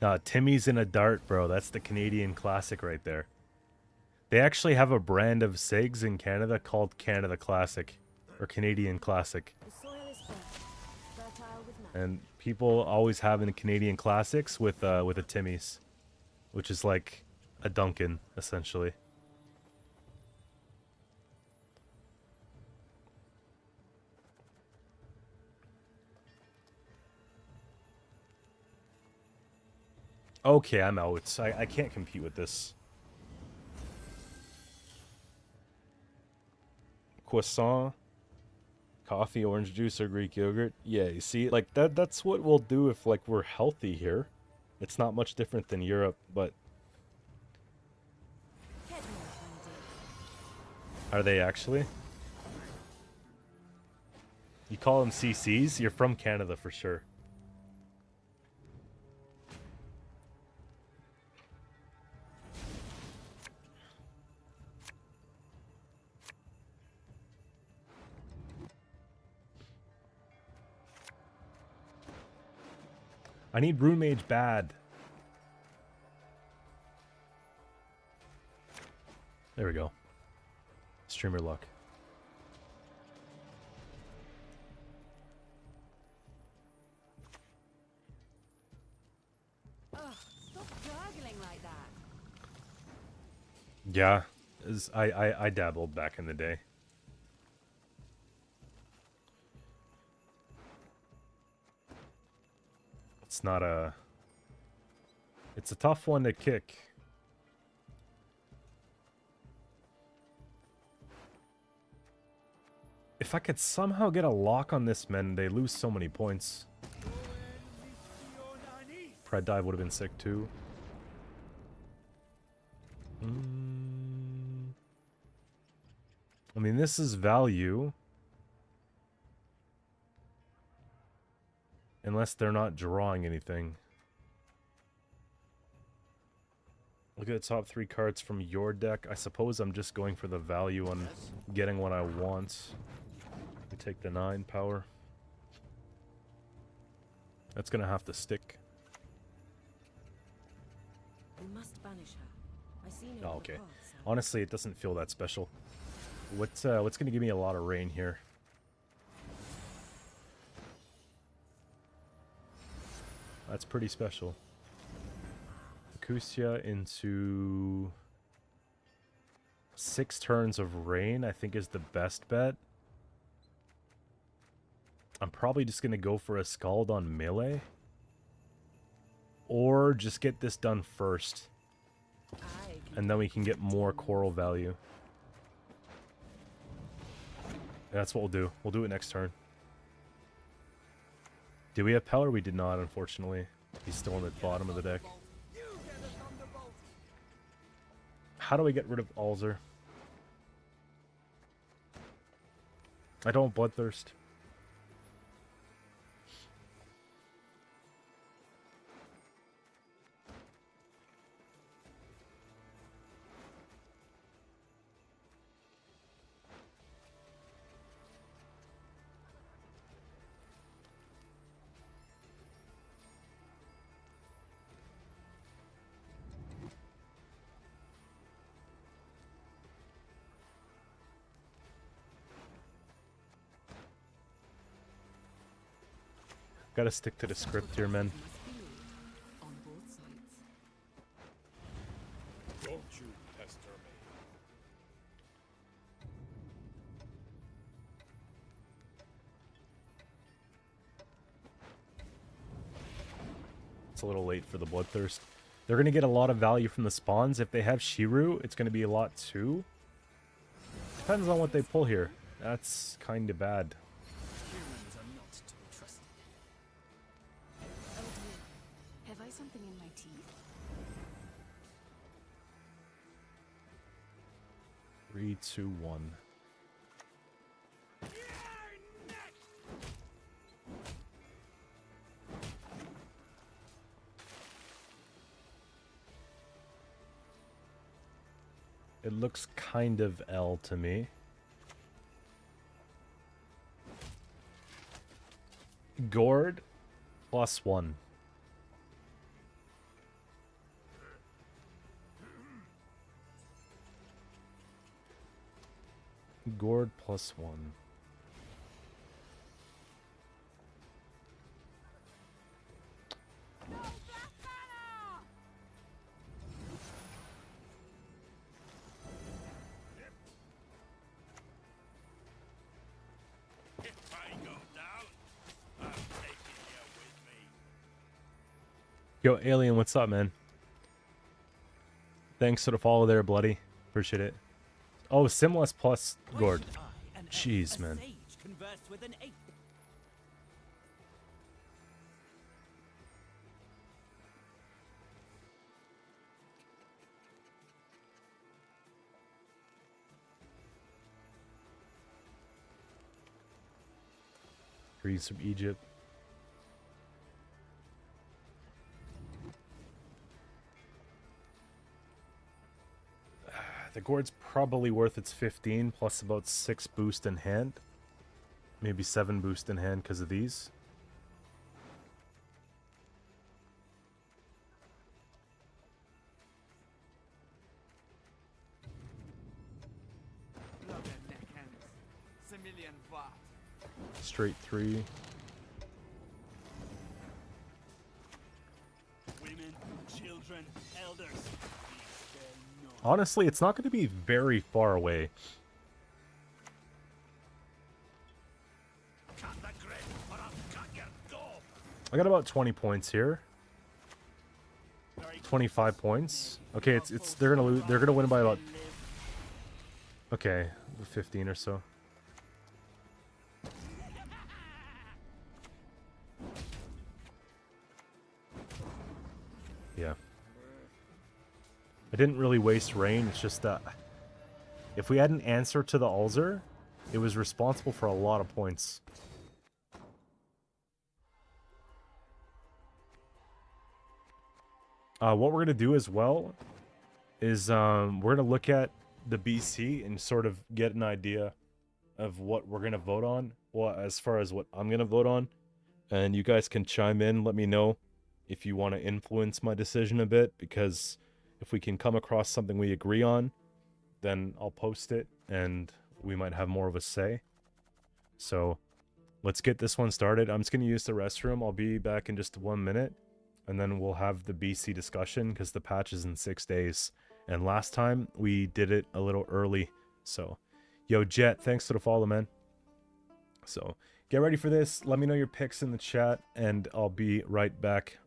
Nah, Timmy's in a dart, bro. That's the Canadian classic right there. They actually have a brand of cigs in Canada called Canada Classic. Or Canadian Classic. The soil is fertile with man. And people always have in the Canadian Classics with a Timmy's. Which is like a Dunkin', essentially. Okay, I'm out. I can't compete with this. Croissant, coffee, orange juice, or Greek yogurt. Yeah, you see, like that's what we'll do if like we're healthy here. It's not much different than Europe, but are they actually? You call them CCs? You're from Canada for sure. I need Rune Mage bad. There we go. Streamer luck. Ugh, stop gargling like that. Yeah, I dabbled back in the day. It's not a... It's a tough one to kick. If I could somehow get a lock on this, men, they lose so many points. Pred dive would have been sick too. I mean, this is value. Unless they're not drawing anything. Look at the top 3 cards from your deck. I suppose I'm just going for the value on getting what I want. We take the 9 power. That's gonna have to stick. We must banish her. I see no Oh, other okay. path, sir. Honestly, it doesn't feel that special. What's gonna give me a lot of rain here? That's pretty special. Acusia into 6 turns of rain, I think is the best bet. I'm probably just gonna go for a Scald on melee. Or just get this done first. And then we can get more coral value. That's what we'll do. We'll do it next turn. Did we have Peller? We did not, unfortunately. He's still on the bottom of the deck. How do I get rid of Alzer? I don't Bloodthirst. Gotta stick to the script here, men. On both sides. Don't you pester me. It's a little late for the Bloodthirst. They're gonna get a lot of value from the spawns. If they have Shiru, it's gonna be a lot too. Depends on what they pull here. That's kinda bad. Humans are not to be trusted. Oh dear. Have I something in my teeth? 3, 2, 1. It looks kind of L to me. Gourd +1. Gourd +1. If I go down, I'm taking you with me. Yo, Alien, what's up, man? Thanks for the follow there, Bloody. Appreciate it. Oh, Simless plus Gourd. Why should I, an elf, Jeez, a man. sage, converse with an ape? Greece from Egypt. The Gourd's probably worth its 15 plus about 6 boost in hand. Maybe 7 boost in hand because of these. Love their neckhands. Similian Vart. Straight 3. Women, children, elders. These spare none. Honestly, it's not going to be very far away. Cut the grid, or I'll cut your jaw. I got about 20 points here. Very 25 points. Okay, it's they're gonna lose. They're gonna win by about live. okay 15 or so. Yeah. I didn't really waste rain. It's just that if we had an answer to the Ulzer, it was responsible for a lot of points. What we're going to do as well is we're going to look at the BC and sort of get an idea of what we're going to vote on. Well, as far as what I'm going to vote on. And you guys can chime in, let me know if you want to influence my decision a bit, because if we can come across something we agree on, then I'll post it and we might have more of a say. So let's get this one started. I'm just going to use the restroom. I'll be back in just 1 minute, and then we'll have the BC discussion because the patch is in 6 days. And last time we did it a little early. So, yo, Jet, thanks for the follow, man. So get ready for this. Let me know your picks in the chat, and I'll be right back.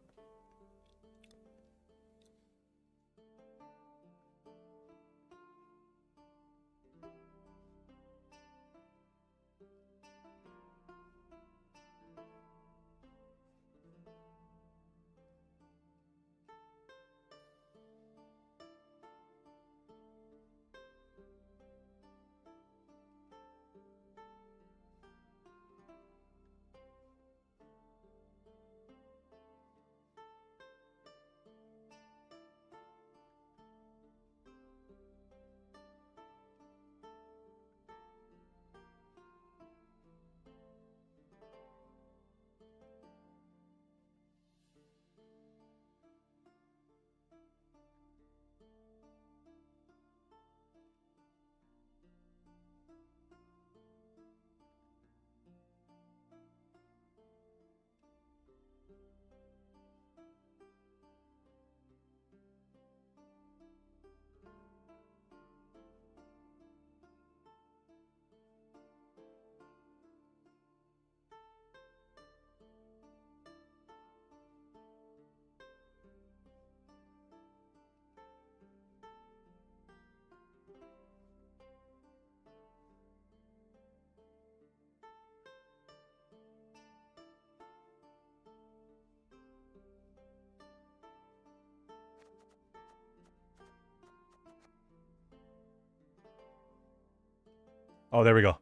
Oh, there we go.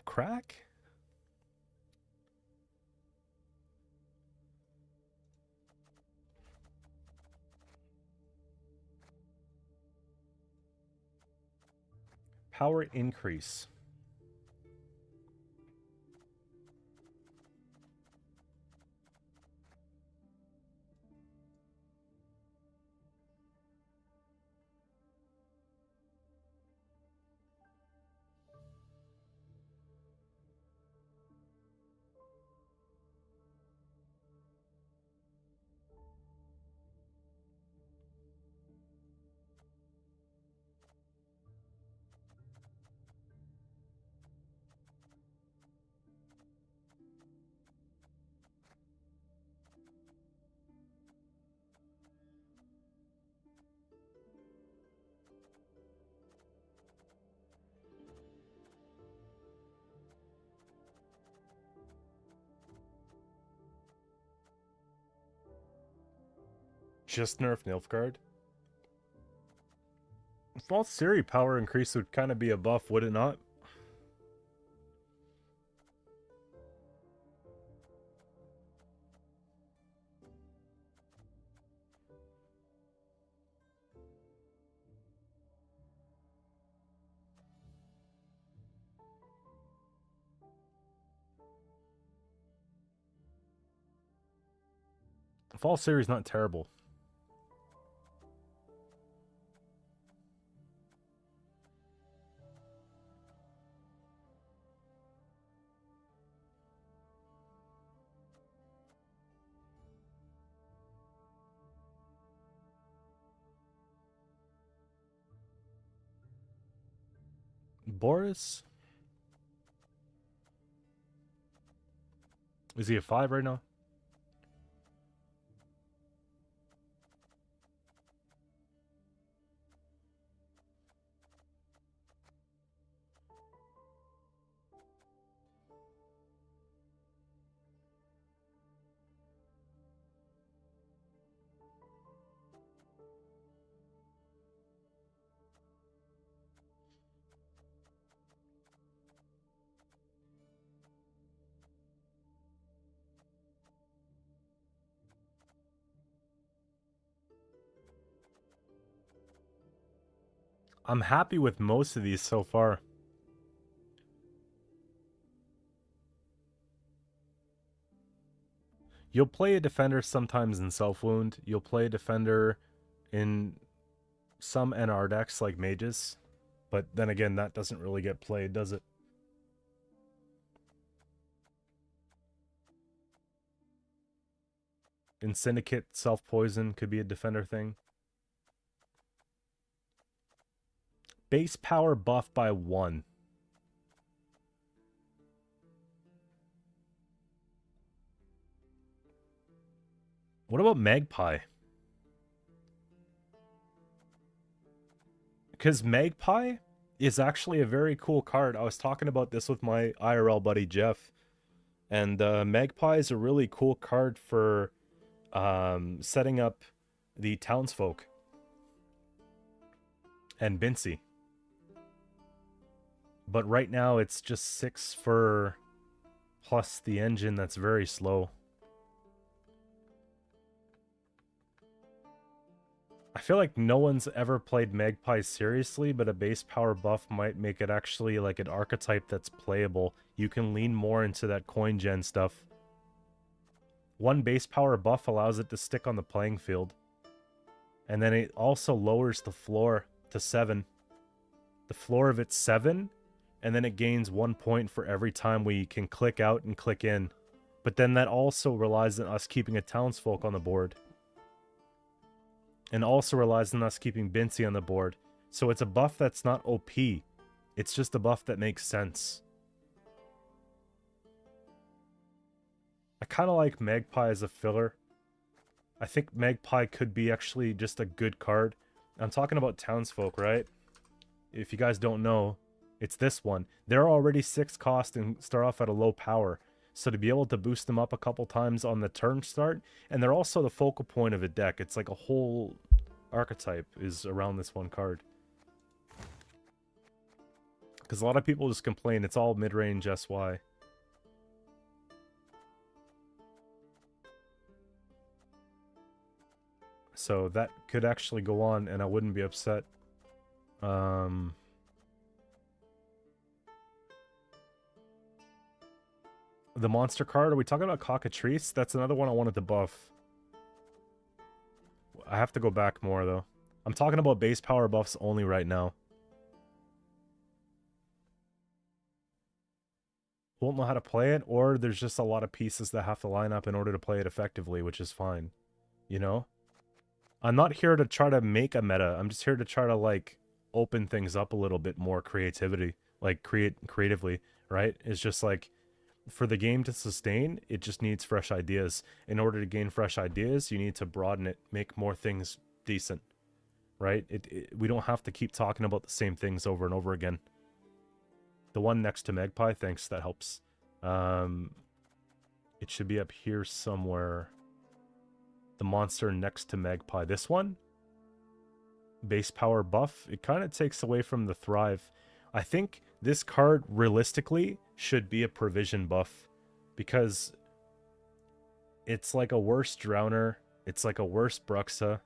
Crack? Power increase. Just nerf Nilfgaard. False Siri power increase would kind of be a buff, would it not? False Siri is not terrible. Boris? Is he a 5 right now? I'm happy with most of these so far. You'll play a defender sometimes in self-wound. You'll play a defender in some NR decks like mages. But then again, that doesn't really get played, does it? In Syndicate, self-poison could be a defender thing. Base power buff by 1. What about Magpie? Because Magpie is actually a very cool card. I was talking about this with my IRL buddy Jeff. And Magpie is a really cool card for setting up the townsfolk. And Bincy. But right now it's just 6 for plus the engine that's very slow. I feel like no one's ever played Magpie seriously, but a base power buff might make it actually like an archetype that's playable. You can lean more into that coin gen stuff. 1 base power buff allows it to stick on the playing field. And then it also lowers the floor to 7. The floor of it's 7, and then it gains 1 point for every time we can click out and click in. But then that also relies on us keeping a townsfolk on the board. And also relies on us keeping Bincy on the board. So it's a buff that's not OP. It's just a buff that makes sense. I kind of like Magpie as a filler. I think Magpie could be actually just a good card. I'm talking about townsfolk, right? If you guys don't know, it's this one. They're already 6 cost and start off at a low power. So to be able to boost them up a couple times on the turn start, and they're also the focal point of a deck. It's like a whole archetype is around this one card. Because a lot of people just complain it's all mid-range SY. So that could actually go on and I wouldn't be upset. The monster card, are we talking about Cockatrice? That's another one I wanted to buff. I have to go back more, though. I'm talking about base power buffs only right now. Won't know how to play it, or there's just a lot of pieces that have to line up in order to play it effectively, which is fine. You know? I'm not here to try to make a meta. I'm just here to try to, like, open things up a little bit more creativity. Like, creatively, right? It's just like, for the game to sustain, it just needs fresh ideas. In order to gain fresh ideas, you need to broaden it, make more things decent, right? We don't have to keep talking about the same things over and over again. The one next to Magpie, thanks, that helps. It should be up here somewhere. The monster next to Magpie. This one? Base power buff. It kind of takes away from the Thrive. I think this card, realistically, should be a provision buff. Because it's like a worse Drowner. It's like a worse Bruxa.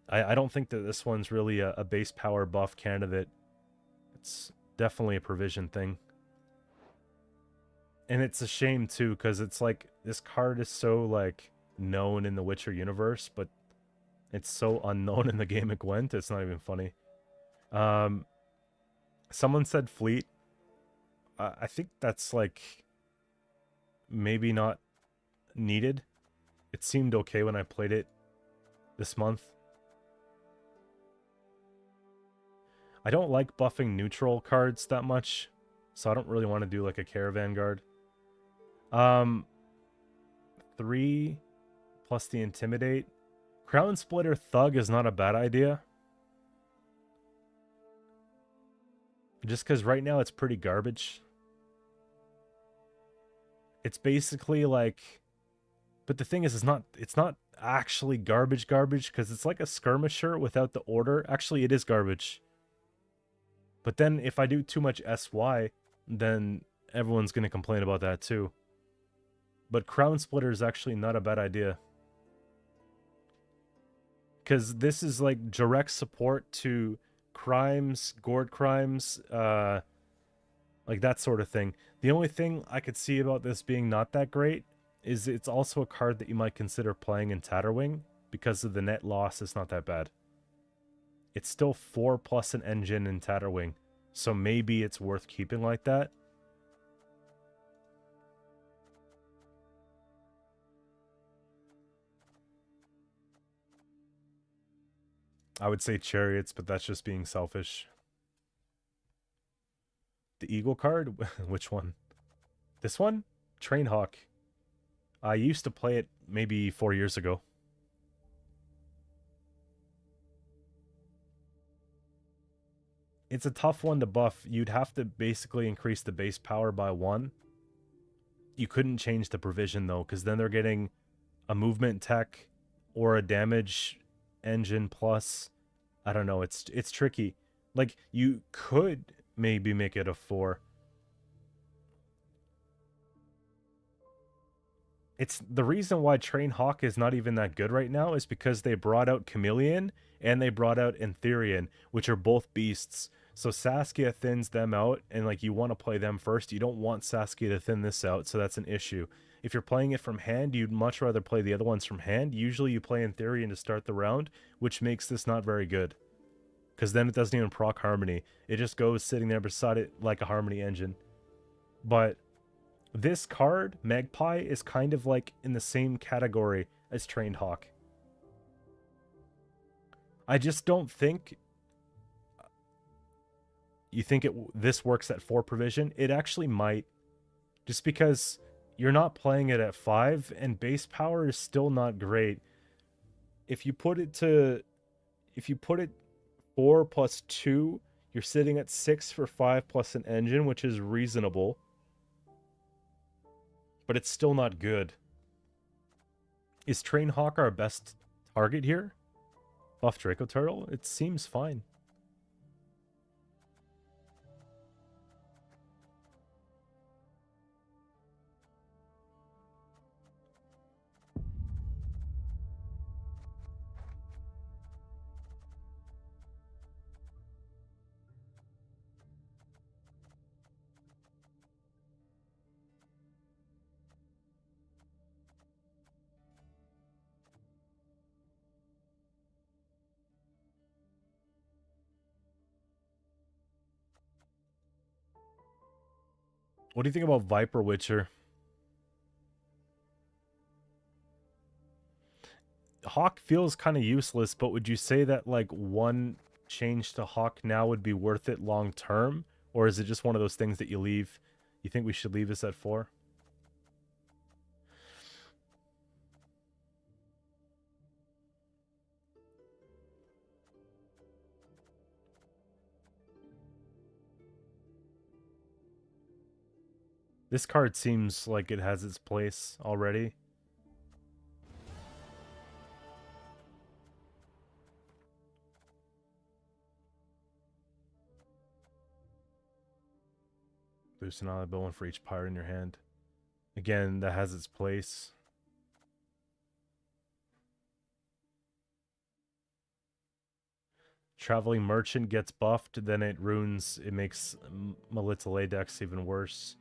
I don't think that this one's really a base power buff candidate. It's definitely a provision thing. And it's a shame, too, because it's like, this card is so, like, known in the Witcher universe, but it's so unknown in the game of Gwent, it's not even funny. Someone said Fleet. I think that's, like, maybe not needed. It seemed okay when I played it this month. I don't like buffing neutral cards that much, so I don't really want to do, like, a Caravan Guard. 3 plus the Intimidate. Crown Splitter Thug is not a bad idea. Just because right now it's pretty garbage. It's basically like... But the thing is, it's not actually garbage because it's like a skirmisher without the order. Actually, it is garbage. But then if I do too much SY, then everyone's going to complain about that too. But Crown Splitter is actually not a bad idea. because this is like direct support to crimes, gourd crimes, like that sort of thing. The only thing I could see about this being not that great is it's also a card that you might consider playing in Tatterwing because of the net loss. It's not that bad. It's still 4 plus an engine in Tatterwing, so maybe it's worth keeping like that. I would say Chariots, but that's just being selfish. The Eagle card? Which one? This one? Trainhawk. I used to play it maybe 4 years ago. It's a tough one to buff. You'd have to basically increase the base power by 1. You couldn't change the provision though, because then they're getting a movement tech or a damage engine plus. I don't know, it's tricky. Like, you could maybe make it a 4. It's the reason why Trainhawk is not even that good right now is because they brought out Chameleon and they brought out Entherian, which are both beasts. So Saskia thins them out, and like you want to play them first. You don't want Saskia to thin this out, so that's an issue. If you're playing it from hand, you'd much rather play the other ones from hand. Usually you play Entherian to start the round, which makes this not very good. Because then it doesn't even proc Harmony. It just goes sitting there beside it like a Harmony engine. But this card, Magpie, is kind of like in the same category as Trained Hawk. I just don't think... You think this works at 4 provision? It actually might. Just because you're not playing it at 5, and base power is still not great. If you put it 4 plus 2, you're sitting at 6 for 5 plus an engine, which is reasonable. But it's still not good. Is Trainhawk our best target here? Buff Draco Turtle? It seems fine. What do you think about Viper Witcher? Hawk feels kind of useless, but would you say that like one change to Hawk now would be worth it long term? Or is it just one of those things that you leave? You think we should leave this at 4? This card seems like it has its place already. Boost another one for each pirate in your hand. Again, that has its place. Traveling Merchant gets buffed, then it ruins, it makes Melitele decks even worse.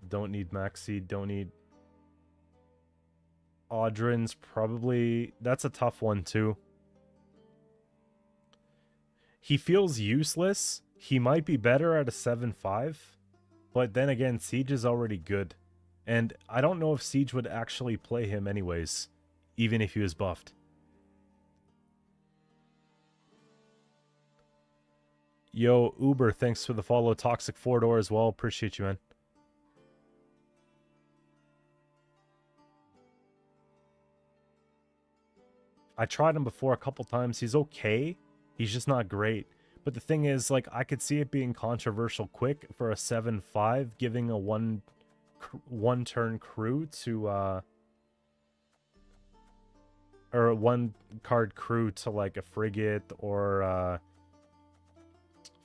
Don't need Maxi, don't need... Audrin's probably... That's a tough one too. He feels useless. He might be better at a 7-5. But then again, Siege is already good. And I don't know if Siege would actually play him anyways. Even if he was buffed. Yo, Uber, thanks for the follow. Toxic 4-door as well. Appreciate you, man. I tried him before a couple times. He's okay. He's just not great. But the thing is, like, I could see it being controversial quick for a 7-5, giving a one-turn crew to, or a one-card crew to, like, a frigate or,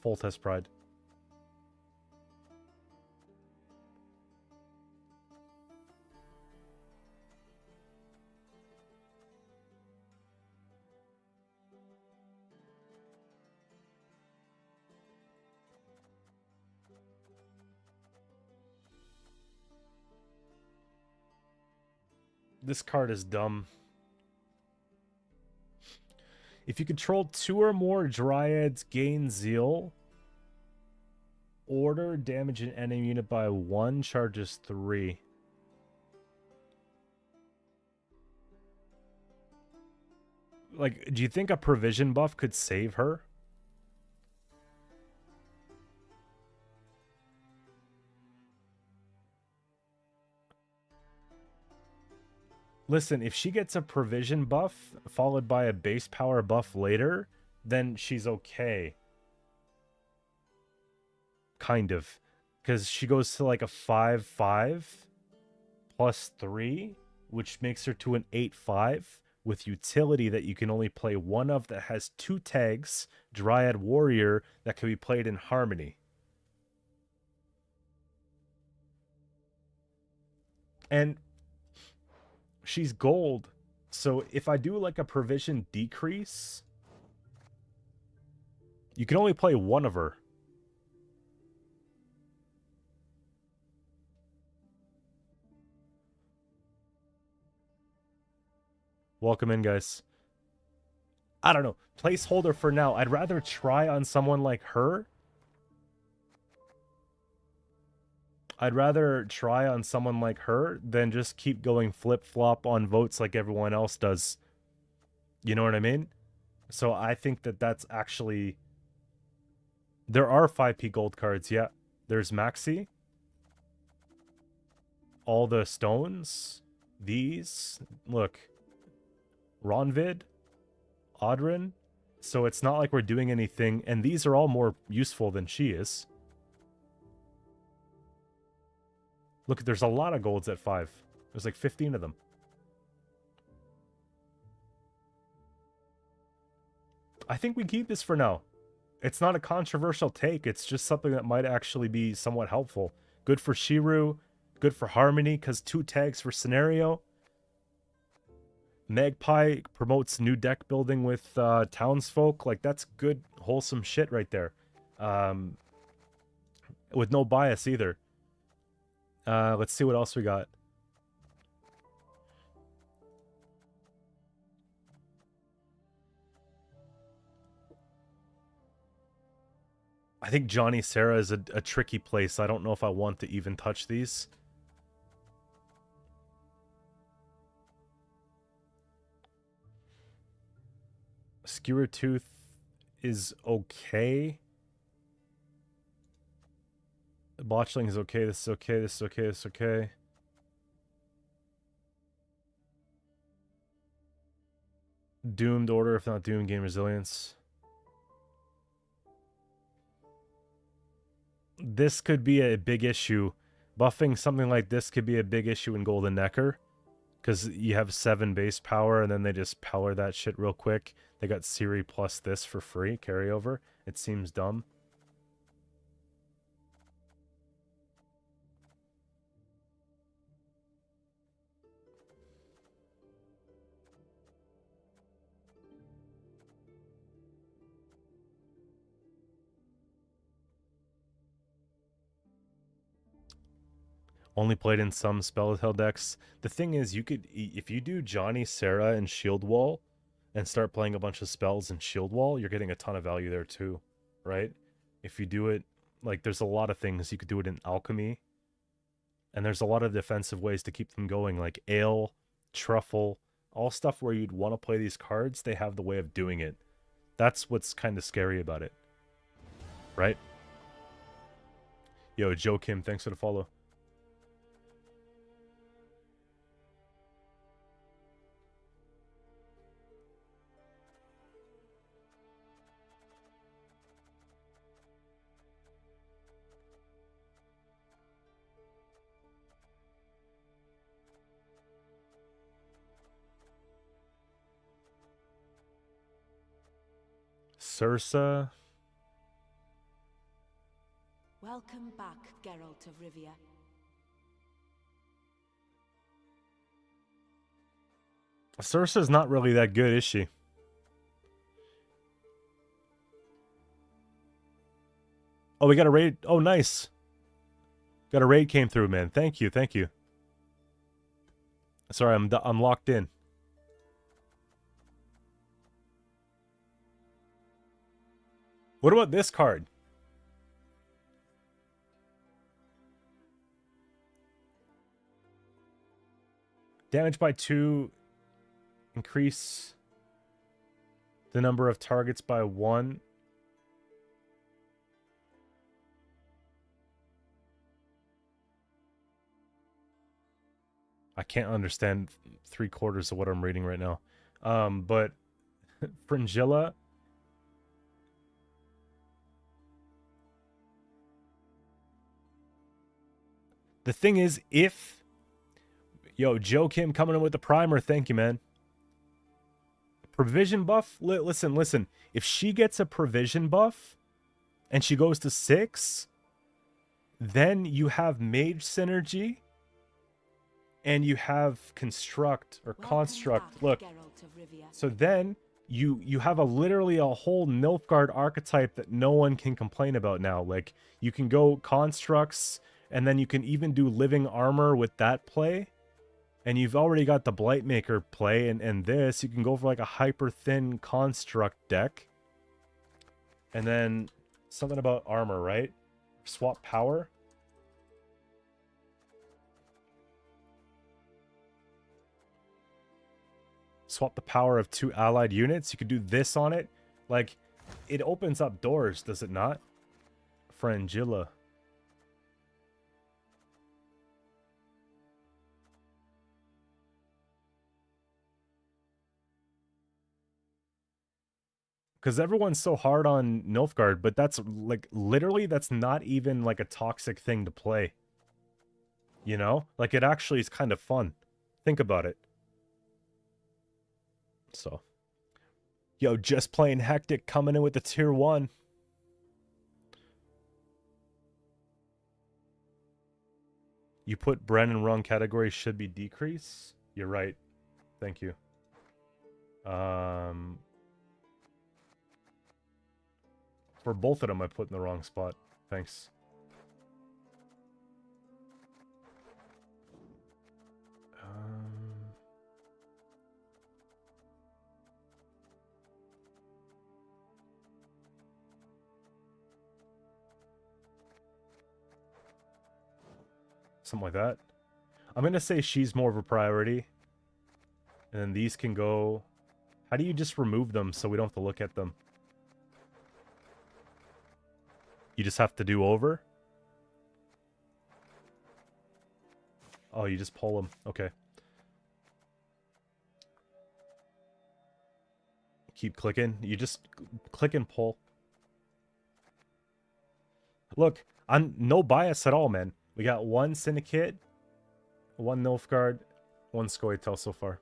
Full Test Pride. This card is dumb. If you control 2 or more Dryads, gain Zeal. Order damage an enemy unit by 1, charges 3. Like, do you think a provision buff could save her? Listen, if she gets a provision buff followed by a base power buff later, then she's okay. Kind of. Because she goes to like a 5/5 plus 3, which makes her to an 8/5 with utility that you can only play one of that has 2 tags, Dryad Warrior, that can be played in Harmony. And she's gold, so if I do like a provision decrease, you can only play one of her. Welcome in, guys. I don't know. Placeholder for now. I'd rather try on someone like her. I'd rather try on someone like her than just keep going flip-flop on votes like everyone else does. You know what I mean? So I think that that's actually... There are 5p gold cards, yeah. There's Maxi. All the stones. These. Look. Ronvid. Audrin. So it's not like we're doing anything. And these are all more useful than she is. Look, there's a lot of golds at 5. There's like 15 of them. I think we keep this for now. It's not a controversial take. It's just something that might actually be somewhat helpful. Good for Shiru. Good for Harmony, because 2 tags for Scenario. Magpie promotes new deck building with townsfolk. Like, that's good, wholesome shit right there. With no bias either. Let's see what else we got. I think Johnny Sarah is a tricky place. I don't know if I want to even touch these. Skewer Tooth is okay. Botchling is okay. This is okay. This is okay. This is okay. Doomed Order, if not Doomed, gain resilience. This could be a big issue. Buffing something like this could be a big issue in Golden Necker. Because you have 7 base power, and then they just power that shit real quick. They got Siri plus this for free, carryover. It seems dumb. Only played in some Spelltell decks. The thing is, you could, if you do Johnny, Sarah, and Shield Wall, and start playing a bunch of spells in Shield Wall, you're getting a ton of value there too, right? If you do it, like, there's a lot of things. You could do it in Alchemy, and there's a lot of defensive ways to keep them going, like Ale, Truffle, all stuff where you'd want to play these cards. They have the way of doing it. That's what's kind of scary about it, right? Yo, Joe Kim, thanks for the follow. Sursa. Welcome back, Geralt of Rivia. Sursa's not really that good, is she? Oh, we got a raid. Oh, nice. Got a raid came through, man. Thank you, thank you. Sorry, I'm locked in. What about this card? Damage by 2. Increase the number of targets by 1. I can't understand 3/4 of what I'm reading right now. But Fringilla. The thing is, if... Yo, Joe Kim coming in with the primer. Thank you, man. Provision buff? Listen. If she gets a provision buff and she goes to 6, then you have mage synergy and you have construct or construct. Look, so then you have literally a whole Nilfgaard archetype that no one can complain about now. Like, you can go constructs, and then you can even do living armor with that play. And you've already got the Blightmaker play, and this, you can go for like a hyper thin construct deck. And then something about armor, right? Swap power. Swap the power of 2 allied units. You could do this on it. Like, it opens up doors, does it not? Frangilla. Because everyone's so hard on Nilfgaard, but that's, like, literally, that's not even, like, a toxic thing to play. You know? Like, it actually is kind of fun. Think about it. So. Yo, just playing Hectic coming in with the tier 1. You put Bren in wrong category, should be decrease? You're right. Thank you. For both of them, I put in the wrong spot. Thanks. Something like that. I'm going to say she's more of a priority. And then these can go... How do you just remove them so we don't have to look at them? You just have to do over? Oh, you just pull them. Okay. Keep clicking. You just click and pull. Look, I'm no bias at all, man. We got 1 Syndicate, 1 Nilfgaard, 1 Scoia'tael so far.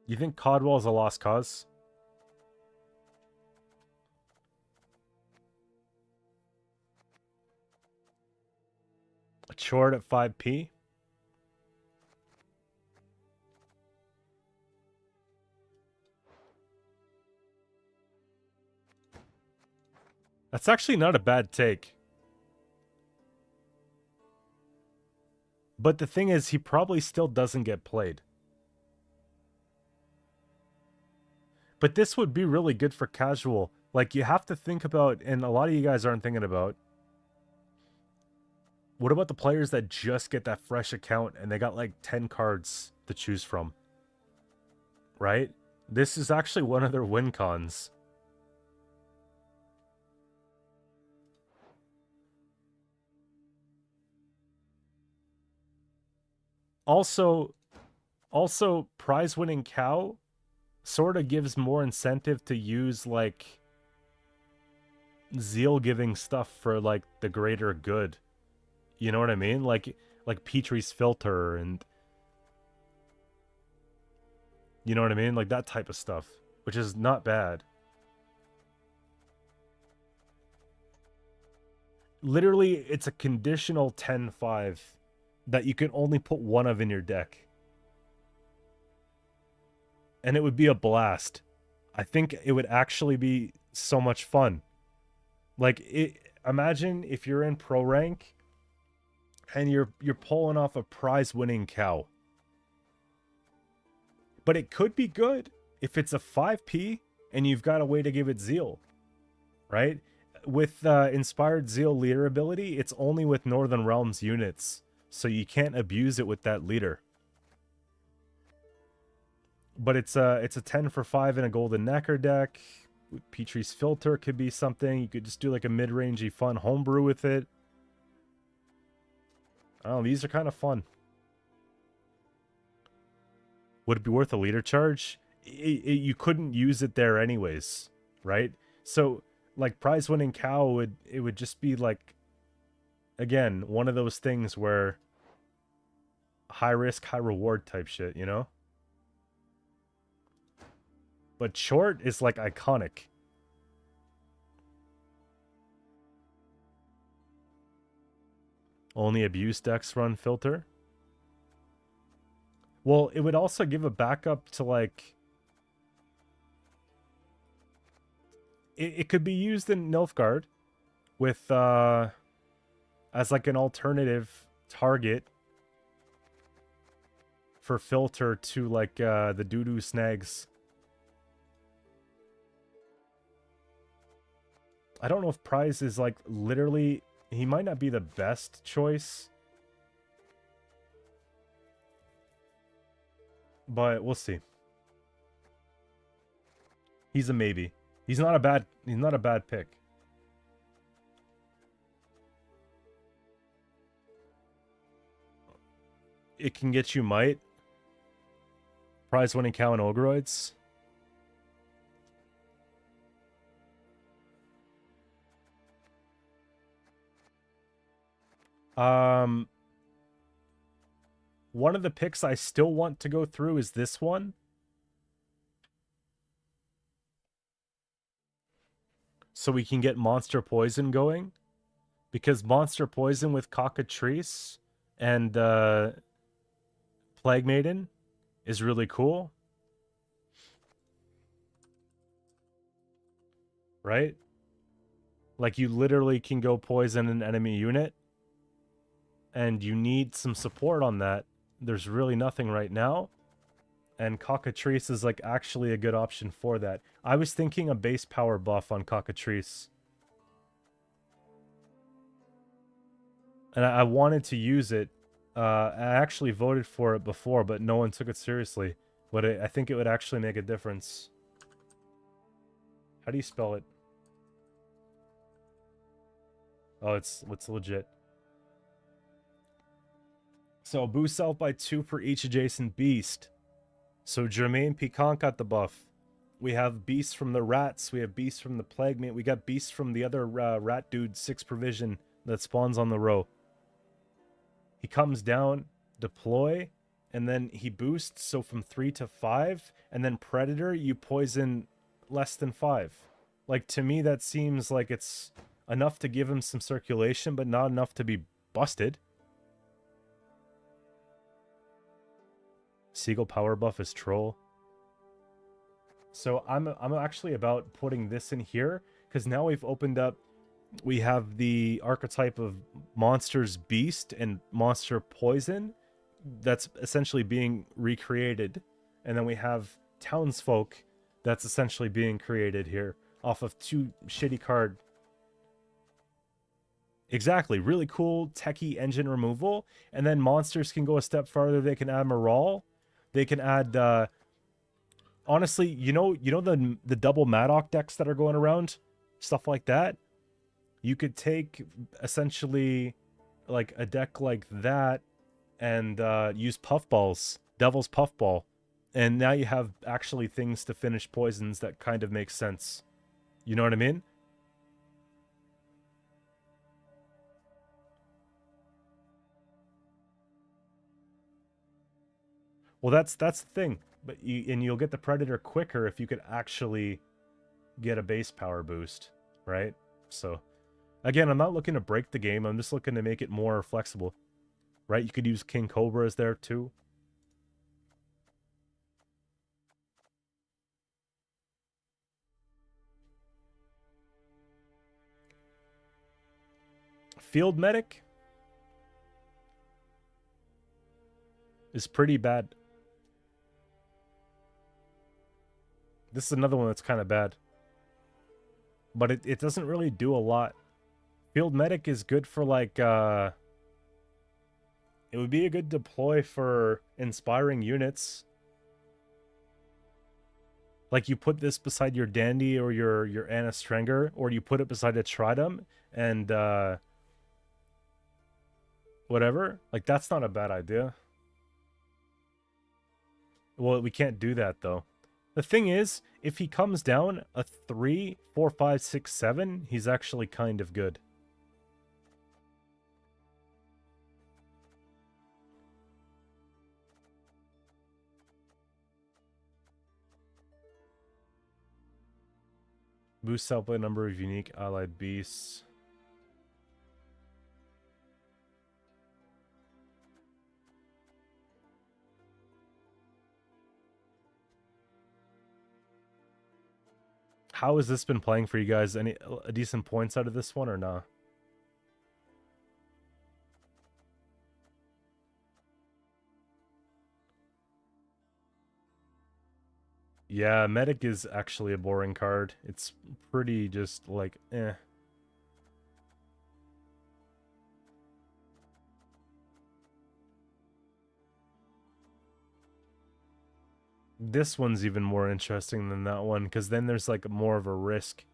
You think Codwell is a lost cause? A short at 5p? That's actually not a bad take. But the thing is, he probably still doesn't get played. But this would be really good for casual. Like, you have to think about, and a lot of you guys aren't thinking about, what about the players that just get that fresh account and they got like 10 cards to choose from? Right? This is actually one of their win cons. Also, prize-winning cow sort of gives more incentive to use, like, zeal-giving stuff for, like, the greater good. You know what I mean? Like Petrie's Filter and... You know what I mean? Like, that type of stuff. Which is not bad. literally, it's a conditional 10-5 that you can only put one of in your deck. And it would be a blast. I think it would actually be so much fun. Like, imagine if you're in pro rank and you're pulling off a prize-winning cow. But it could be good if it's a 5p and you've got a way to give it zeal, right? With Inspired Zeal leader ability, it's only with Northern Realms units, so you can't abuse it with that leader. But it's a 10 for 5 in a Golden Necker deck. Petrie's Filter could be something. You could just do like a mid-rangey fun homebrew with it. Oh, these are kind of fun. Would it be worth a leader charge? You couldn't use it there anyways, right? So, like, prize-winning cow, it would just be like, again, one of those things where high risk, high reward type shit, you know? But short is like iconic. Only abuse decks run filter. Well, it would also give a backup to like... It could be used in Nilfgaard with as like an alternative target for filter to like the doo-doo snags. I don't know if Prize is like literally... He might not be the best choice. But we'll see. He's a maybe. He's not a bad pick. It can get you might. Prize winning cow and Ogroids. One of the picks I still want to go through is this one. So we can get Monster Poison going. Because Monster Poison with Cockatrice and Plague Maiden is really cool. Right? Like, you literally can go poison an enemy unit. And you need some support on that. There's really nothing right now. And Cockatrice is like actually a good option for that. I was thinking a base power buff on Cockatrice. And I wanted to use it. I actually voted for it before, but no one took it seriously. But I think it would actually make a difference. How do you spell it? Oh, it's legit. So boost self by 2 for each adjacent beast. So Jermaine Piquant got the buff. We have beasts from the rats. We have beasts from the plague mate. We got beasts from the other rat dude 6 provision that spawns on the row. He comes down, deploy, and then he boosts. So from 3 to 5, and then Predator, you poison less than 5. Like, to me, that seems like it's enough to give him some circulation, but not enough to be busted. Seagull power buff is troll. So I'm actually about putting this in here, because now we've opened up, we have the archetype of monsters beast and monster poison that's essentially being recreated, and then we have townsfolk that's essentially being created here off of 2 shitty card. Exactly, really cool techie engine removal, and then monsters can go a step farther. They can add morale. They can add, honestly, you know the double Maddock decks that are going around? Stuff like that? You could take, essentially, like, a deck like that and use Puffballs, Devil's Puffball. And now you have, actually, things to finish poisons that kind of make sense. You know what I mean? Well, that's the thing. But you'll get the Predator quicker if you could actually get a base power boost, right? So Again, I'm not looking to break the game. I'm just looking to make it more flexible. Right? You could use King Cobras there too. Field Medic is pretty bad. This is another one that's kind of bad. But it doesn't really do a lot. Field Medic is good for like, it would be a good deploy for inspiring units. Like you put this beside your Dandy or your Anna Strenger, or you put it beside a Tridum and whatever. Like that's not a bad idea. Well, we can't do that though. The thing is, if he comes down a 3, 4, 5, 6, 7, he's actually kind of good. Boosts out by number of unique allied beasts. How has this been playing for you guys? Any decent points out of this one or nah? Yeah, Medic is actually a boring card. It's pretty just like, eh. This one's even more interesting than that one, because then there's like more of a risk.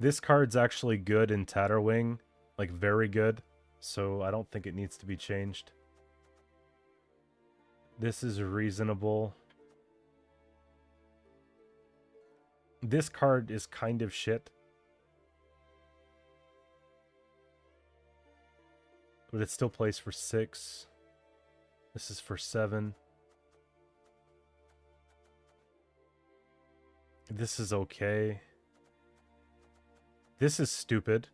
This card's actually good in Tatterwing, like very good, so I don't think it needs to be changed. This is reasonable. This card is kind of shit. But it still plays for 6. This is for 7. This is okay. This is stupid.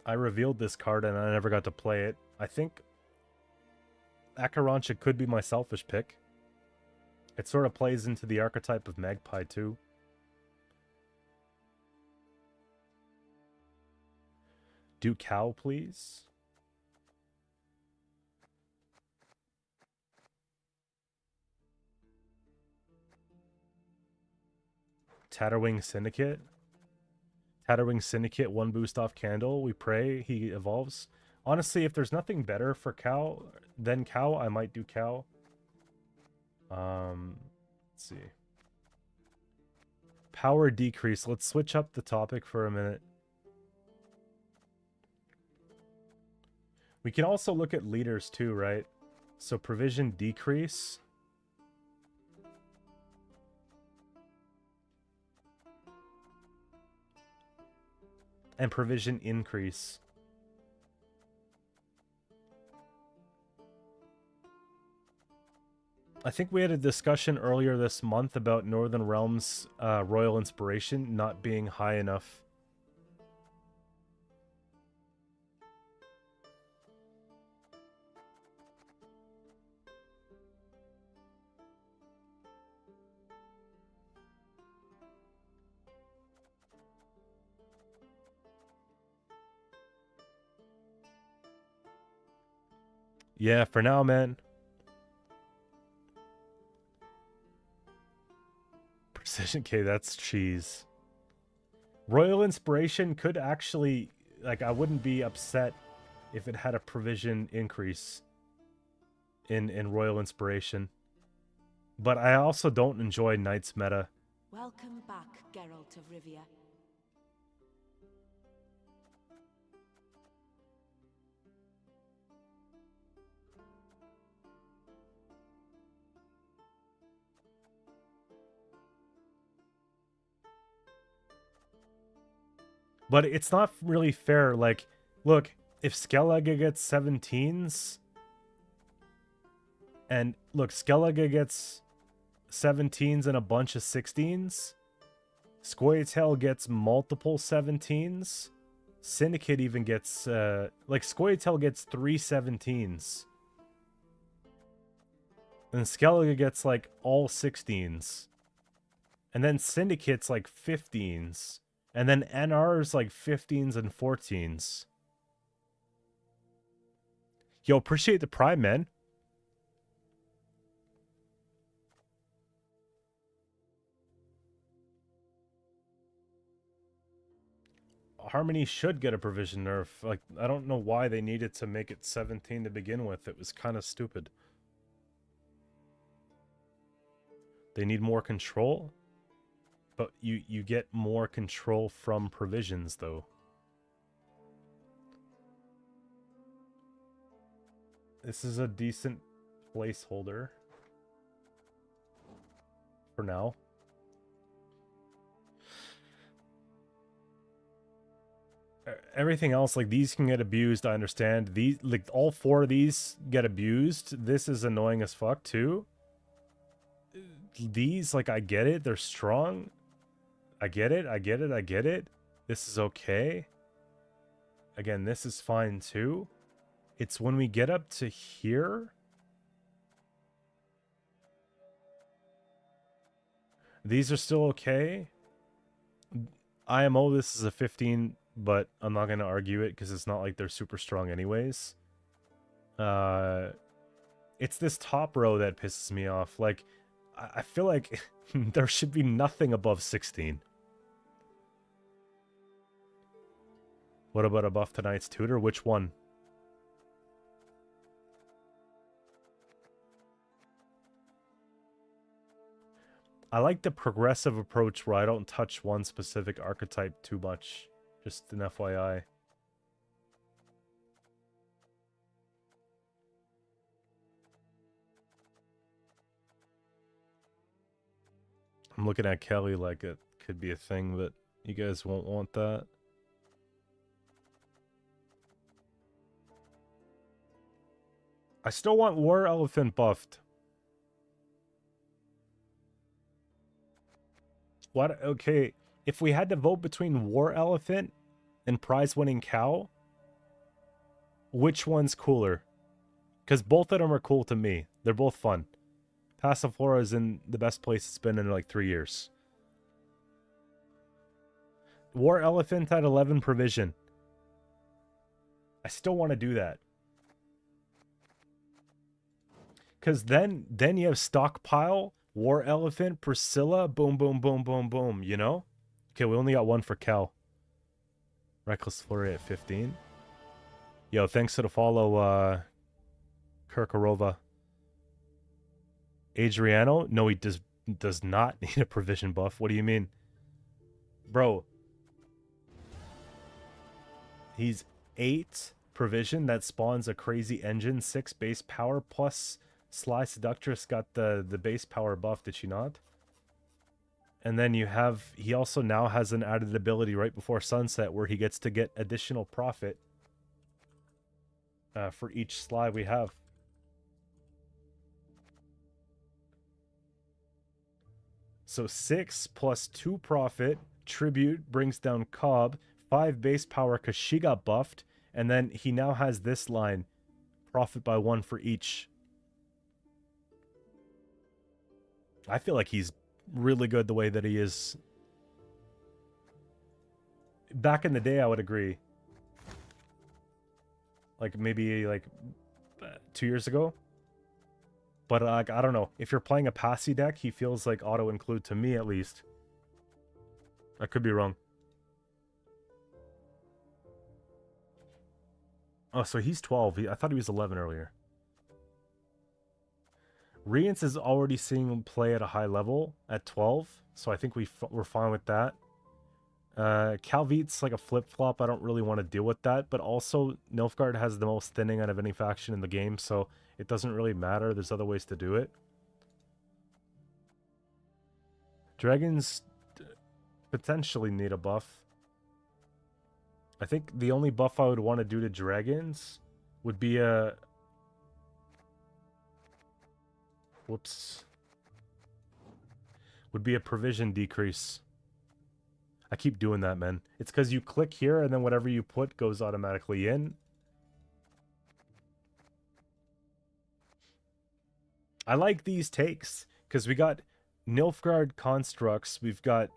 I revealed this card and I never got to play it. I think Akarancha could be my selfish pick. It sort of plays into the archetype of Magpie too. Do cow, please. Tatterwing Syndicate. Tatterwing Syndicate, 1 boost off Candle. We pray he evolves. Honestly, if there's nothing better for cow than cow, I might do cow. Let's see. Power decrease. Let's switch up the topic for a minute. We can also look at leaders too, right? So provision decrease. And provision increase. I think we had a discussion earlier this month about Northern Realms Royal Inspiration not being high enough. Yeah, for now, man. Precision K, that's cheese. Royal Inspiration could actually, like, I wouldn't be upset if it had a provision increase in Royal Inspiration. But I also don't enjoy Knight's meta. Welcome back, Geralt of Rivia. But it's not really fair. Like, look, if Skellige gets 17s, and look, Skellige gets 17s and a bunch of 16s. Scoia'tael gets multiple 17s. Syndicate even gets, like, Scoia'tael gets 3 17s. And Skellige gets, like, all 16s. And then Syndicate's, like, 15s. And then NR's, like, 15s and 14s. Yo, appreciate the prime, man. Harmony should get a provision nerf. Like, I don't know why they needed to make it 17 to begin with. It was kind of stupid. They need more control, but you get more control from provisions, though. This is a decent placeholder for now. Everything else, like, these can get abused, I understand. These, like, all 4 of these get abused. This is annoying as fuck, too. These, like, I get it. They're strong. I get it. I get it. I get it. This is okay. Again, this is fine, too. It's when we get up to here. These are still okay. IMO, this is a 15... but I'm not going to argue it because it's not like they're super strong anyways. It's this top row that pisses me off. Like, I feel like there should be nothing above 16. What about a buff tonight's tutor? Which one? I like the progressive approach where I don't touch one specific archetype too much. Just an FYI. I'm looking at Kelly like it could be a thing, but you guys won't want that. I still want War Elephant buffed. What? Okay. If we had to vote between War Elephant and prize-winning Cow, which one's cooler? Because both of them are cool to me. They're both fun. Passiflora is in the best place it's been in like 3 years. War Elephant at 11 provision. I still want to do that. Because then you have Stockpile, War Elephant, Priscilla, boom, boom, boom, boom, boom, you know? Okay, we only got one for Cal. Reckless Flurry at 15. Yo, thanks to the follow, Kirkorova. Adriano? No, he does not need a provision buff. What do you mean? Bro. He's 8 provision. That spawns a crazy engine. 6 base power plus Sly Seductress got the base power buff, did she not? And then you have, he also now has an added ability right before sunset where he gets to get additional profit for each Sly we have. So 6 plus 2 profit, tribute brings down Cobb, 5 base power because she got buffed, and then he now has this line, profit by 1 for each. I feel like he's really good the way that he is. Back in the day, I would agree. Like maybe like 2 years ago. But like I don't know. If you're playing a passy deck, he feels like auto include to me at least. I could be wrong. Oh, so he's 12. I thought he was 11 earlier. Rience is already seeing him play at a high level at 12, so I think we're fine with that. Calvit's like a flip-flop. I don't really want to deal with that, but also Nilfgaard has the most thinning out of any faction in the game, so it doesn't really matter. There's other ways to do it. Dragons potentially need a buff. I think the only buff I would want to do to dragons would be a... Whoops. would be a provision decrease. I keep doing that, man. It's because you click here and then whatever you put goes automatically in. I like these takes because we got Nilfgaard constructs. We've got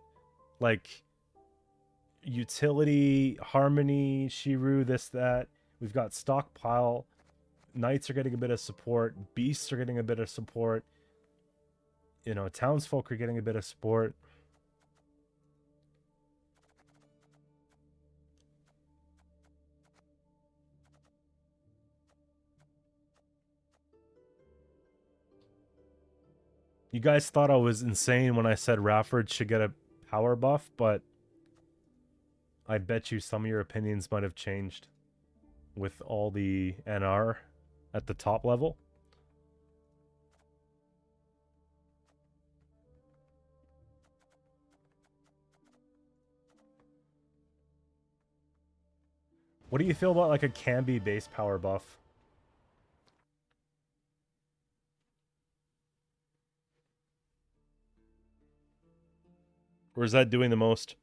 like utility, harmony, Shiru, this, that. We've got stockpile. Knights are getting a bit of support. Beasts are getting a bit of support. You know, townsfolk are getting a bit of support. You guys thought I was insane when I said Rafford should get a power buff, but I bet you some of your opinions might have changed with all the NR at the top level. What do you feel about like a Cambi base power buff? Or is that doing the most?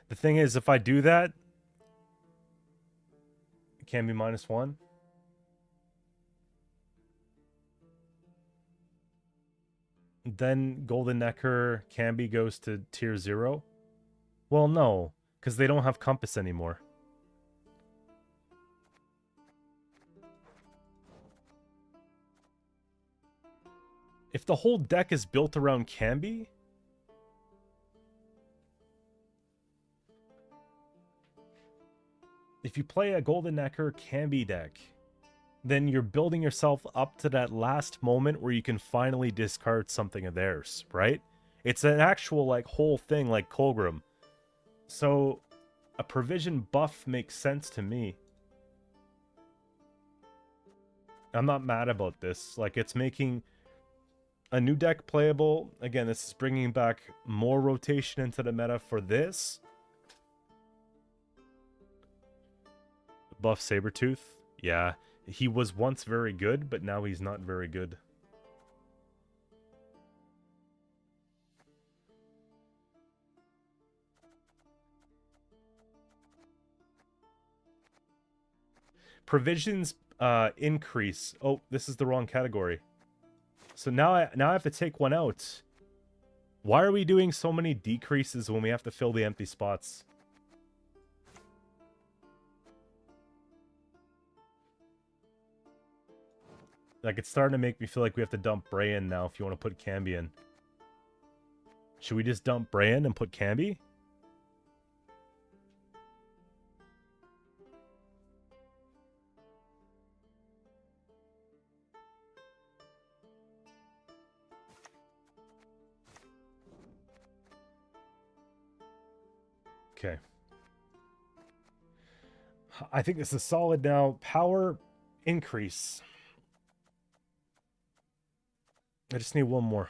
The thing is, if I do that, it can be -1. Then Golden Necker Cambi goes to tier 0. Well, no, because they don't have compass anymore. If the whole deck is built around Cambi, if you play a Golden Necker Cambi deck, then you're building yourself up to that last moment where you can finally discard something of theirs, right? It's an actual like whole thing like Colgrim. So a provision buff makes sense to me. I'm not mad about this. Like, it's making a new deck playable. Again, this is bringing back more rotation into the meta for this. Buff Sabretooth. Yeah, he was once very good, but now he's not very good. Provisions increase. Oh, this is the wrong category. So now I have to take one out. Why are we doing so many decreases when we have to fill the empty spots? Like, it's starting to make me feel like we have to dump Bray in now if you want to put Cambi in. Should we just dump Bray in and put Cambi? Okay. I think this is solid now. Power increase. I just need one more.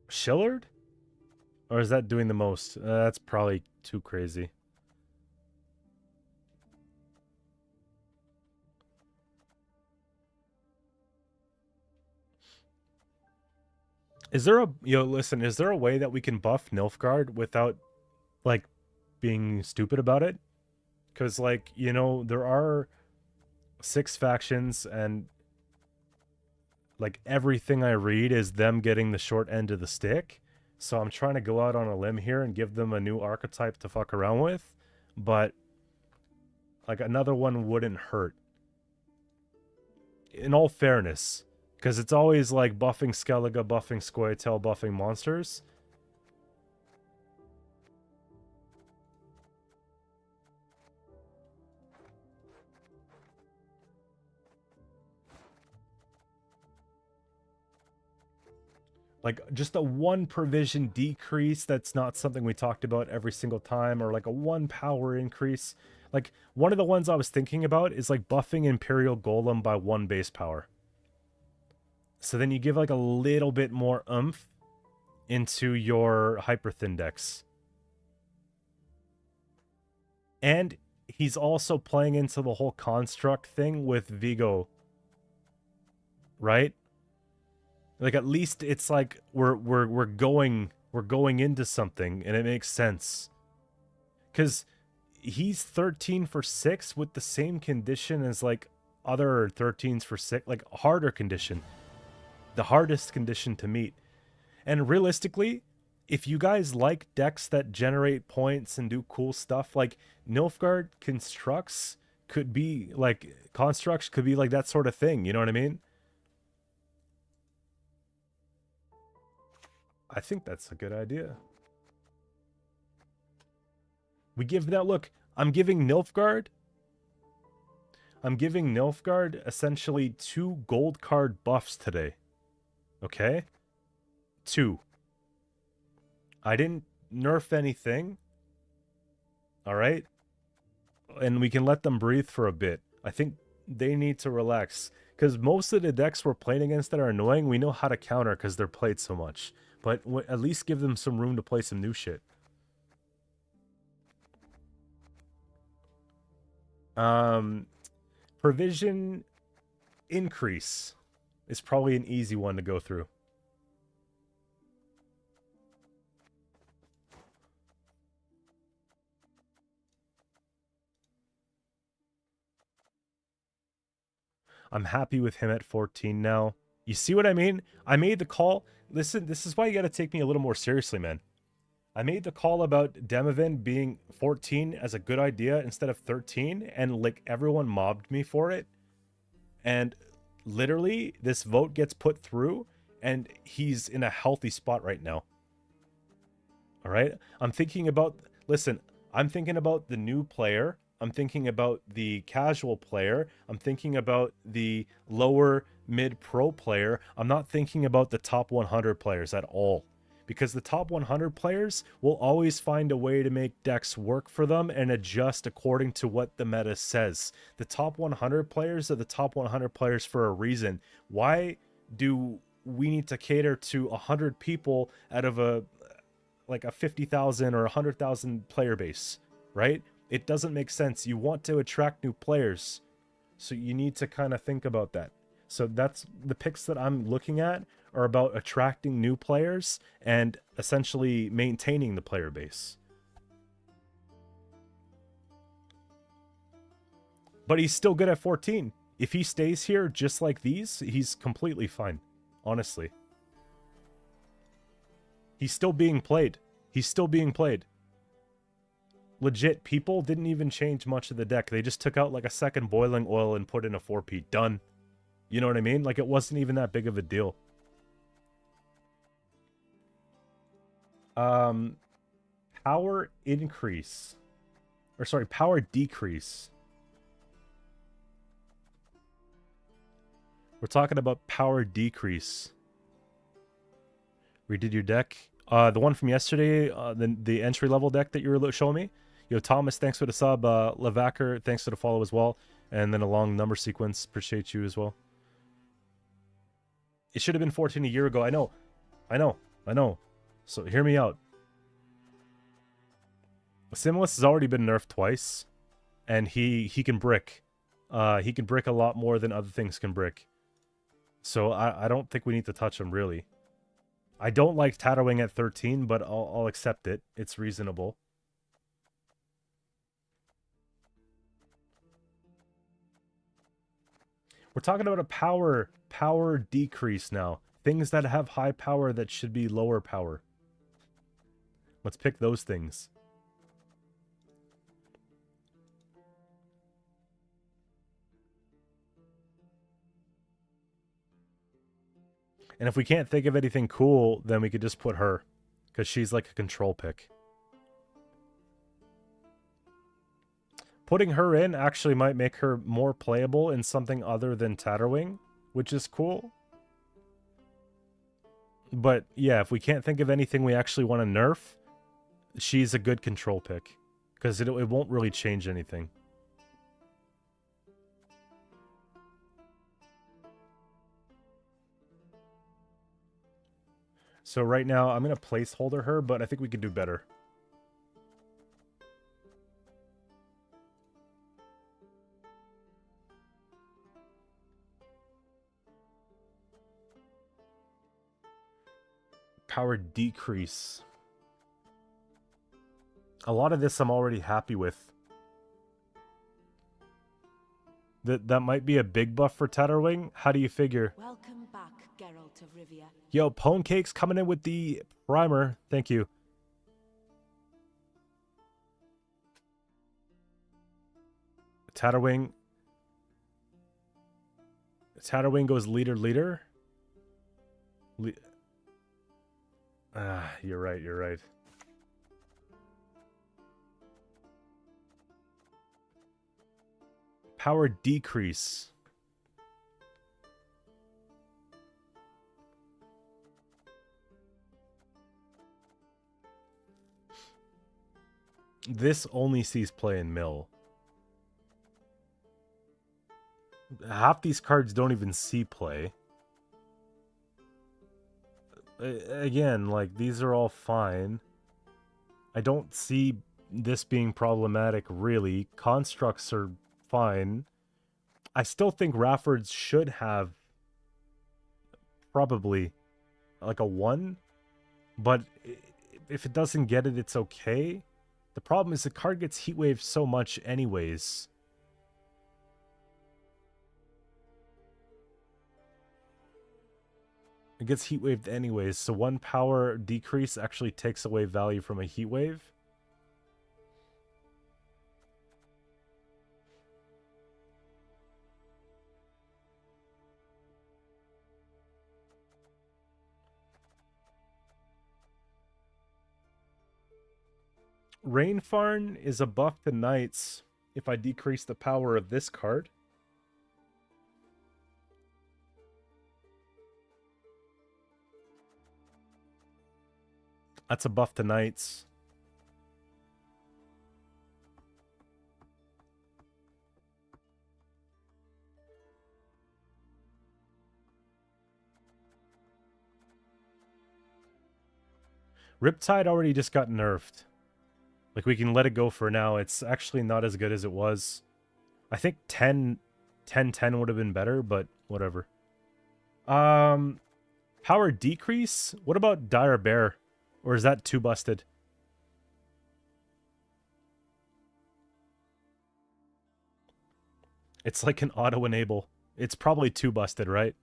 Shillard? Or is that doing the most? That's probably too crazy. Is there a, listen, is there a way that we can buff Nilfgaard without, like, being stupid about it? Because, like, there are 6 factions, and, like, everything I read is them getting the short end of the stick. So I'm trying to go out on a limb here and give them a new archetype to fuck around with. But, like, another one wouldn't hurt. In all fairness. Because it's always like buffing Skellige, buffing Scoia'tael, buffing monsters. Like, just a 1 provision decrease, that's not something we talked about every single time. Or like a 1 power increase. Like, one of the ones I was thinking about is like buffing Imperial Golem by 1 base power. So then you give like a little bit more oomph into your hyper thin decks. And he's also playing into the whole construct thing with Vigo. Right? Like at least it's like we're going into something and it makes sense. Cuz he's 13 for 6 with the same condition as like other 13s for 6, like harder condition. The hardest condition to meet. And realistically, if you guys like decks that generate points and do cool stuff, like Nilfgaard constructs could be like that sort of thing, you know what I mean? I think that's a good idea. We give that, look, I'm giving Nilfgaard essentially 2 gold card buffs today. Okay? 2. I didn't nerf anything. Alright? And we can let them breathe for a bit. I think they need to relax. Because most of the decks we're playing against that are annoying, we know how to counter because they're played so much. But at least give them some room to play some new shit. Provision increase is probably an easy one to go through. I'm happy with him at 14 now. You see what I mean? I made the call. Listen, this is why you got to take me a little more seriously, man. I made the call about Demavin being 14 as a good idea instead of 13, and like everyone mobbed me for it. And literally, this vote gets put through, and he's in a healthy spot right now. All right? I'm thinking about the new player. I'm thinking about the casual player. I'm thinking about the lower mid-pro player. I'm not thinking about the top 100 players at all. Because the top 100 players will always find a way to make decks work for them and adjust according to what the meta says. The top 100 players are the top 100 players for a reason. Why do we need to cater to 100 people out of a 50,000 or 100,000 player base, right? It doesn't make sense. You want to attract new players, so you need to kind of think about that. So that's the picks that I'm looking at are about attracting new players and essentially maintaining the player base. But he's still good at 14. If he stays here just like these, he's completely fine, honestly. He's still being played. He's still being played. Legit, people didn't even change much of the deck. They just took out like a second boiling oil and put in a 4P. Done. You know what I mean? Like, it wasn't even that big of a deal. Power increase. Or sorry, power decrease. We're talking about power decrease. Redid your deck. The one from yesterday, the entry-level deck that you were showing me. Yo, Thomas, thanks for the sub. Levacker, thanks for the follow as well. And then a long number sequence. Appreciate you as well. It should have been 14 a year ago. I know. So hear me out. Simulus has already been nerfed twice. And he can brick. He can brick a lot more than other things can brick. So I don't think we need to touch him, really. I don't like Tatooine at 13, but I'll accept it. It's reasonable. We're talking about a power decrease now. Things that have high power that should be lower power. Let's pick those things. And if we can't think of anything cool, then we could just put her. Because she's like a control pick. Putting her in actually might make her more playable in something other than Tatterwing, which is cool. But yeah, if we can't think of anything we actually want to nerf, she's a good control pick. Because it won't really change anything. So right now, I'm going to placeholder her, but I think we could do better. Power decrease. A lot of this I'm already happy with. That might be a big buff for Tatterwing. How do you figure? Welcome back, Geralt of Rivia. Yo, Pone Cake's coming in with the primer. Thank you. Tatterwing. Tatterwing goes leader. You're right, you're right. Power decrease. This only sees play in mill. Half these cards don't even see play. Again, like, these are all fine. I don't see this being problematic, really. Constructs are fine. I still think Raffords should have probably like a 1. But if it doesn't get it, it's okay. The problem is the card gets Heatwave so much anyways. It gets Heatwaved anyways, so 1 power decrease actually takes away value from a Heatwave. Rainfarn is a buff to Knights if I decrease the power of this card. That's a buff to Knights. Riptide already just got nerfed. Like, we can let it go for now. It's actually not as good as it was. I think 10-10 would have been better, but whatever. Power decrease? What about Dire Bear? Or is that too busted? It's like an auto-enable. It's probably too busted, right?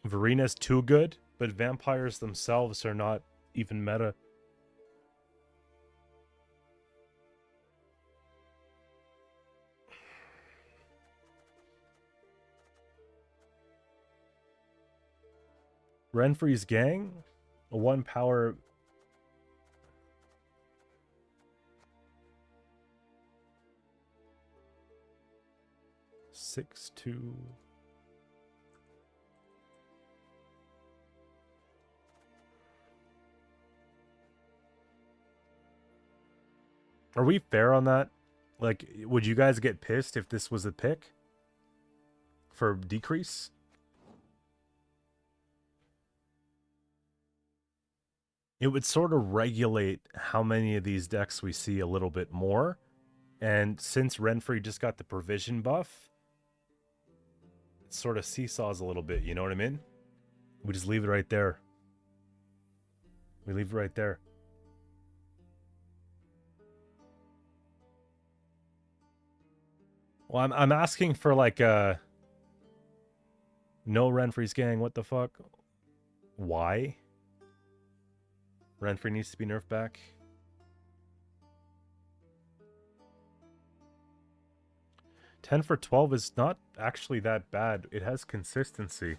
Verena's too good, but vampires themselves are not even meta. Renfri's Gang? A 1 power... Six, 2... Are we fair on that? Like, would you guys get pissed if this was a pick? For decrease? It would sort of regulate how many of these decks we see a little bit more. And since Renfri just got the provision buff, it sort of seesaws a little bit, you know what I mean? We just leave it right there. We leave it right there. Well, I'm asking for like no Renfri's Gang. What the fuck? Why? Renfri needs to be nerfed back. $10 for 12 is not actually that bad. It has consistency.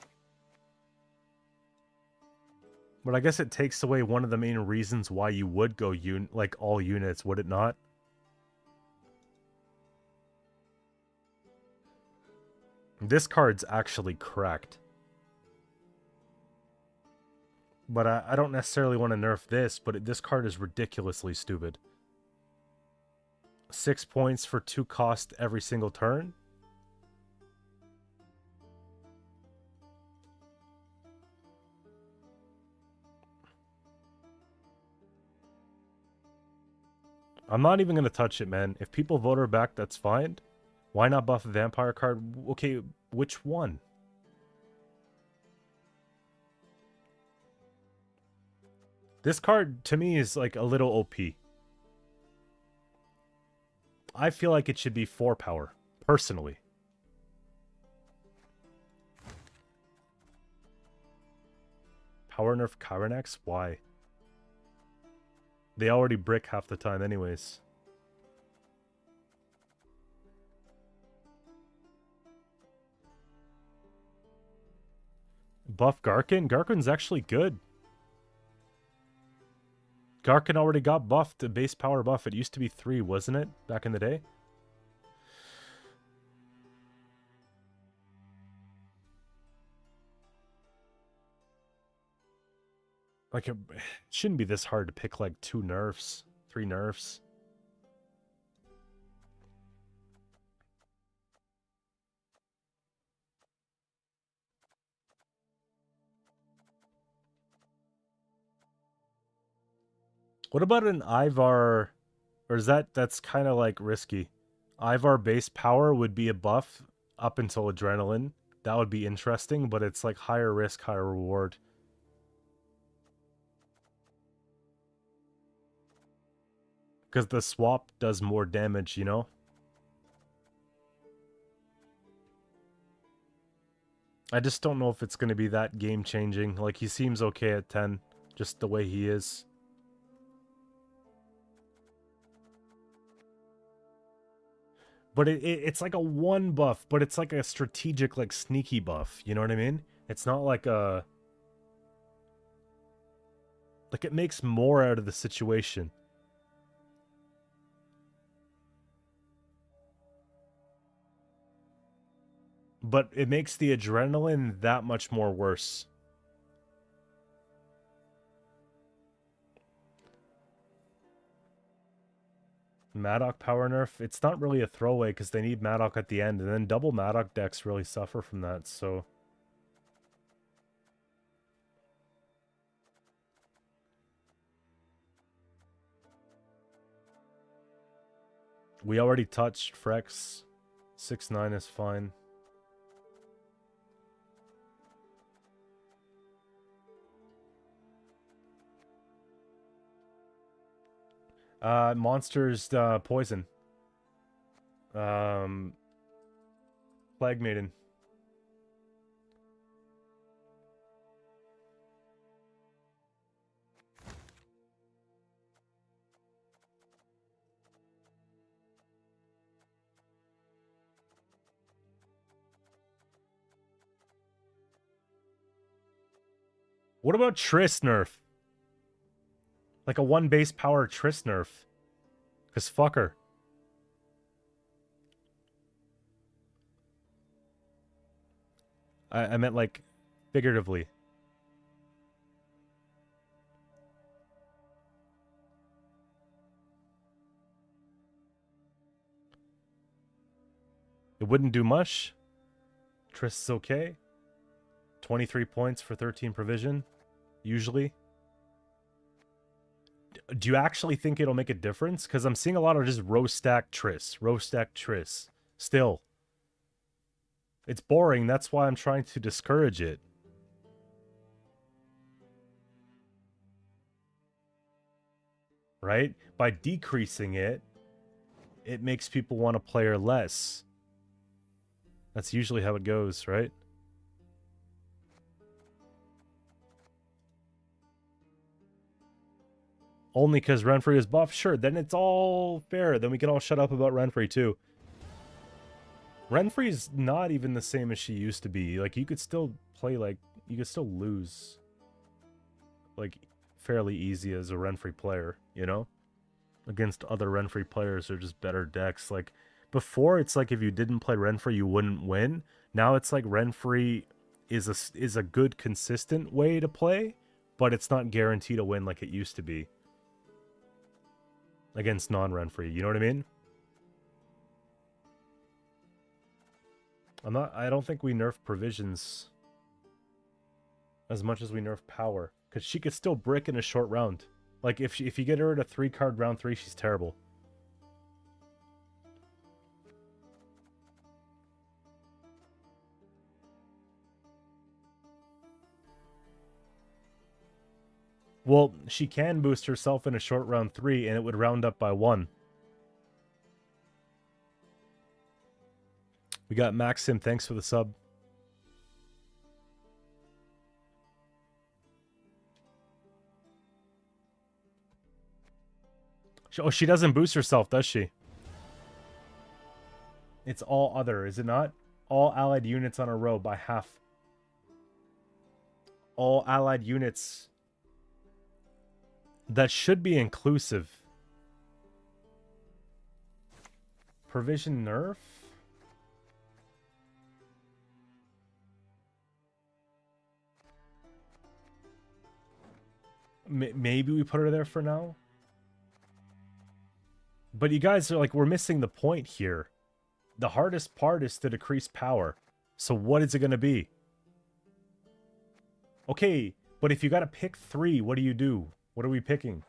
But I guess it takes away one of the main reasons why you would go like all units, would it not? This card's actually cracked. But I don't necessarily want to nerf this, but this card is ridiculously stupid. 6 points for 2 cost every single turn? I'm not even going to touch it, man. If people vote her back, that's fine. Why not buff a vampire card? Okay, which one? This card, to me, is like a little OP. I feel like it should be 4 power, personally. Power nerf Kyrenax? Why? They already brick half the time anyways. Buff Garkin? Garkin's actually good. Garkin already got buffed, a base power buff. It used to be 3, wasn't it? Back in the day? Like, it shouldn't be this hard to pick, like, 2 nerfs, 3 nerfs. What about an Ivar? Or is that's kind of, like, risky. Ivar base power would be a buff up until Adrenaline. That would be interesting, but it's, like, higher risk, higher reward. Because the swap does more damage, you know? I just don't know if it's going to be that game-changing. Like, he seems okay at 10, just the way he is. But it's like a 1 buff, but it's like a strategic, like, sneaky buff. You know what I mean? It's not like a... Like, it makes more out of the situation. But it makes the Adrenaline that much more worse. Maddock power nerf, it's not really a throwaway because they need Maddock at the end, and then double Maddock decks really suffer from that, so... We already touched Frex. 6-9 is fine. Monsters, poison. Plague Maiden. What about Triss nerf? Like a 1 base power Triss nerf. Because fuck her. I meant like figuratively. It wouldn't do much. Triss is okay. 23 points for 13 provision. Usually. Do you actually think it'll make a difference? Because I'm seeing a lot of just row stack Triss. Row stack Triss. Still. It's boring. That's why I'm trying to discourage it. Right? By decreasing it, it makes people want to play her less. That's usually how it goes, right? Only because Renfrey is buff? Sure, then it's all fair. Then we can all shut up about Renfrey too. Renfrey's not even the same as she used to be. Like, you could still play, like, you could still lose. like fairly easy as a Renfrey player, you know? Against other Renfrey players are just better decks. Like before, it's like if you didn't play Renfrey, you wouldn't win. Now it's like Renfrey is a good consistent way to play, but it's not guaranteed a win like it used to be against non-Renfrey. You know what I mean? I don't think we nerf provisions as much as we nerf power, because she could still brick in a short round. Like if you get her at a 3-card round 3, she's terrible. Well, she can boost herself in a short round 3 and it would round up by 1. We got Maxim, thanks for the sub. Oh, she doesn't boost herself, does she? It's all other, is it not? All allied units on a row by half. All allied units. That should be inclusive. Provision nerf? Maybe we put her there for now? But you guys are like, we're missing the point here. The hardest part is to decrease power. So what is it going to be? Okay, but if you got to pick 3, what do you do? What are we picking?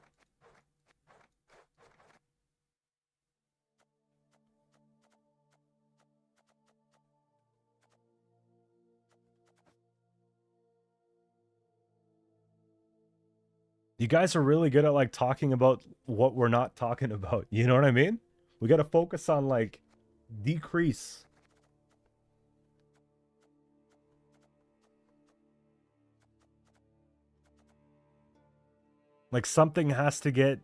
You guys are really good at like talking about what we're not talking about. You know what I mean? We got to focus on like decrease. Like something has to get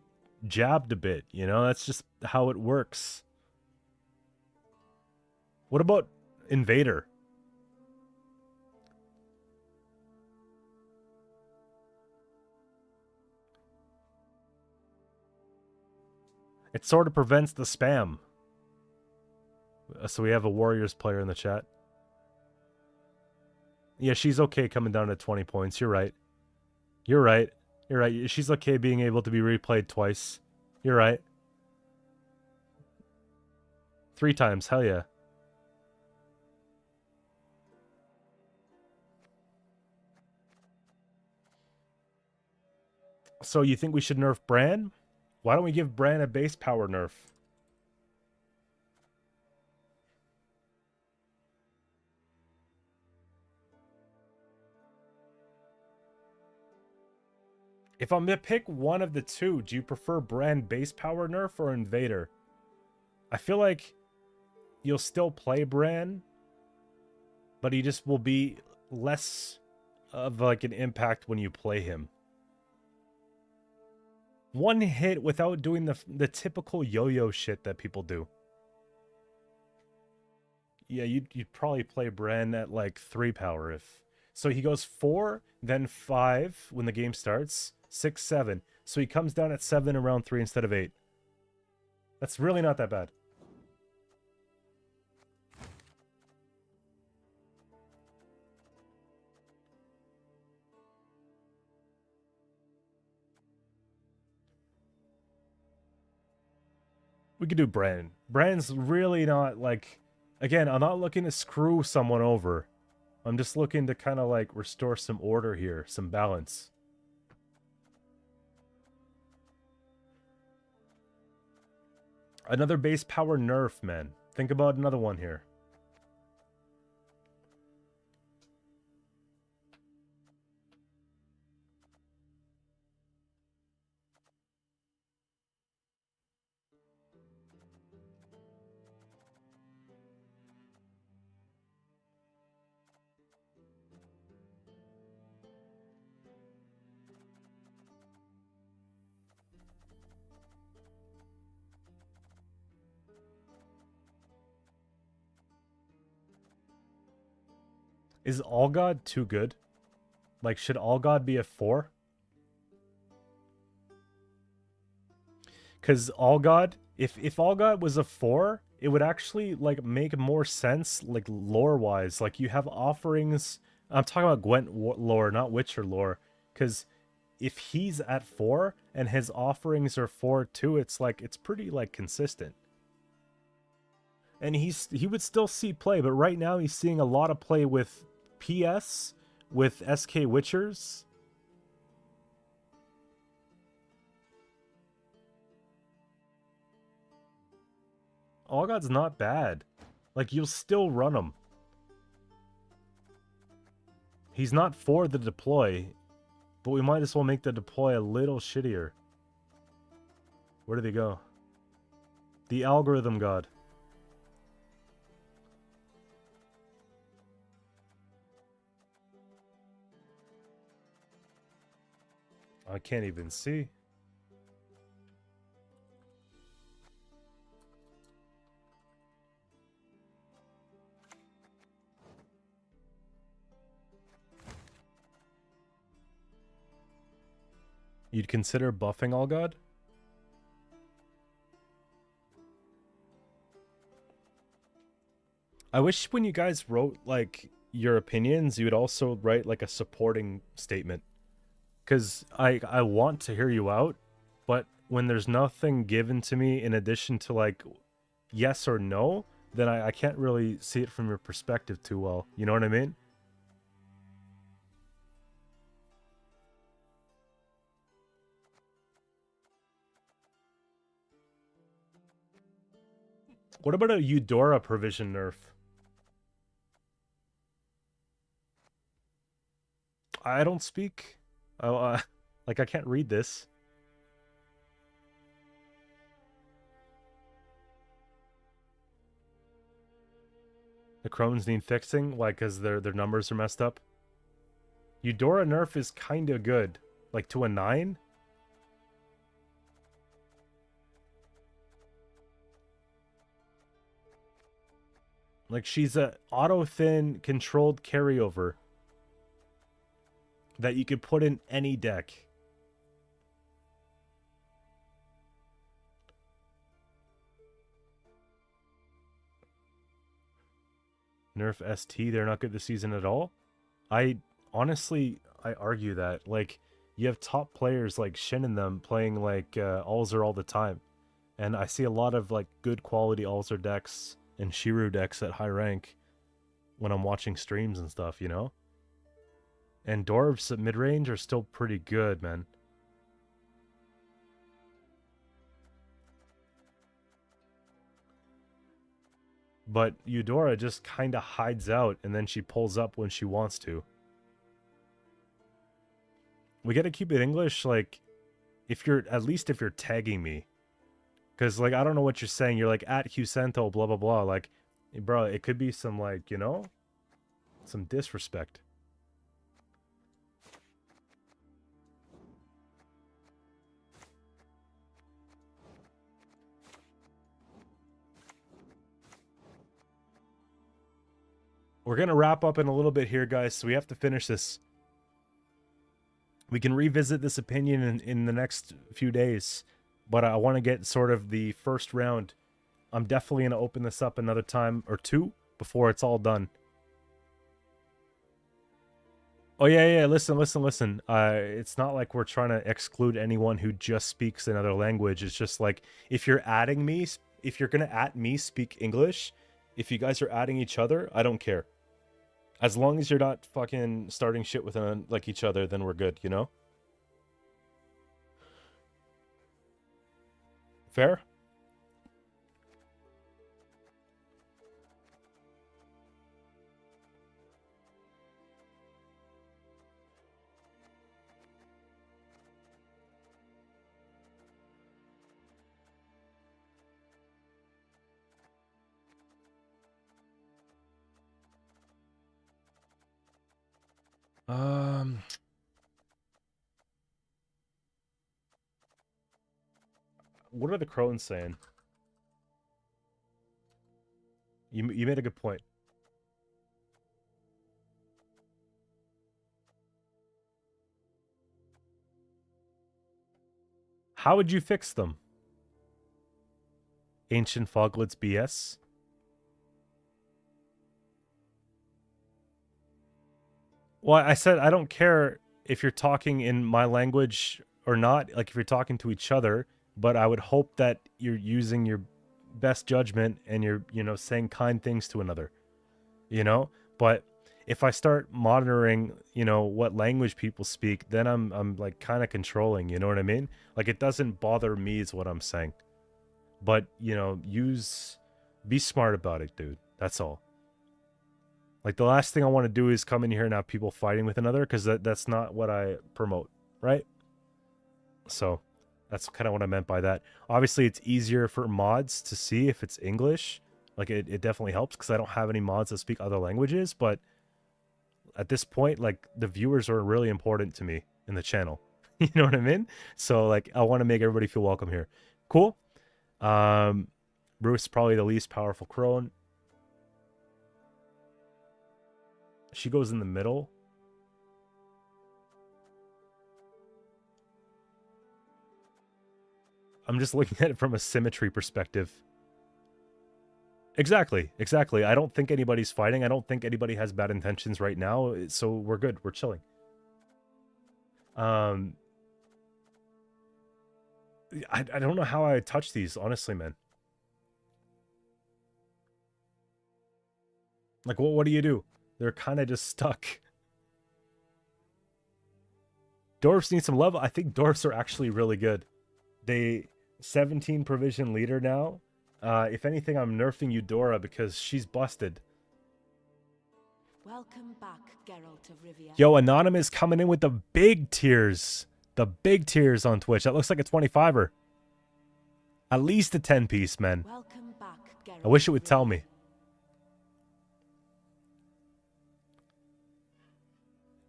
jabbed a bit, you know? That's just how it works. What about Invader? It sort of prevents the spam. So we have a Warriors player in the chat. Yeah, she's okay coming down to 20 points. You're right. You're right. You're right. She's okay being able to be replayed twice. You're right. 3 times. Hell yeah. So you think we should nerf Bran? Why don't we give Bran a base power nerf? If I'm going to pick one of the two, do you prefer Bran base power nerf or Invader? I feel like you'll still play Bran, but he just will be less of like an impact when you play him. One hit without doing the typical yo-yo shit that people do. Yeah, you'd probably play Bran at like 3 power if... So he goes 4, then 5 when the game starts, 6, 7. So he comes down at 7 in round 3 instead of 8. That's really not that bad. We could do Bran. Bran's really not like... Again, I'm not looking to screw someone over. I'm just looking to kind of like restore some order here, some balance. Another base power nerf, man. Think about another one here. Is All God too good? Like, should All God be a 4? Because All God, if All God was a 4, it would actually like make more sense, like lore wise. Like you have offerings. I'm talking about Gwent lore, not Witcher lore. Because if he's at 4 and his offerings are 4 too, it's like it's pretty like consistent. And he would still see play, but right now he's seeing a lot of play with PS, with SK Witchers. All God's not bad. Like, you'll still run him. He's not for the deploy, but we might as well make the deploy a little shittier. Where did they go? The algorithm god. I can't even see. You'd consider buffing All God? I wish when you guys wrote, like, your opinions, you would also write, like, a supporting statement. Because I want to hear you out, but when there's nothing given to me in addition to, like, yes or no, then I can't really see it from your perspective too well. You know what I mean? What about a Eudora provision nerf? I don't speak. Like, I can't read this. The Crones need fixing? Why, because their numbers are messed up? Eudora nerf is kind of good. Like, to a 9? Like, she's a auto-thin controlled carryover that you could put in any deck. Nerf ST, they're not good this season at all? Honestly, I argue that. Like, you have top players like Shin and them playing like Ulzer all the time. And I see a lot of like good quality Ulzer decks and Shiru decks at high rank when I'm watching streams and stuff, you know? And Dwarves at mid-range are still pretty good, man. But Eudora just kind of hides out, and then she pulls up when she wants to. We gotta keep it English, like, at least if you're tagging me. Because, like, I don't know what you're saying. You're like, at Qcento, blah, blah, blah. Like, bro, it could be some, like, you know? Some disrespect. We're going to wrap up in a little bit here, guys, so we have to finish this. We can revisit this opinion in the next few days, but I want to get sort of the first round. I'm definitely going to open this up another time or two before it's all done. Oh, yeah, listen. It's not like we're trying to exclude anyone who just speaks another language. It's just like, if you're adding me, if you're going to at me speak English, if you guys are adding each other, I don't care. As long as you're not fucking starting shit with like each other, then we're good, you know? Fair? What are the crones saying? You made a good point. How would you fix them? Ancient Foglets BS. Well, I said I don't care if you're talking in my language or not, like if you're talking to each other, but I would hope that you're using your best judgment and you're, you know, saying kind things to another, you know? But if I start monitoring, you know, what language people speak, then I'm like kind of controlling, you know what I mean? Like it doesn't bother me is what I'm saying. But, you know, be smart about it, dude. That's all. Like the last thing I want to do is come in here and have people fighting with another, because that's not what I promote, right? So that's kind of what I meant by that. Obviously, it's easier for mods to see if it's English. Like it definitely helps because I don't have any mods that speak other languages. But at this point, like the viewers are really important to me in the channel. You know what I mean? So like I want to make everybody feel welcome here. Cool. Bruce is probably the least powerful crone. She goes in the middle. I'm just looking at it from a symmetry perspective. Exactly. I don't think anybody's fighting. I don't think anybody has bad intentions right now. So we're good. We're chilling. I don't know how I touch these, honestly, man. Like, what do you do? They're kind of just stuck. Dwarves need some love. I think dwarves are actually really good. They 17 provision leader now. If anything, I'm nerfing Eudora because she's busted. Welcome back, Geralt of Rivia. Yo, Anonymous coming in with the big tiers. The big tiers on Twitch. That looks like a 25er. At least a 10 piece, man. Welcome back, Geralt I wish it would of tell Rivia. me.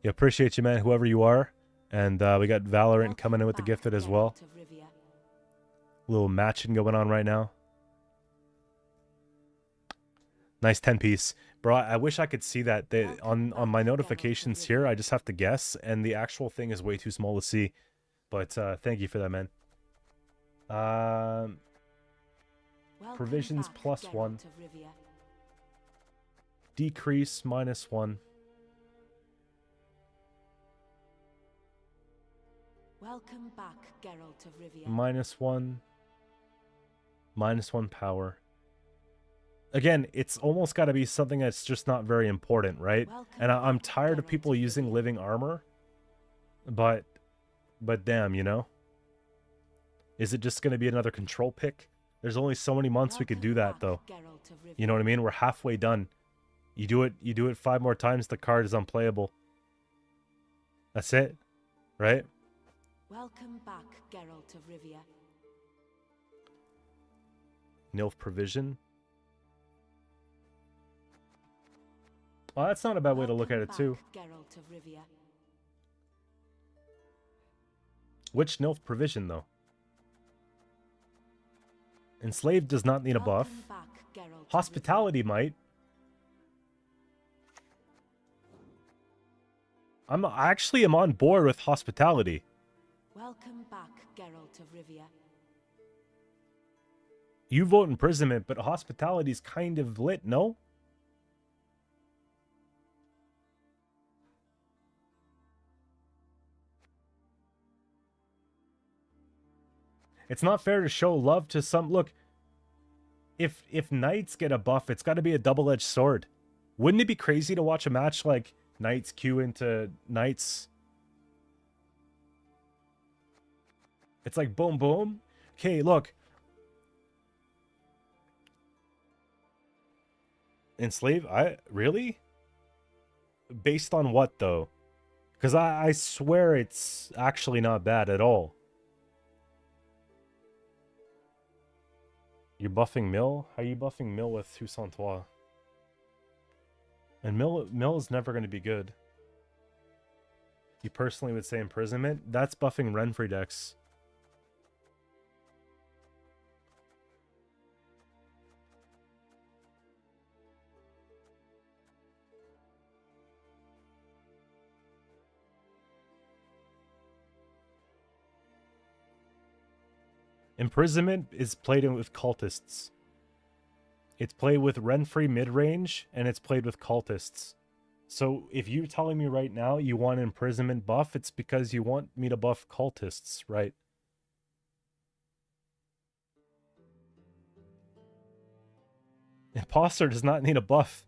Yeah, appreciate you, man, whoever you are. And we got Valorant coming in with the gifted as well. Geralt of Rivia. Little matching going on right now. Nice 10 piece. Bro, I wish I could see that. On my notifications here, I just have to guess, and the actual thing is way too small to see. But thank you for that, man. Welcome Provisions back, +1. Geralt of Rivia. Decrease -1. Welcome back, Geralt of Rivia. -1. -1 power. Again, it's almost got to be something that's just not very important, right? And I'm tired of people using living armor. But damn, you know? Is it just going to be another control pick? There's only so many months we could do that, though. You know what I mean? We're halfway done. You do it 5 more times, the card is unplayable. That's it, right? Welcome back, Geralt of Rivia. Nilf provision. Well, that's not a bad way to look at it, too. Geralt of Rivia. Which Nilf provision, though? Enslaved does not need a buff. Welcome back, Geralt of Hospitality might. I actually am on board with hospitality. Rivia. Welcome back, Geralt of Rivia. You vote imprisonment, but hospitality's kind of lit, no? It's not fair to show love to some... Look, if knights get a buff, it's got to be a double-edged sword. Wouldn't it be crazy to watch a match like knights queue into knights? It's like boom, boom. Okay, look. Enslave? Really? Based on what, though? Because I swear it's actually not bad at all. You're buffing Mill? How are you buffing Mill with Qcento? And Mill is never going to be good. You personally would say imprisonment? That's buffing Renfrey decks. Imprisonment is played with cultists. It's played with Renfrey mid-range, and it's played with cultists. So if you're telling me right now you want an imprisonment buff, it's because you want me to buff cultists, right? Imposter does not need a buff.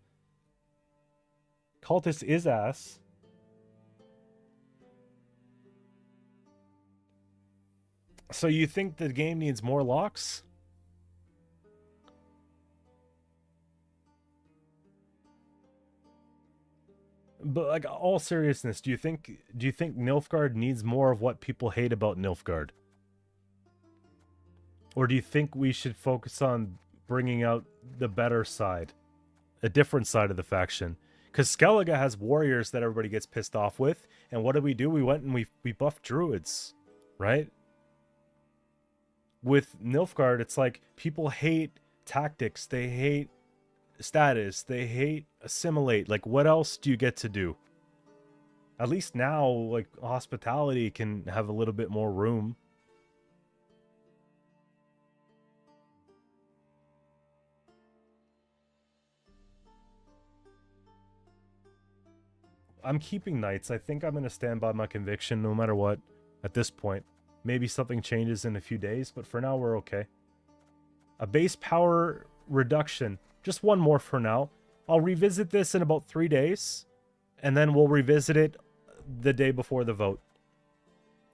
Cultist is ass. So you think the game needs more locks? But like, all seriousness, do you think Nilfgaard needs more of what people hate about Nilfgaard? Or do you think we should focus on bringing out the better side, a different side of the faction? Because Skellige has warriors that everybody gets pissed off with, and what did we do? We went and we buffed druids, right? With Nilfgaard, it's like people hate tactics, they hate status, they hate assimilate. Like, what else do you get to do? At least now, like, hospitality can have a little bit more room. I'm keeping knights. I think I'm going to stand by my conviction no matter what at this point. Maybe something changes in a few days, but for now we're okay. A base power reduction. Just one more for now. I'll revisit this in about 3 days, and then we'll revisit it the day before the vote.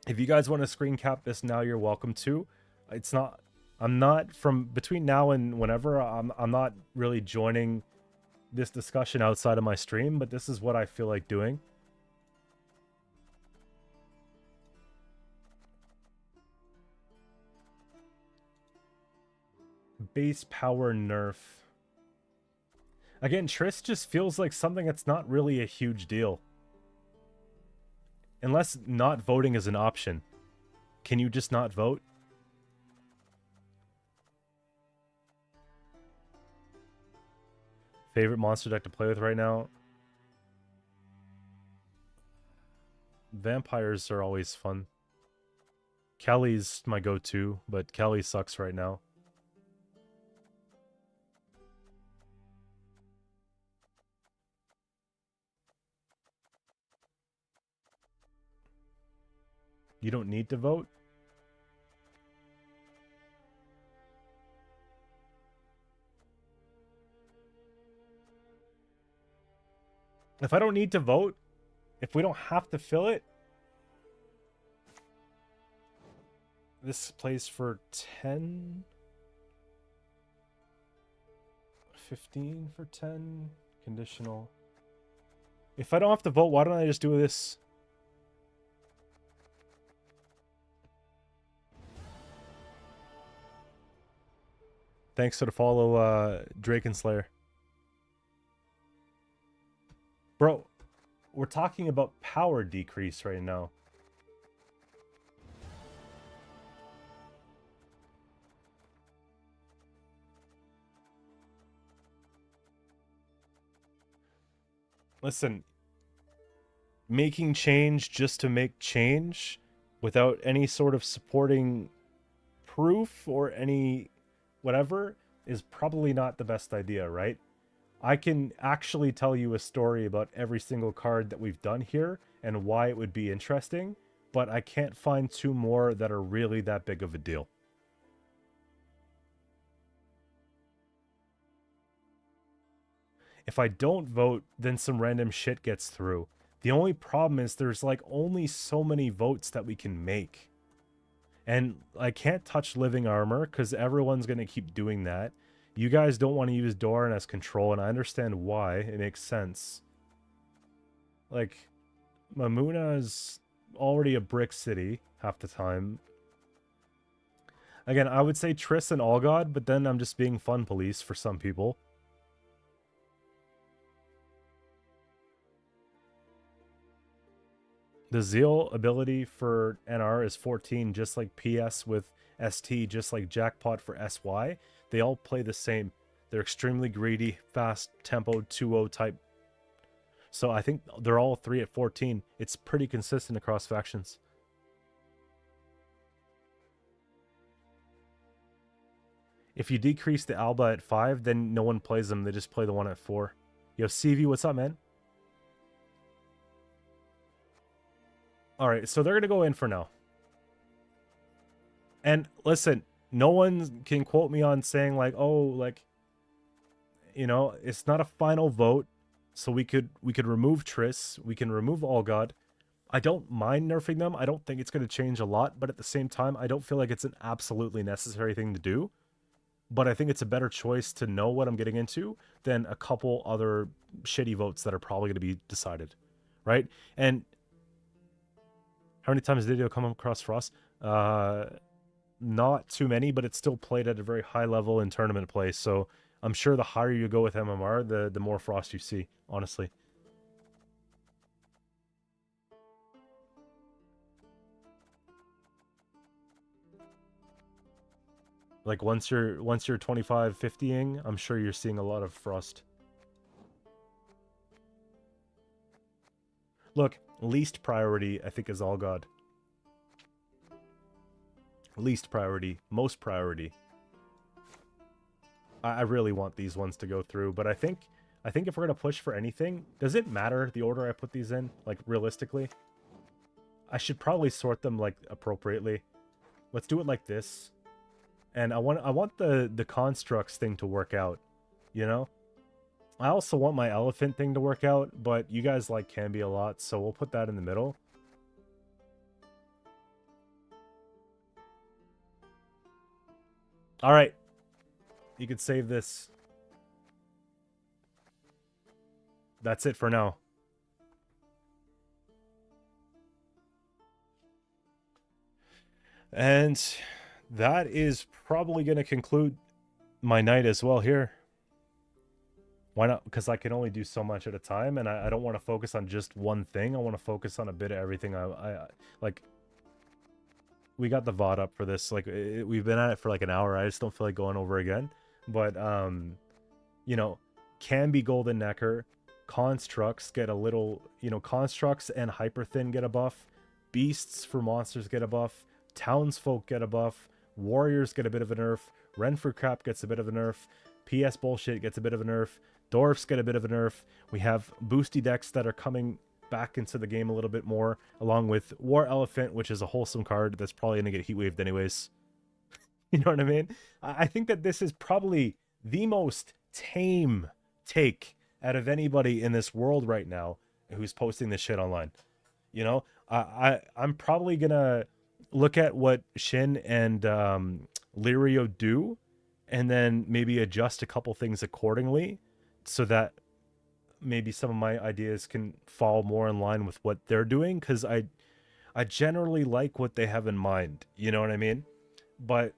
If you guys want to screen cap this now, you're welcome to. It's not... I'm not... From between now and whenever, I'm not really joining this discussion outside of my stream, but this is what I feel like doing. Base power nerf. Again, Triss just feels like something that's not really a huge deal. Unless not voting is an option. Can you just not vote? Favorite monster deck to play with right now? Vampires are always fun. Kelly's my go-to, but Kelly sucks right now. You don't need to vote? If I don't need to vote, if we don't have to fill it, this plays for 10, 15 for 10, conditional. If I don't have to vote, why don't I just do this? Thanks for the follow, Drakenslayer. Bro, we're talking about power decrease right now. Listen, making change just to make change without any sort of supporting proof or any whatever is probably not the best idea, right? I can actually tell you a story about every single card that we've done here and why it would be interesting, but I can't find 2 more that are really that big of a deal. If I don't vote, then some random shit gets through. The only problem is there's like only so many votes that we can make. And I can't touch living armor because everyone's going to keep doing that. You guys don't want to use Doran as control, and I understand why. It makes sense. Like, Mamuna is already a brick city half the time. Again, I would say Triss and Allgod, but then I'm just being fun police for some people. The Zeal ability for NR is 14, just like PS with ST, just like Jackpot for SY. They all play the same. They're extremely greedy, fast, tempo, 2-0 type. So I think they're all 3 at 14. It's pretty consistent across factions. If you decrease the Alba at 5, then no one plays them. They just play the one at 4. Yo, CV, what's up, man? All right, so they're going to go in for now. And listen, no one can quote me on saying like, oh, like, you know, it's not a final vote. So we could remove Triss. We can remove Allgod. I don't mind nerfing them. I don't think it's going to change a lot. But at the same time, I don't feel like it's an absolutely necessary thing to do. But I think it's a better choice to know what I'm getting into than a couple other shitty votes that are probably going to be decided. Right? And how many times did you come across Frost? Not too many, but it's still played at a very high level in tournament play. So I'm sure the higher you go with MMR, the more Frost you see, honestly. Like once you're 25-50ing, I'm sure you're seeing a lot of Frost. Look, least priority I think is Allgod. Least priority, most priority. I really want these ones to go through, but I think if we're gonna push for anything, does it matter the order I put these in? Like realistically, I should probably sort them like appropriately. Let's do it like this. And I want the constructs thing to work out, you know? I also want my elephant thing to work out, but you guys like Canby a lot, so we'll put that in the middle. All right. You could save this. That's it for now. And that is probably going to conclude my night as well here. Why not? Because I can only do so much at a time, and I don't want to focus on just one thing. I want to focus on a bit of everything. I like. We got the VOD up for this. Like, we've been at it for like an hour. I just don't feel like going over again. But, you know, Canby Golden Necker, Constructs get a little, you know, Constructs and Hyperthin get a buff. Beasts for monsters get a buff. Townsfolk get a buff. Warriors get a bit of a nerf. Renfrew Crap gets a bit of a nerf. PS Bullshit gets a bit of a nerf. Dwarfs get a bit of a nerf. We have boosty decks that are coming back into the game a little bit more, along with War Elephant, which is a wholesome card that's probably going to get heat waved anyways. You know what I mean? I think that this is probably the most tame take out of anybody in this world right now who's posting this shit online. You know, I'm probably going to look at what Shin and Lirio do and then maybe adjust a couple things accordingly so that maybe some of my ideas can fall more in line with what they're doing, because I generally like what they have in mind, you know what I mean? But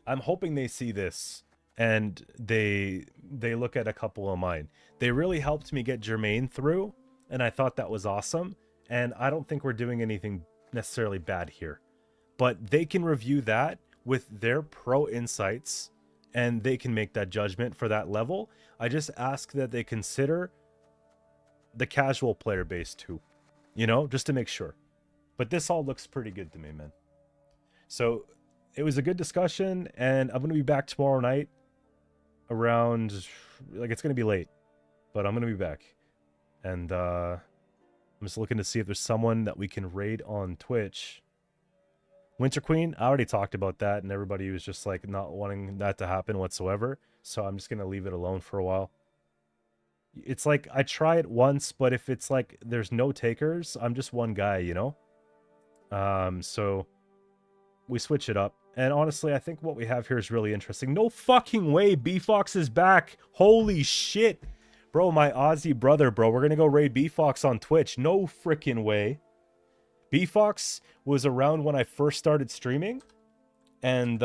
I'm hoping they see this and they look at a couple of mine. They really helped me get Jermaine through, and I thought that was awesome, and I don't think we're doing anything necessarily bad here. But they can review that with their pro insights, and they can make that judgment for that level. I just ask that they consider the casual player base too, you know, just to make sure. But this all looks pretty good to me, man. So it was a good discussion, and I'm going to be back tomorrow night around, like, it's going to be late, but I'm going to be back. And I'm just looking to see if there's someone that we can raid on Twitch. Winter Queen, I already talked about that, and everybody was just like not wanting that to happen whatsoever. So I'm just going to leave it alone for a while. It's like I try it once, but if it's like there's no takers, I'm just one guy, you know? So we switch it up. And honestly, I think what we have here is really interesting. No fucking way B-Fox is back. Holy shit. Bro, my Aussie brother, bro. We're going to go raid B-Fox on Twitch. No freaking way. B-Fox was around when I first started streaming, and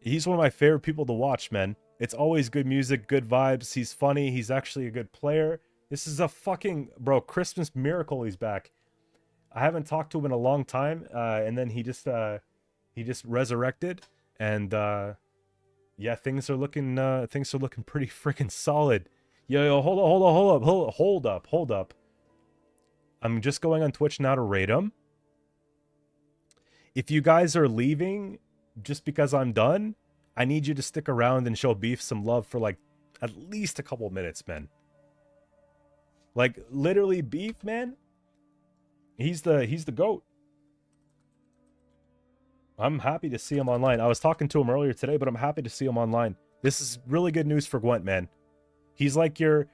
he's one of my favorite people to watch, man. It's always good music, good vibes. He's funny. He's actually a good player. This is a fucking, bro, Christmas miracle he's back. I haven't talked to him in a long time, and then he just resurrected, and yeah, things are looking pretty freaking solid. Yo, hold up. I'm just going on Twitch now to raid him. If you guys are leaving just because I'm done, I need you to stick around and show Beef some love for like at least a couple minutes, man. Like literally Beef, man. He's the GOAT. I'm happy to see him online. I was talking to him earlier today, but I'm happy to see him online. This is really good news for Gwent, man. He's like your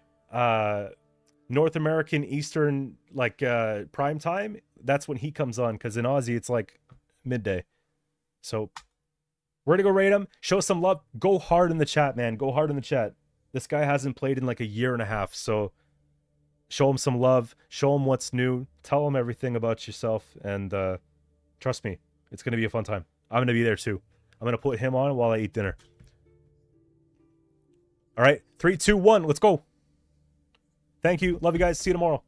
North American Eastern like prime time. That's when he comes on, because in Aussie it's like midday. So we're gonna go rate him, show some love, go hard in the chat, man. Go hard in the chat. This guy hasn't played in like a year and a half, so show him some love, show him what's new, tell him everything about yourself, and trust me, it's gonna be a fun time. I'm gonna be there too. I'm gonna put him on while I eat dinner. All right, 3, 2, 1, let's go. Thank you, love you guys, see you tomorrow.